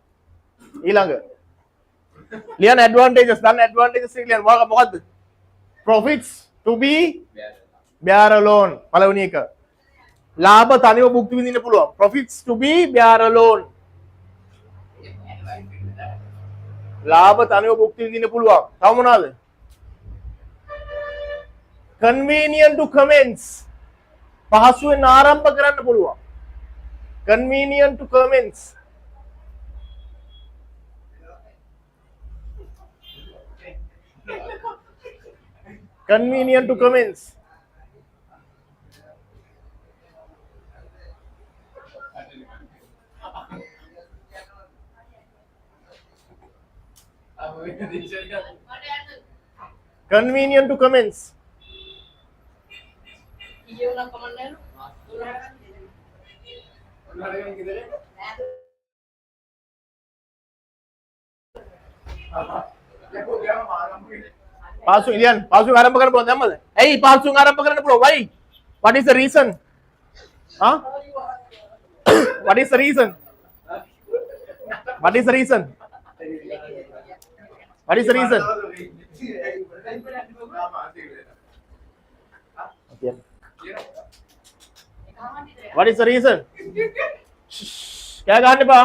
ඊළඟ ලියන advantages දන්න advantages ලියන්න මොකක්ද profits to be bear alone පළවෙනි එක ලාභ තනිව භුක්ති විඳින්න පුළුවන් profits to be bear alone ලාභ තනිව භුක්ති විඳින්න පුළුවන් තව මොනවාද convenient to commence පහසුවෙන් ආරම්භ කරන්න පුළුවන් convenient to commence convenient to commence convenient to commence ඊයේ උනම් කමන්නේ පාසු ඉලියන් පාසු ආරම්භ කරන්න පුළුවන් දැම්මද ඇයි පාසු ආරම්භ කරන්න පුළුවන් why what is the reason huh what is the reason what is the reason what is the reason okay. what is the reason क्या गहන්න එපා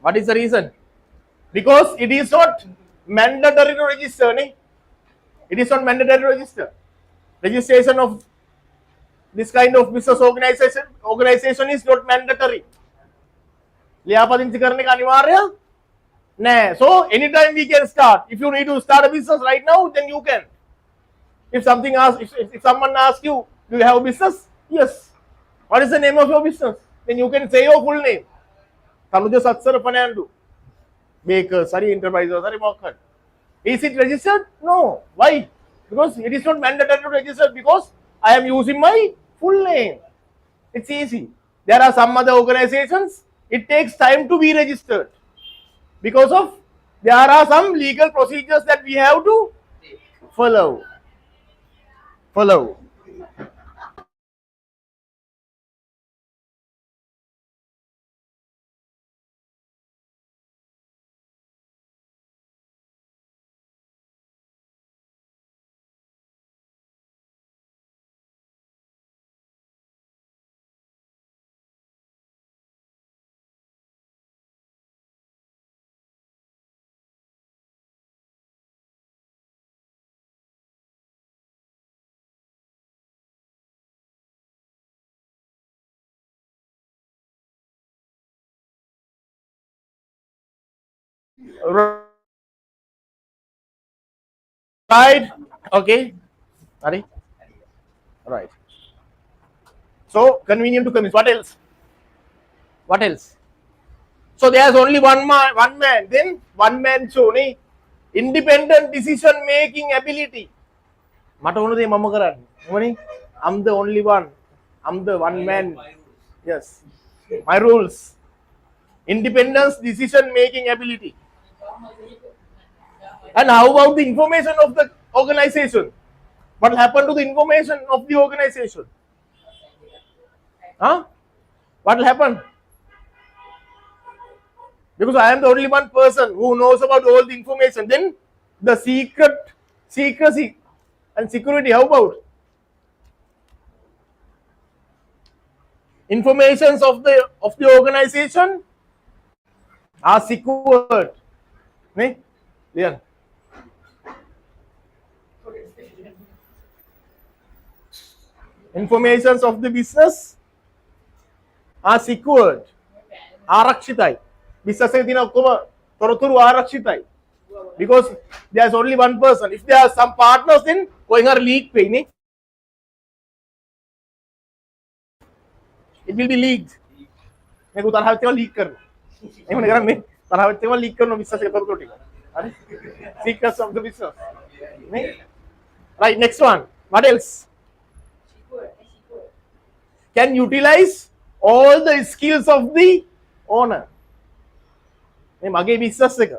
what is the reason because it is not mandatory to register ne? It is not mandatory to register registration of this kind of business organization is not mandatory ලියාපදිංචි කරන එක අනිවාර්ය නෑ so anytime we can start if you need to start a business right now then you can if something asks if someone asks you do you have a business yes what is the name of your business then you can say your full name Tanuja Satsara Panandu Bakers sorry enterprises sorry mocker is it registered no why because it is not mandatory to register because I am using my full name it's easy there are some other organizations it takes time to be registered because of there are some legal procedures that we have to follow right okay Ari right so convenient to convince what else so there's only one man then one man show ne independent decision making ability මට ඕන දේ මම කරන්නේ මොනේ I'm the only one I'm the one man yes my rules independence decision making ability and how about the information of the organization what will happen to the information of the organization huh what will happen because I am the only one person who knows about all the information then the secrecy and security how about informations of the organization are secured ne clear informations of the business are secured ආරක්ෂිතයි business එකේ තියෙන ඔක්කොම තොරතුරු ආරක්ෂිතයි because there's only one person if there are some partners then going are leak වෙන්නේ it will be leaked මේක තරහ වෙච්ච ඒවා leak කරනවා එහෙමනේ කරන්නේ තරහ වෙච්ච ඒවා leak කරනවා business එකේ තොරතුරු ටික හරි secrets of the business නේ right next one what else can utilize all the skills of the owner මේ මගේ business එක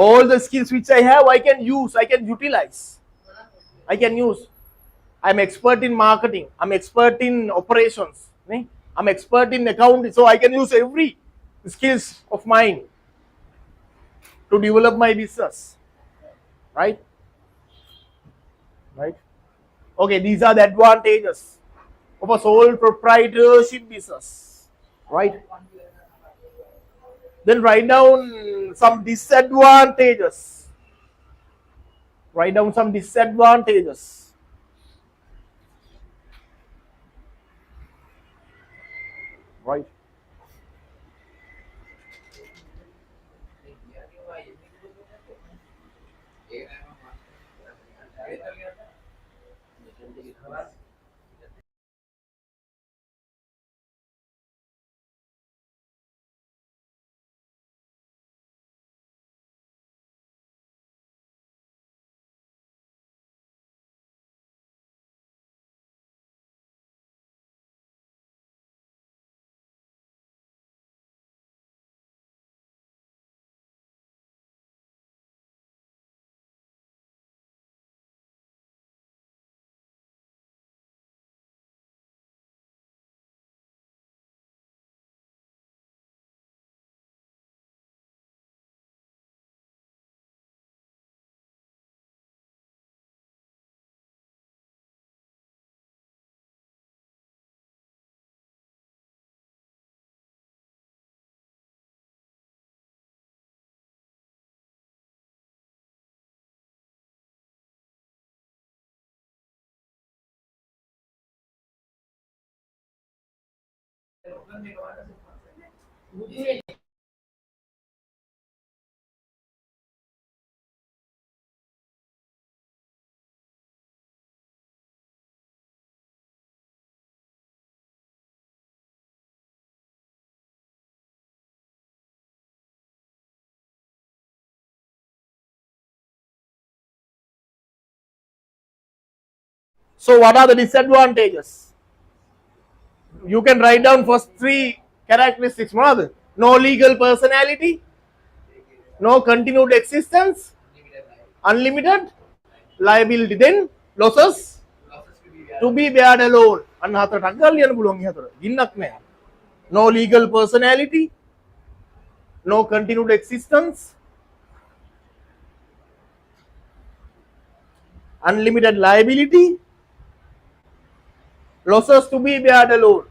all the skills which I have I can use I can utilize I can use. I'm expert in marketing. I'm expert in operations. I'm expert in accounting. So I can use every skills of mine to develop my business. Right? Right? Okay, these are the advantages of a sole proprietorship business. Right? Then write down some disadvantages. Write down some disadvantages. Right? So what are the disadvantages? You can write down first three characteristics. No legal personality, no continued existence, unlimited liability. Then losses to be bared alone. No legal personality, no continued existence, unlimited liability, losses to be bared alone.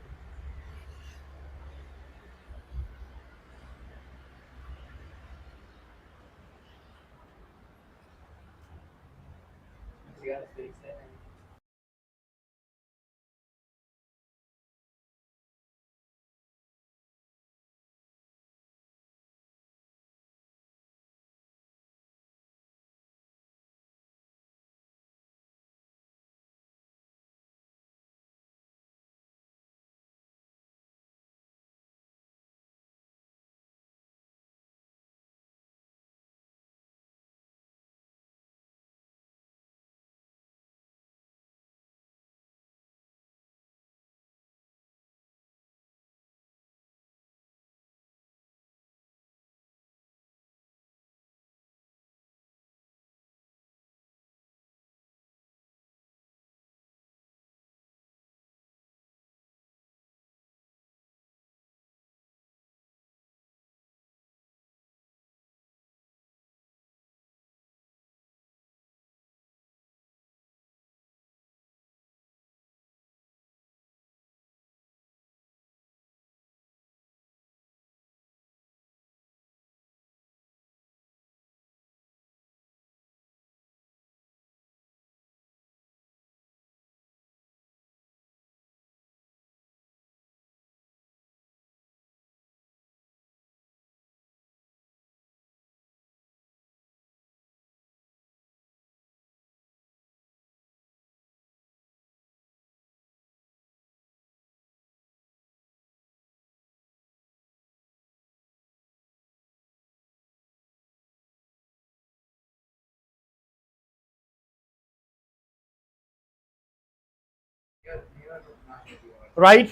Right?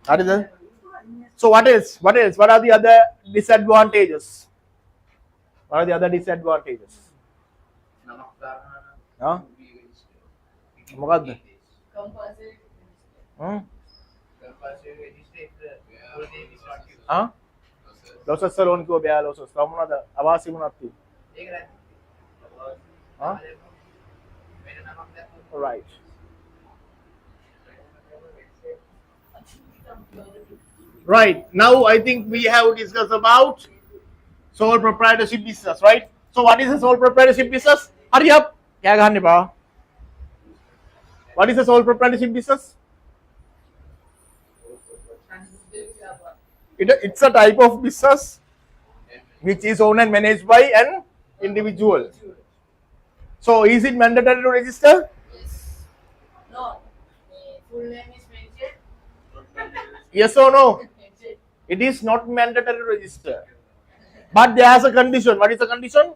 That is it. So what else? What else? What are the other disadvantages? What are the other disadvantages? හා මොකක්ද Compulsory. Hmm Compulsory register if the full name is not used. හා ලොසස් salon කිව්ව බෑ ලොසස් තව මොනවද අවාසි මොනවද තියෙන්නේ ඒක නැත්නම් හා වෙන නමක් දැක්කොත් right right now I think we have discussed about sole proprietorship business right so what is a sole proprietorship business hurry up කෑ ගහන්න එපා what is a sole proprietorship business it's a type of business which is owned and managed by an individual so is it mandatory to register Yes. No. Full name is mentioned. yes or no Mentioned. it is not mandatory to register but there is a condition what is the condition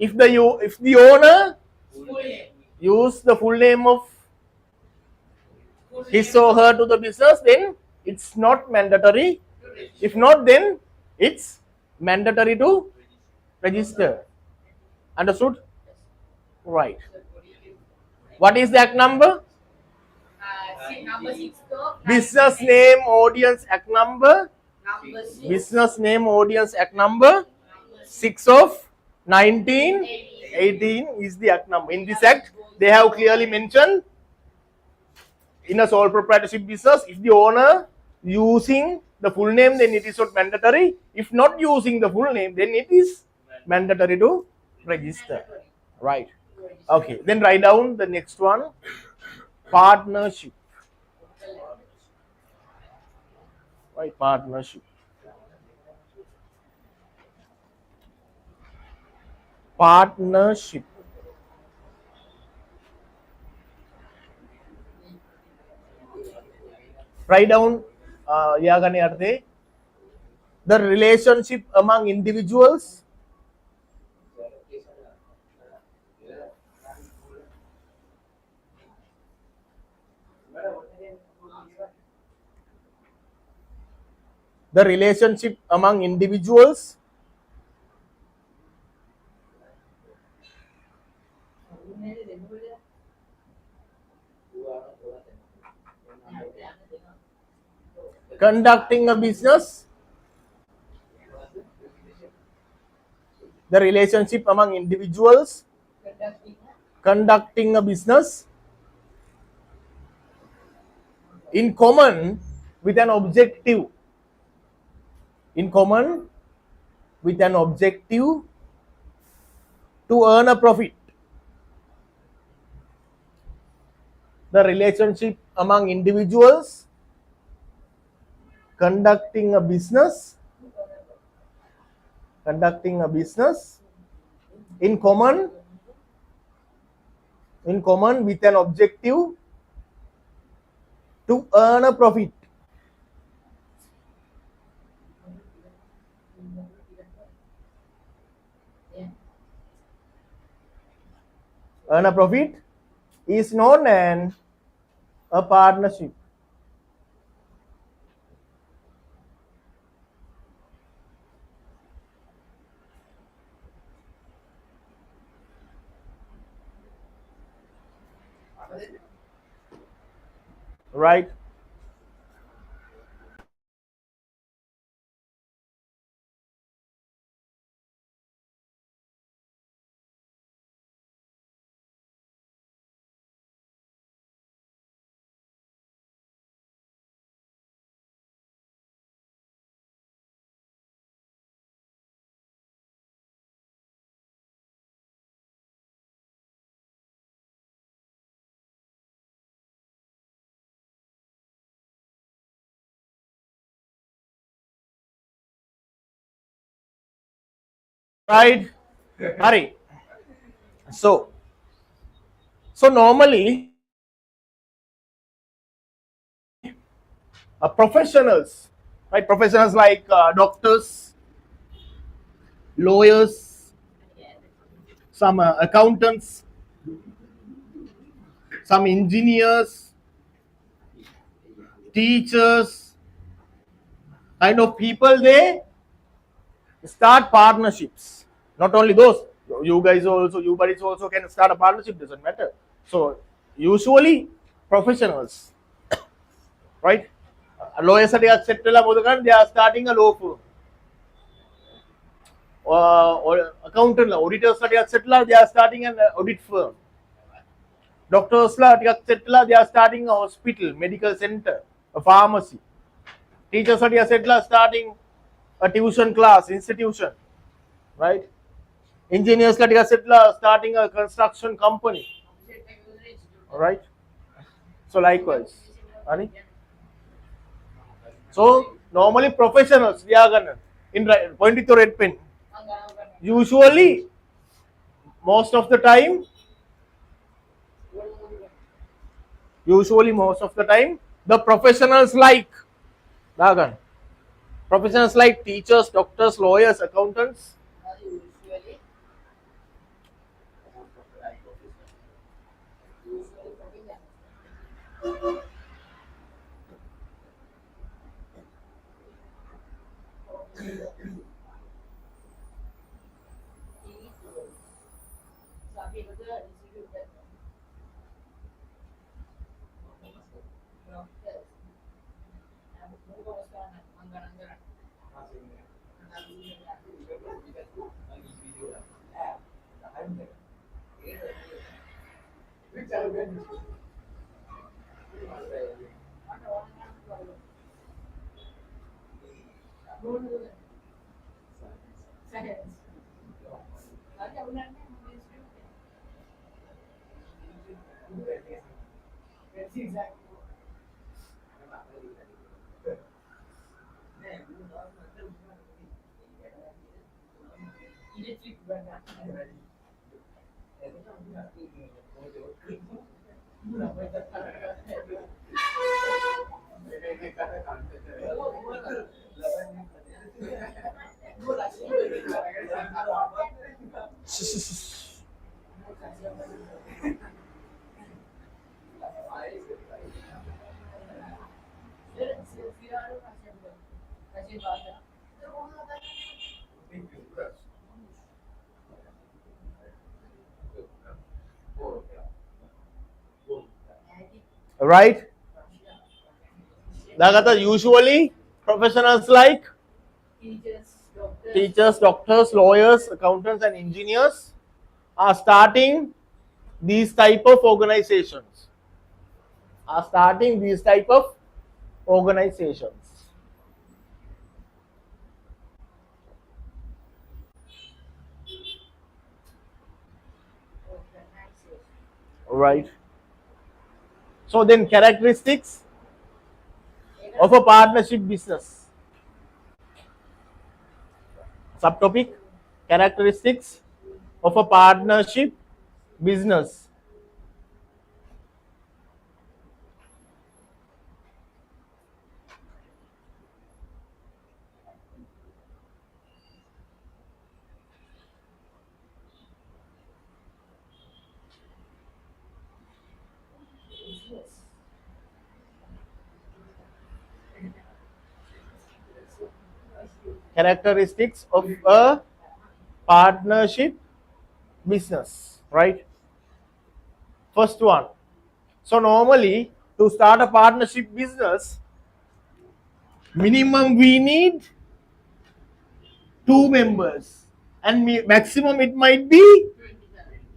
if the owner Full name. use the full name of Full his name. or her to the business then it's not mandatory if not then it's mandatory to register understood right what is the act number Number 6 though. business name audience act number Number 6. business name audience act number Number 6 of 1918 is the act number in this act they have clearly mentioned in a sole proprietorship business if the owner using the full name then it is not mandatory if not using the full name then it is mandatory to register right okay then write down the next one partnership right partnership partnership write down ලියාගන්න යටතේ the relationship among individuals the relationship among individuals conducting a business the relationship among individuals conducting a business in common with an objective in common with an objective to earn a profit the relationship among individuals conducting a business in common with an objective to earn a profit earn a profit is known as a partnership right right hurry so normally professionals right professionals like doctors lawyers some accountants some engineers teachers kind of people they start partnerships not only those You guys also, you buddies also can start a partnership, doesn't matter. So usually professionals, right? Lawyers ටිකක් set වෙලා මොකද කරන්නේ? They are starting a law firm. Or accountant, auditors ටිකක් set වෙලා they are starting an audit firm. Doctors ලා ටිකක් set වෙලා they are starting a hospital, medical center, a pharmacy. Teachers ලා ටිකක් set වෙලා starting a tuition class, institution, right? Engineers ලා ටිකක් set වෙලා starting a construction company, all right? So likewise, Ani? So normally professionals we are gonna in point with your red pen. Usually, most of the time, the professionals like Dagan. Professionals like teachers, doctors, lawyers, accountants. Usually. Sabi betul institute kan. Anggaran. Science. Nanti abunannya Right? Dagata, usually professionals like teachers, doctors, lawyers, accountants, and engineers are starting these type of organizations. Right. So then characteristics of a partnership business. Subtopic, characteristics of a partnership business. Characteristics of a partnership business, right? First one. So normally to start a partnership business, minimum we need 2 members and maximum it might be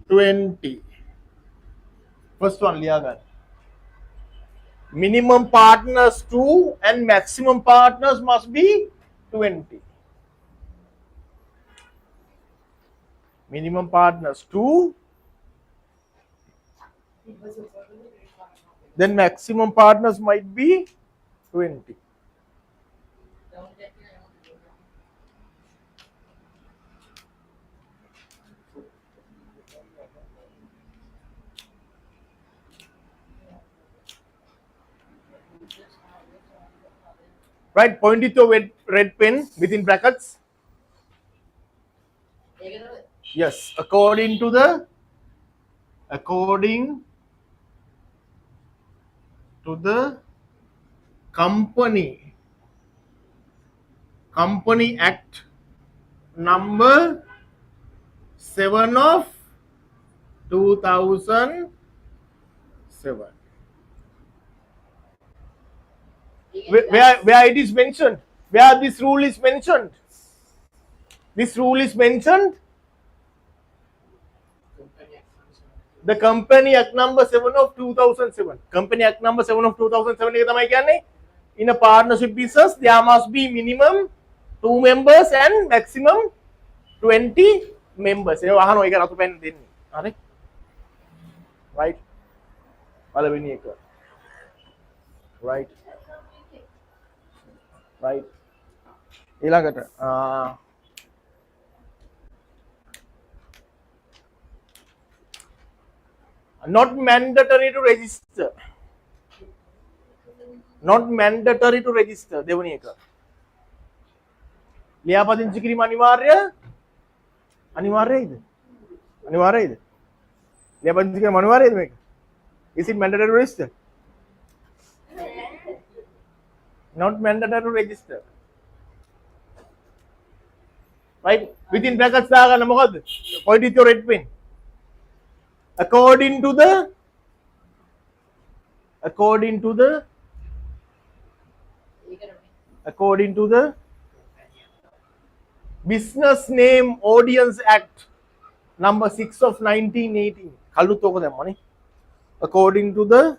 20. First one, Liagan. Minimum partners 2 and maximum partners must be 20. Minimum partners 2, then maximum partners might be 20. Right, point it to a red pen within brackets. Yes, according to the Company Act number 7 of 2007. Where it is mentioned, where this rule is mentioned. This rule is mentioned. The Company Act number 7 of 2007. Company Act number 7 of 2007 එක තමයි කියන්නේ in a partnership business there must be minimum 2 members and maximum 20 members. ඒ අහනවා ඒක රතු පෙන් දෙන්නේ. හරි? Right? පළවෙනි එක. Right? Right? ඊළඟට not mandatory to register. Not mandatory to register. දෙවෙනි එක. ලියාපදිංචි කිරීම අනිවාර්යයිද? අනිවාර්යයිද? ලියාපදිංචි කිරීම අනිවාර්යයිද මේක? Is it mandatory to register? Not mandatory to register. Right? Within brackets දාගන්න මොකද්ද? Point with your red pen. According to the Business Name Audience Act number 6 of 1918. කළුත් ඕක දැම්මනේ. According to the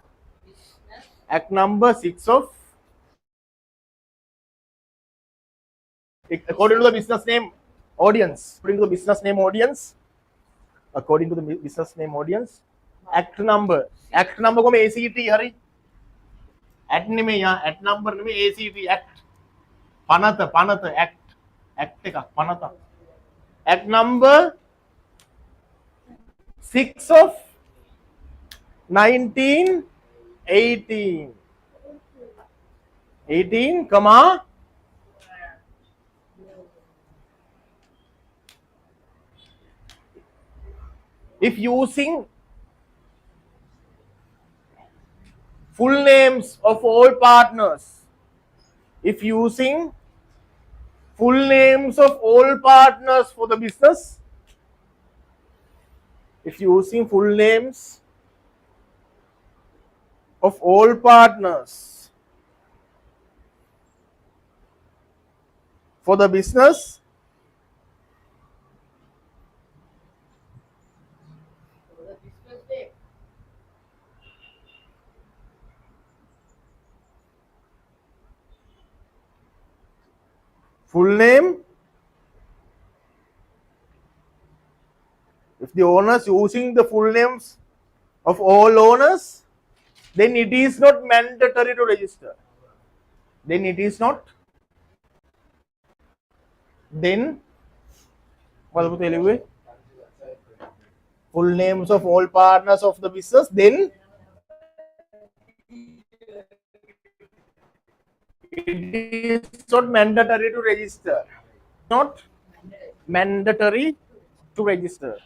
Act number 6 of according to the business name audience. According to the business name audience. According to the business name audience. Act number කොහොම ACT හරි. Act නෙමෙයි act number නෙමෙයි ACT act. පනත act එකක් පනත. Act number 6 of 1918. 18, comma if using full names of all partners, if using full names of all partners for the business, if using full names of all partners for the business, full name, if the owners using the full names of all owners, then it is not mandatory to register. Then it is not. Then what anyway? Full names of all partners of the business. Then it is not mandatory to register. Not mandatory to register.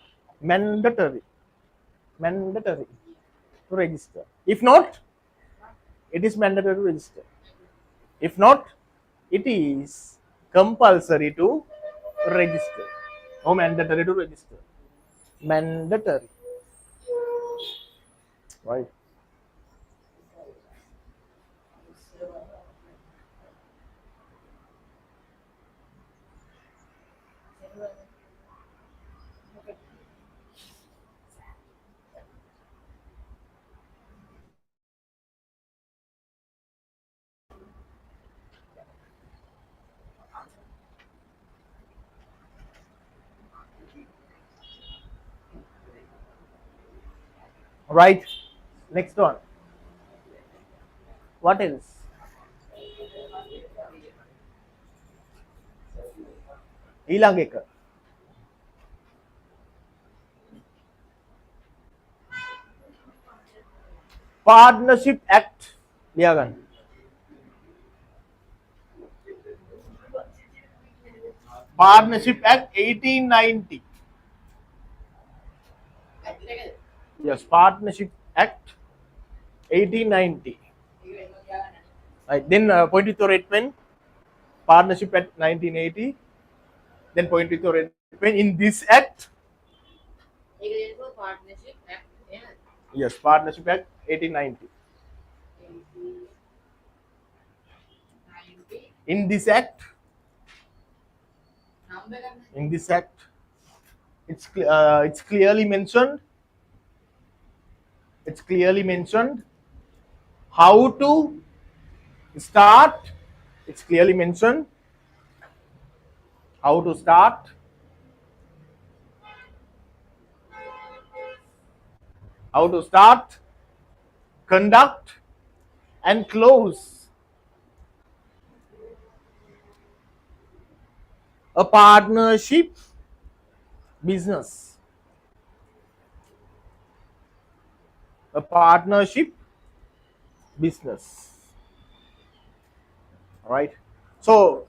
Mandatory to register. If not, it is mandatory to register. If not, it is compulsory to register. Or mandatory to register. Mandatory. Right. Right. Next one. What else? ඊළඟ එක. Partnership Act ලියාගන්න. Partnership Act 1890. Yes, Partnership Act 1890. Right. Then point with your red pen. Partnership Act 1980. Then point with your red pen. In this act, ඒක දෙනකොට partnership act එහෙමද? Yes, Partnership Act 1890. 90 In this act, number ගන්න. in this act, it's clearly mentioned. It's clearly mentioned how to start. It's clearly mentioned how to start, conduct, and close a partnership business. A partnership business. All right. So,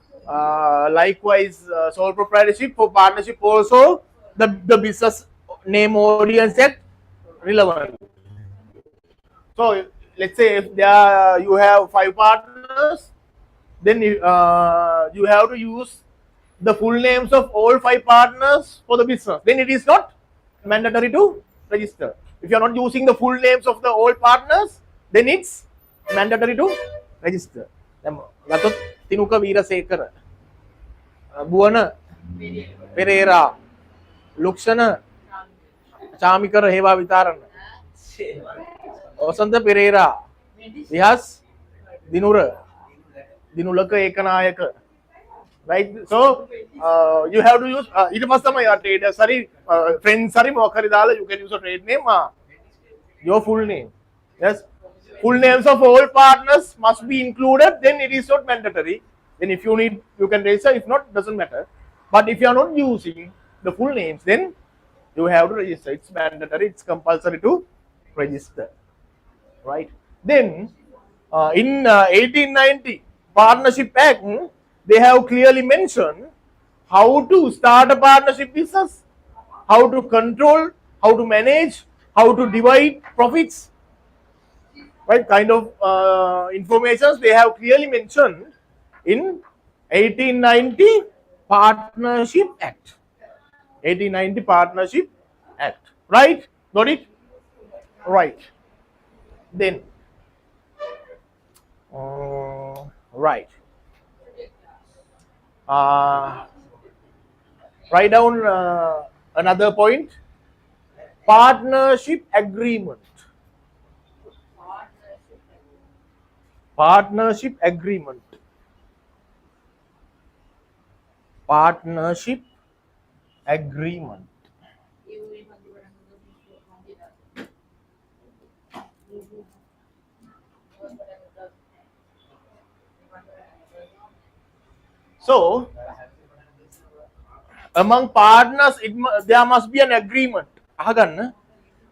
likewise, sole proprietorship for partnership also the business name audience act relevant. So, let's say if there you have 5 partners, then you have to use the full names of all 5 partners for the business. Then it is not mandatory to register. If you are not using the full names of the all partners, then it's mandatory to register. දැන් ගතොත් තිනුක වීරසේකර, බුවන පෙරේරා, ලුක්ෂණ චාමිකර හේවා විතාරණ, වසන්ත Perera, විහස් දිනුර, දිනුලක Ekanayake. Right? So you have to use ඊට පස්සේ තමයි traders හරි friends හරි මොකක් හරි දාලා you can use a trade name, your full name. Yes, full names of all partners must be included, then it is not mandatory. Then if you need, you can register, if not, doesn't matter. But if you are not using the full names, then you have to register. It's mandatory, it's compulsory to register. Right? Then in 1890 Partnership Act, they have clearly mentioned how to start a partnership business, how to control, how to manage, how to divide profits, right? Kind of informations they have clearly mentioned in 1890 Partnership Act. 1890 Partnership Act. Right? Got it? Right. Then, right. Write down another point. Partnership agreement. Partnership agreement. Partnership agreement. So, among partners, there must be an agreement.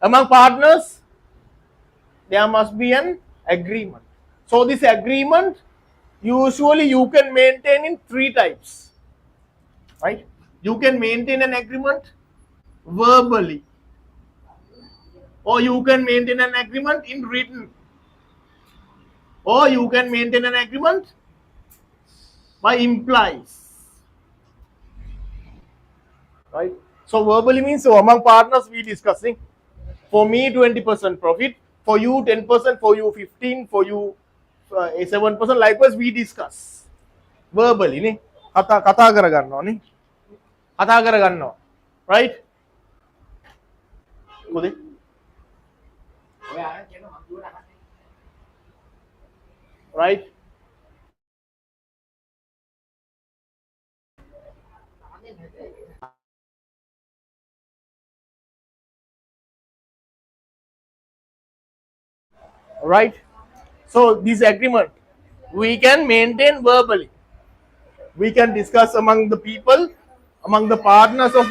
Among partners, there must be an agreement. So, this agreement usually you can maintain in 3 types. Right? You can maintain an agreement verbally, or you can maintain an agreement in written, or you can maintain an agreement by implies. Right? So verbally means, so among partners we discussing, for me 20% profit, for you 10%, for you 15%, for you 7%. Likewise we discuss verbally නේ කතා කරගන්නවා නේ කතා කරගන්නවා. Right? මොකද ඔය ආන කියන මම දුවලා අහන්නේ. right? Right? So this agreement we can maintain verbally. We can discuss among the people, among the partners of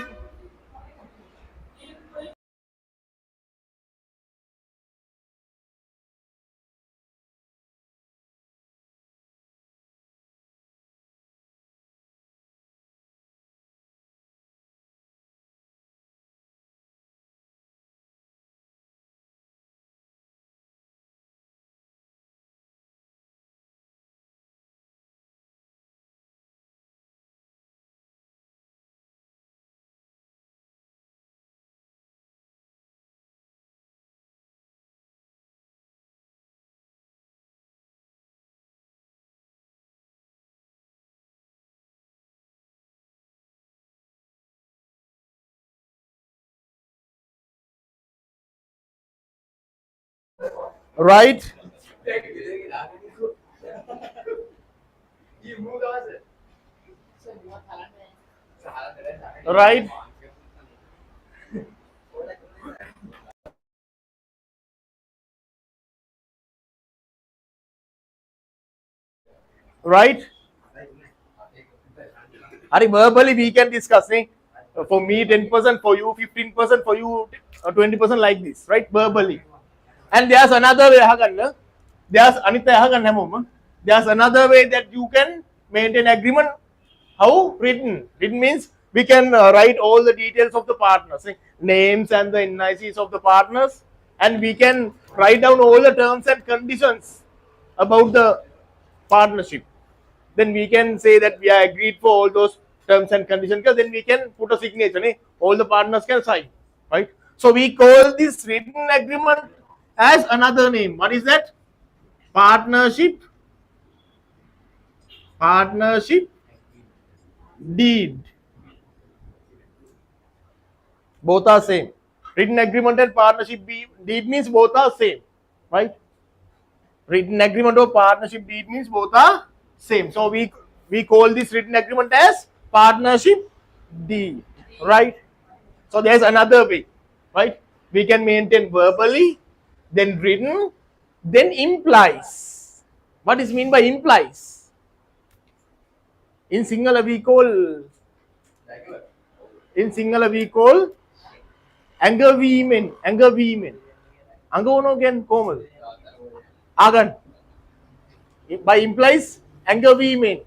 right? You moved on. Semua talangnya. Right? Right? Ari, verbally we can discuss. For me 10%, for you 15%, for you 20%, like this, right? Verbally. And there's another way. There's Anita. There's another way that you can maintain agreement. How? Written. Written means we can write all the details of the partners, names and the NICs of the partners, and we can write down all the terms and conditions about the partnership. Then we can say that we are agreed for all those terms and conditions, because then we can put a signature. All the partners can sign, right? So we call this written agreement as another name. What is that? Partnership. Partnership deed. Both are same. Written agreement and partnership deed means both are same, right? Written agreement or partnership deed means both are same. So we call this written agreement as partnership deed, right? So there's another way, right? We can maintain verbally, then written, then implies. What is mean by implies? In Sinhala we call ඇඟවීමෙන්. අඟවනෝ කියන්නේ කොහමද? ආගන්න. By implies ඇඟවීමෙන්.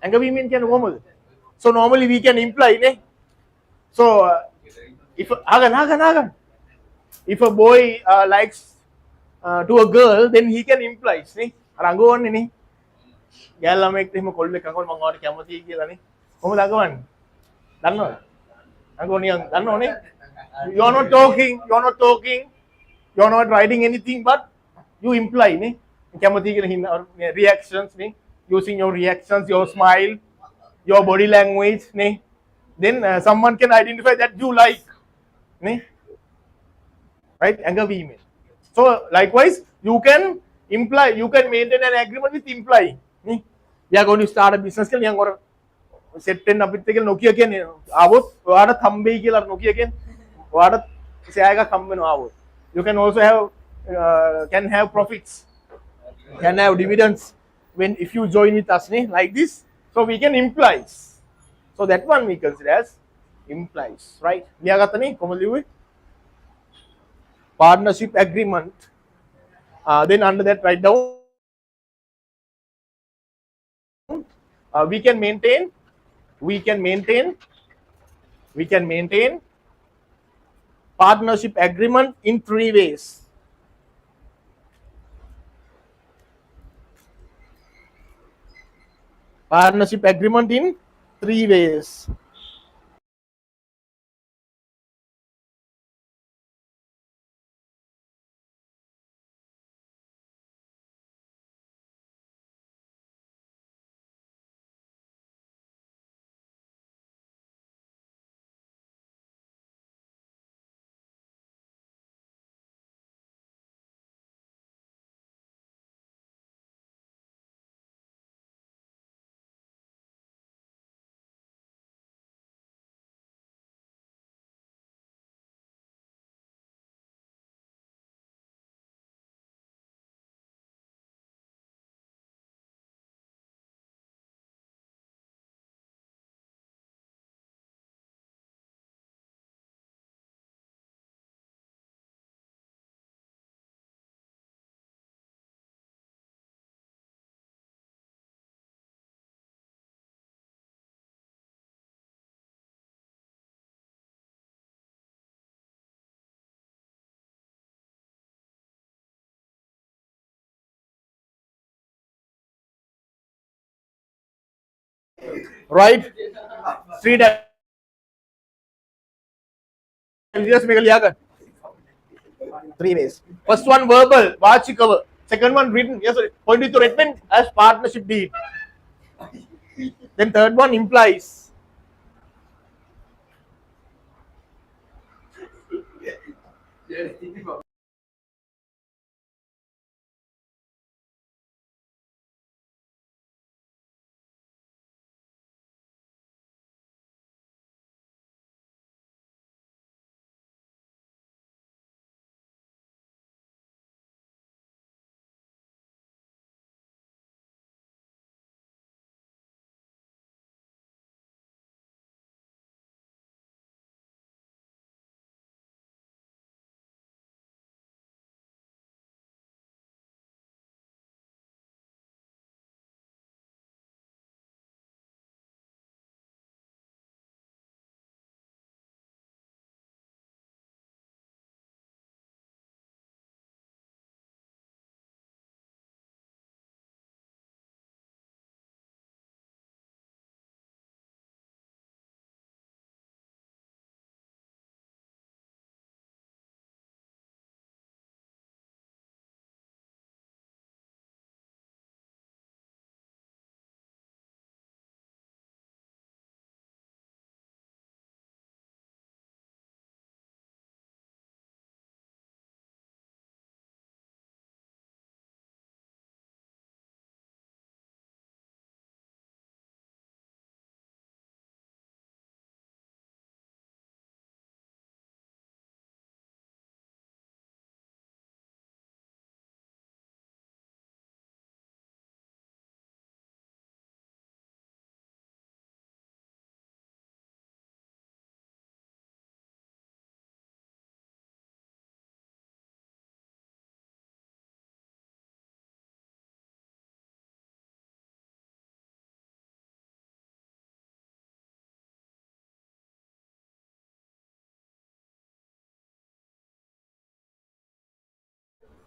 ඇඟවීමෙන් කියන්නේ කොහමද? So normally we can imply, So if ආගන්න. If a boy likes to a girl, then he can imply, අර අඟවන්නේ නේ. ගෑල් ළමෙක්ට එහෙම කොල්ලෙක් අඟවන මම ඔයාලට කැමතියි කියලා නේ. කොහොමද අඟවන්නේ? දන්නවද? අඟවනියන් දන්නවනේ. You're not talking, you're not writing anything, but you imply, reactions, using your reactions, your smile, your body language, then someone can identify that you like, right? Agreement. So likewise, you can imply, you can maintain an agreement with imply. We are going to start a business. Set 10 අපිත් එක Nokia කියන්නේ ආවොත් ඔයාට හම්බෙයි කියලා Nokia කියන්නේ ඔයාට share එකක් හම්බ වෙනවා ආවොත්. You can also have profits, can have dividends when if you join with us, like this. So we can implies. So that one we consider as implies, right? ලියාගත්තනේ කොහොමද ලියුවේ? Partnership agreement. Then under that write down we can maintain partnership agreement in 3 ways. Partnership agreement in 3 ways. Right? 3 just make a 3 ways. First one verbal, cover. Second one written, yes, pointed to written as partnership deed. Then third one implies.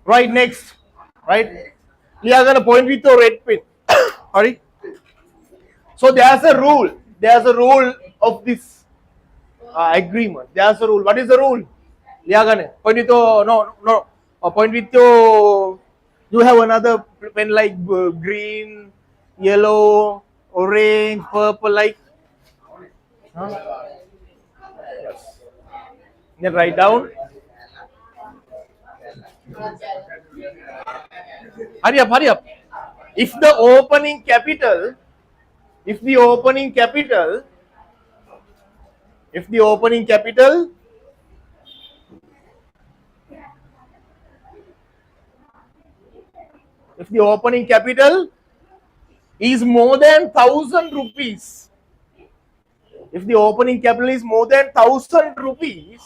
Right, next. Right? You are going to point with your red pen. Sorry. So there's a rule. There's a rule of this agreement. There's a rule. What is the rule? You are going to point with your, no. Point with your, you have another pen like green, yellow, orange, purple, like. Huh? Yes. Then write down. Hurry up, hurry up. If the opening capital, if the opening capital, if the opening capital if the opening capital is more than 1,000 rupees, if the opening capital is more than 1,000 rupees,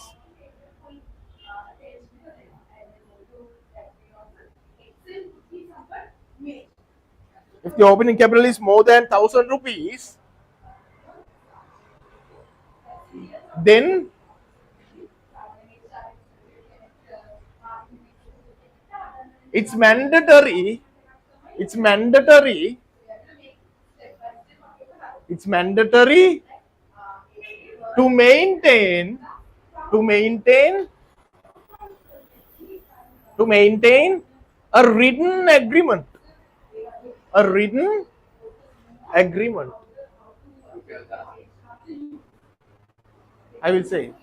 if the opening capital is more than 1,000 rupees, then it's mandatory to maintain a written agreement. A written agreement. I will say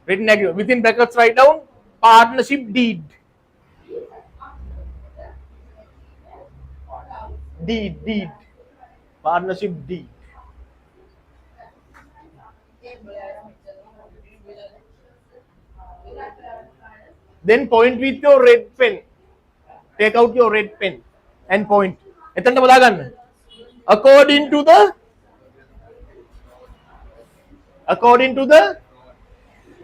written agreement. Within brackets, write down partnership deed. Deed. Partnership deed. Then point with your red pen. Take out your red pen and point. එතනට බලා ගන්න. According to the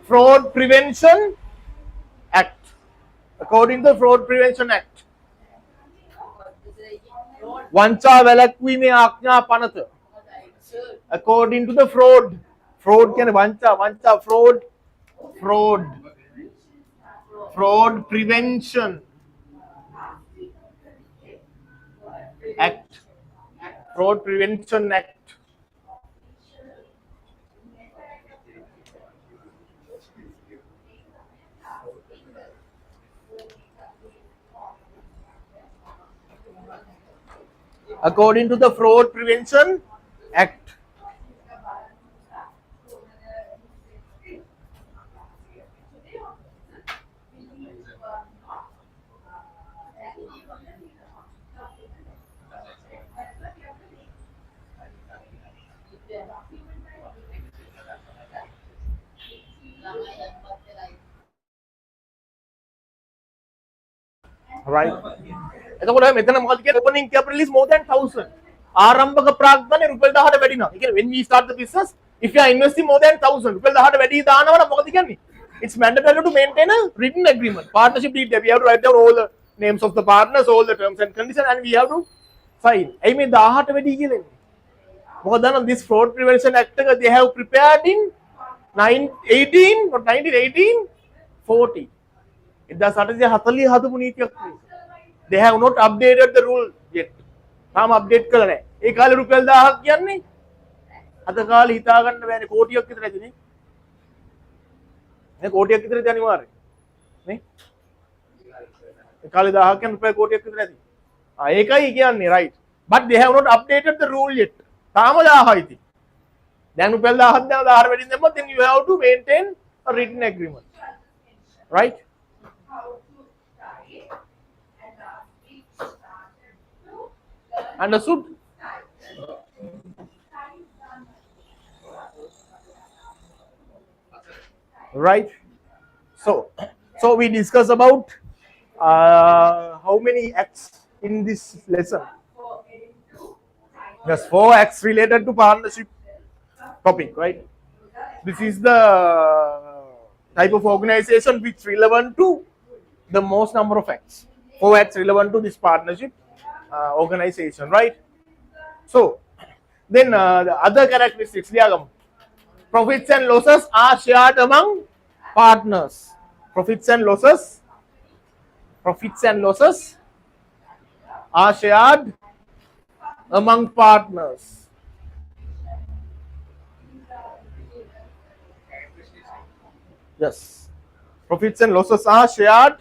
Fraud Prevention Act. According to the Fraud Prevention Act. වංචා වැළැක්වීමේ ආඥා පනත. According to the fraud කියන්නේ වංචා fraud prevention act. Fraud Prevention Act. According to the Fraud Prevention Act. Right. එතකොට මෙතන මොකද කියන්නේ opening capital is more than 1,000. ආරම්භක ප්‍රාග්ධනය රුපියල් 1000ට වැඩි නම්. ඒ කියන්නේ when we start the business, if you are investing more than 1,000, රුපියල් 1000ට වැඩි දානවා නම් මොකද කියන්නේ? It's mandatory to maintain a written agreement. Partnership deed. We have to write down all the names of the partners, all the terms and conditions, and we have to sign. ඇයි මේ 1000ට වැඩි කියන්නේ? මොකද දන්නවද this fraud prevention act එක they have prepared in 1940. 1840 හදපු නීතියක් නේ. They have not updated the rule yet. තාම අප්ඩේට් කරලා නැහැ. ඒ කාලේ රුපියල් 1000ක් කියන්නේ අද කාලේ හිතා ගන්න බෑනේ කෝටියක් විතර ඇති නේ. නේ කෝටියක් විතර ඇති අනිවාර්යයෙන්. නේ? ඒ කාලේ 1000ක් කියන්නේ රුපියල් කෝටියක් විතර ඇති. ඒකයි කියන්නේ right. But they have not updated the rule yet. තාම 1000යි ඉතින්. දැන් රුපියල් 1000ක් දැන් 1000 වැඩිින් දැම්මොත් then you have to maintain a written agreement. Right? Understood? Right. So we discuss about how many acts in this lesson? There's 4 acts related to partnership topic, right? This is the type of organization which relevant to the most number of acts. 4 acts relevant to this partnership organization, right? So then the other characteristics, profits and losses are shared among partners. Profits and losses Profits and losses are shared among partners. Yes. Profits and losses are shared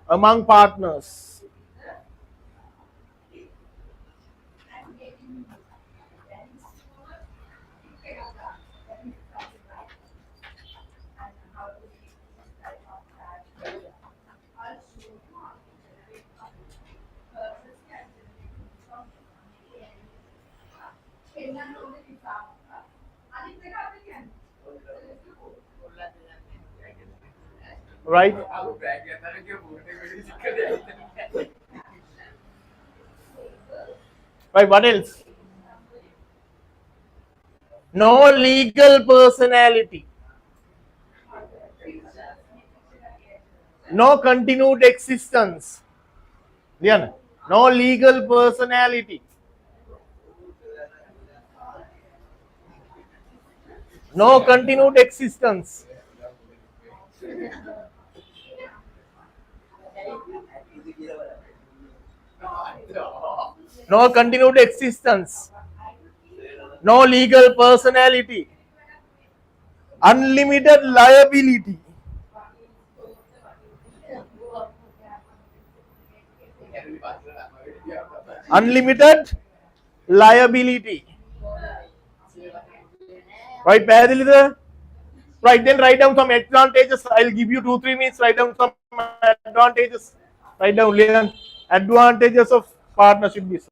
among partners. Right? Right, what else? No legal personality. No continued existence. Diyan, no legal personality. No continued existence. No continued existence. No legal personality. Unlimited liability. Unlimited liability. Right, Padil? Right, then write down some advantages. I'll give you 2-3 minutes. Write down some advantages. Write down, Leon. Advantages of partnership business.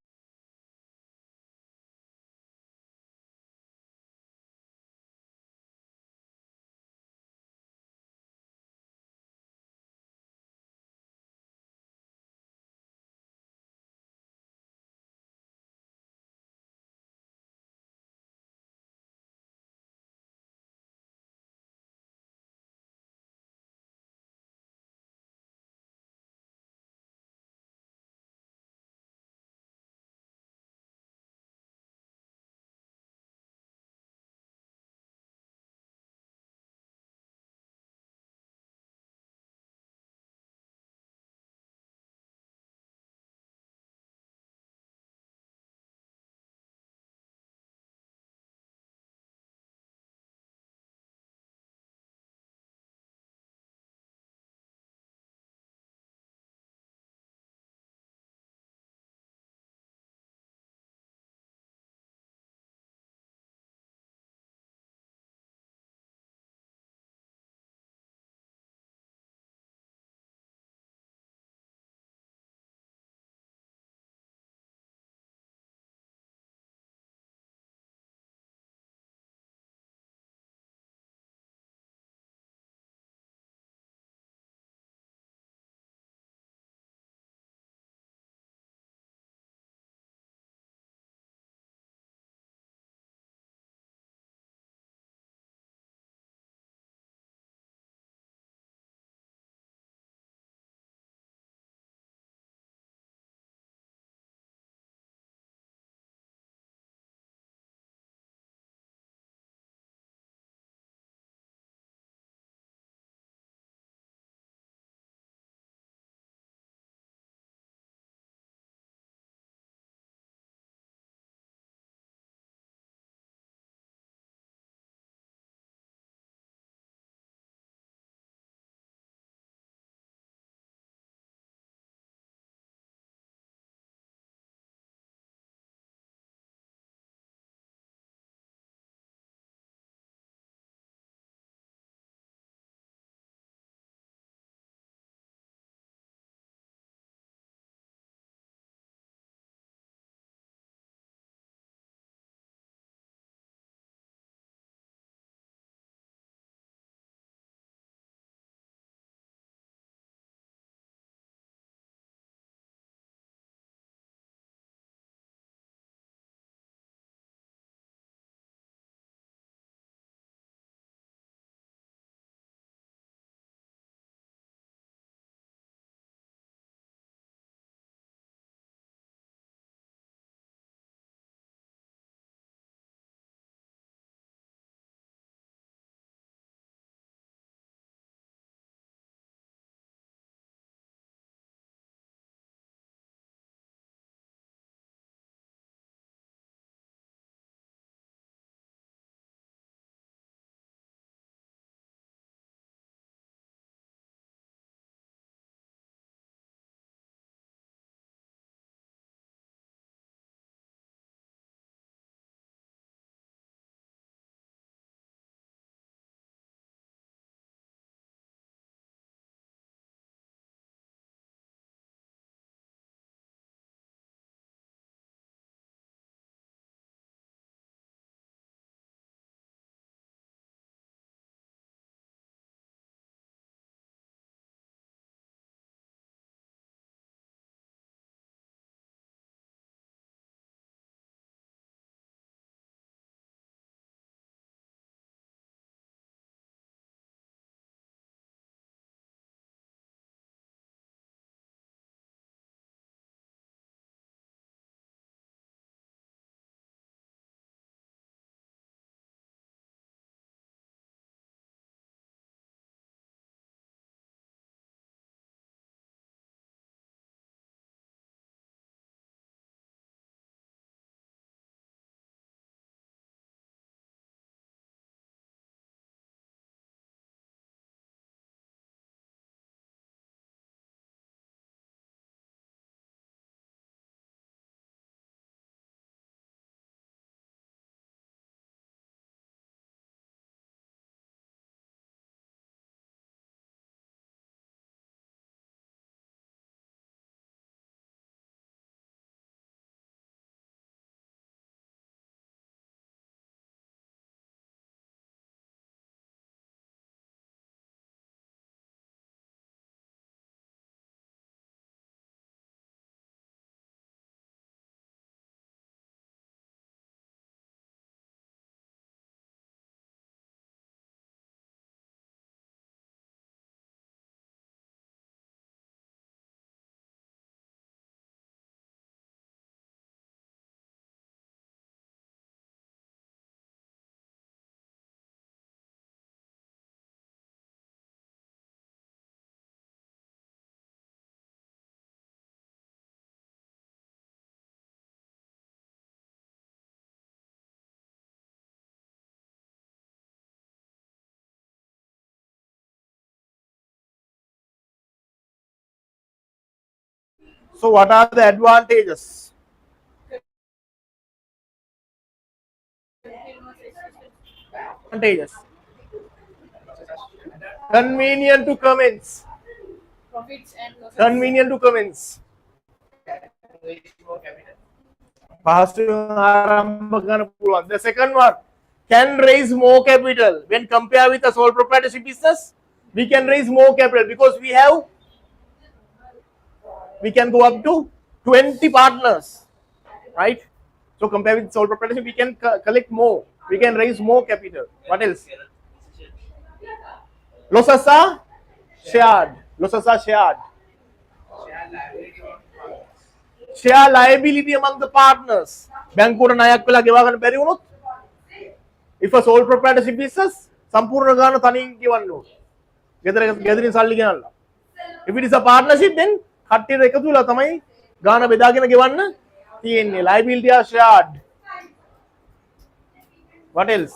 So what are the advantages? Advantages. Convenient to commence. Profits and losses. Convenient to commence. Raise more capital. The second one, can raise more capital. When compared with a sole proprietorship business, we can raise more capital because we can go up to 20 partners, right? So compared with sole proprietorship, we can collect more. We can raise more capital. What else? Losses are shared. Losses are shared. Share liability on partners. Share liability among the partners. බැංකුවට ණයක් වෙලා ගෙවා ගන්න බැරි වුණොත් if a sole proprietorship business සම්පූර්ණ ගාන තනියෙන් ගෙවන්න ඕනේ. ගෙදරින් සල්ලි ගෙනල්ලා. If it is a partnership then කට්ටියට එකතු වෙලා තමයි ගාන බෙදාගෙන ගෙවන්න තියෙන්නේ. Liability are shared. What else?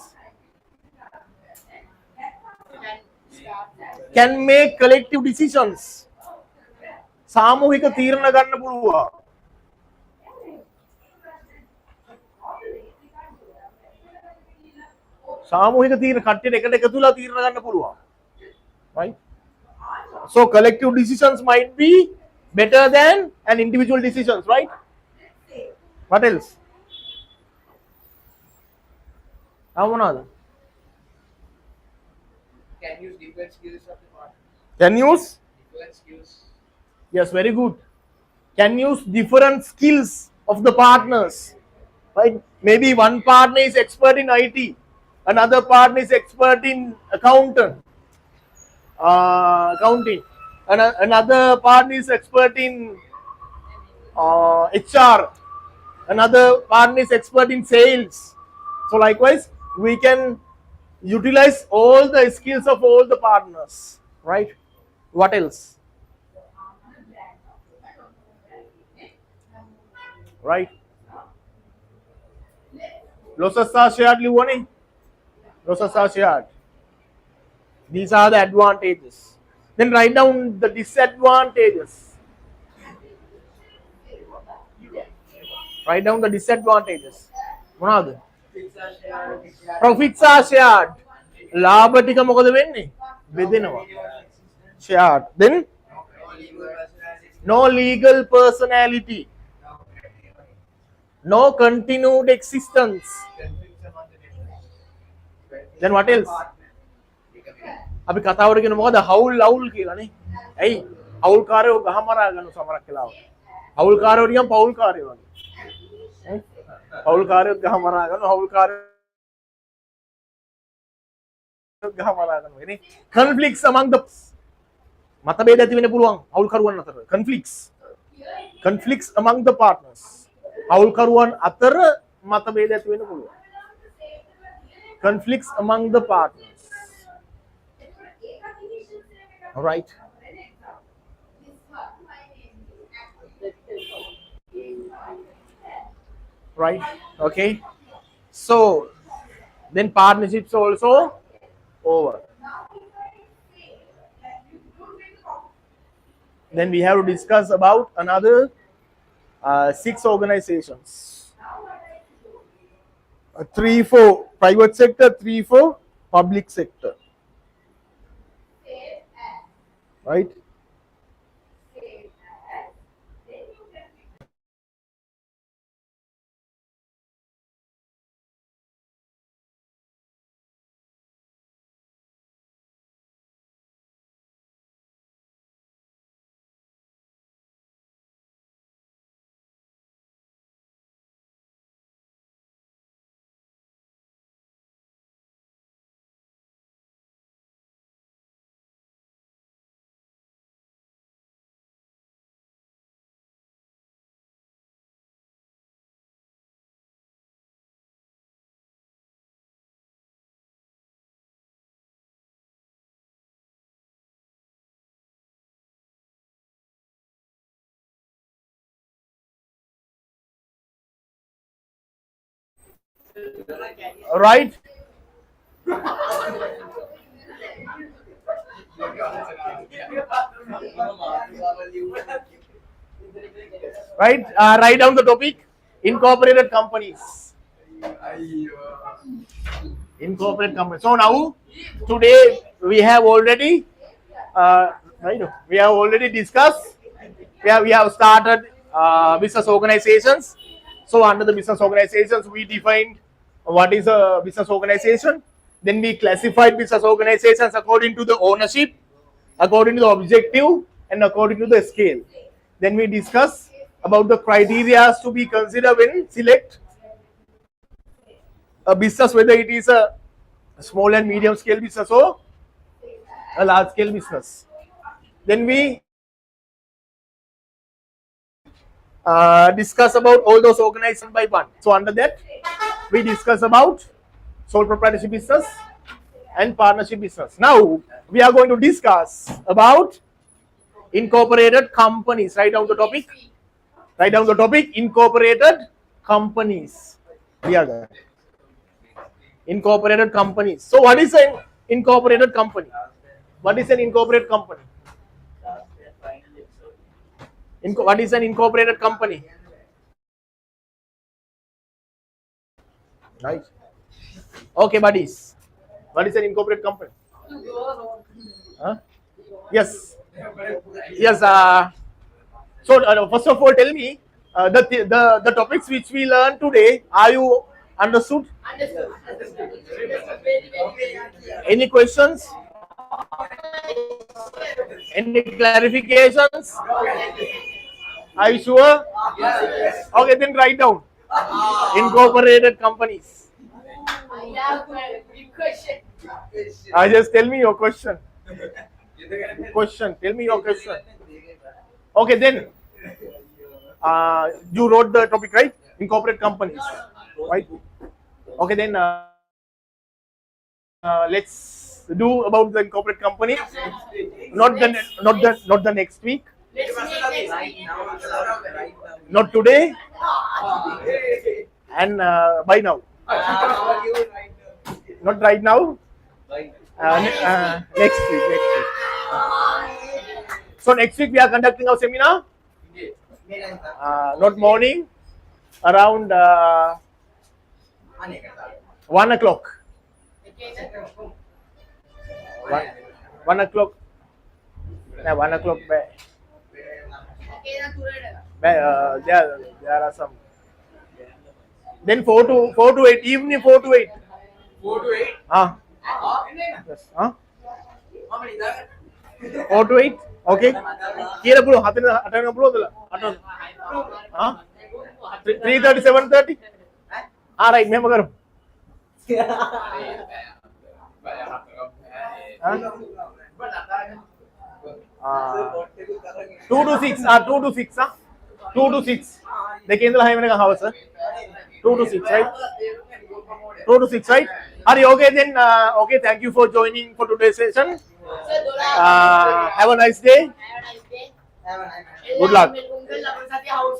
Can make collective decisions. සාමූහික තීරණ ගන්න පුළුවන්. සාමූහික තීරණ කට්ටියට එකට එකතු වෙලා තීරණ ගන්න පුළුවන්. Right? So collective decisions might be better than an individual decisions, right? What else? මොනවාද? Can use different skills of the partner. Can use? Different skills. Yes, very good. Can use different skills of the partners, right? Maybe one partner is expert in IT, another partner is expert in accounting, another partner is expert in HR, another partner is expert in sales. So likewise, we can utilize all the skills of all the partners, right? What else? Right? Losses are shared, Livoni. Losses are shared. These are the advantages. Then write down the disadvantages. Write down the disadvantages. මොනවාද? Profits are shared. ලාභ ටික මොකද වෙන්නේ? බෙදෙනවා. Shared. Then No legal personality. no legal personality. No continued existence. Conflicts among the members. Then what else? අපි කතාවට කියන මොකද හවුල් කියලානේ. ඇයි? හවුල්කාරයෝ ගහමරා ගන්න සමහරක් වෙලාවට. හවුල්කාරයෝ නිකන් පවුල්කාරයෝ වගේ. හවුල්කාරයෝ ගහමරා ගන්න හවුල්කාරයෝ ගහමරා ගන්නවා. එනේ conflicts among the මතභේද ඇති වෙන්න පුළුවන් හවුල්කරුවන් අතර. Conflicts among the partners. හවුල්කරුවන් අතර මතභේද ඇති වෙන්න පුළුවන්. Conflicts among the partners. All right. Right. Okay. So then partnerships also over. Then we have to discuss about another 6 organizations. 3 for private sector, 3 for public sector. Right? Right? Right? Write down the topic. Incorporated companies. Incorporated companies. So now, today we have already, right? We have already discussed. We have started business organizations. So under the business organizations, we defined what is a business organization. Then we classified business organizations according to the ownership, according to the objective, and according to the scale. Then we discuss about the criteria to be considered when select a business, whether it is a small and medium scale business or a large scale business. Then we discuss about all those organizations by one. So under that, we discuss about sole proprietorship business and partnership business. Now we are going to discuss about incorporated companies. Write down the topic. Write down the topic. Incorporated companies. Yeah. Incorporated companies. So what is an incorporated company? What is an incorporated company? What is an incorporated company? Right. Okay, buddies. What is an incorporated company? Huh? Yes. Yes. So first of all, tell me the topics which we learned today. Are you understood? Understood. Very, very. Any questions? Any clarifications? Are you sure? Okay, then write down. Incorporated companies. I have a big question. Just tell me your question. Question. Tell me your question. Okay, then. You wrote the topic, right? Incorporated companies, right? Okay, then. Let's do about the incorporated company. Not the next week. Let's make next week. Not today. And by now. Not right now. Next week. So next week we are conducting our seminar. Not morning. Around 1 o'clock. 1 o'clock. Yeah, 1 o'clock. There are some. Then 4 to 8. Evening 4 to 8. 4 to 8. Yes. 4 to 8. Okay. Kira puluh. Hatan puluh tu lah. 3:30, 7:30. Right. Memang karo. 2 to 6. 2 to 6. 2 to 6. देखिए इंदला है मैंने कहा house. 2 to 6, right? 2 to 6, right? Okay, then. Okay, thank you for joining for today's session. Have a nice day. Have a nice day. Good luck. Uncle,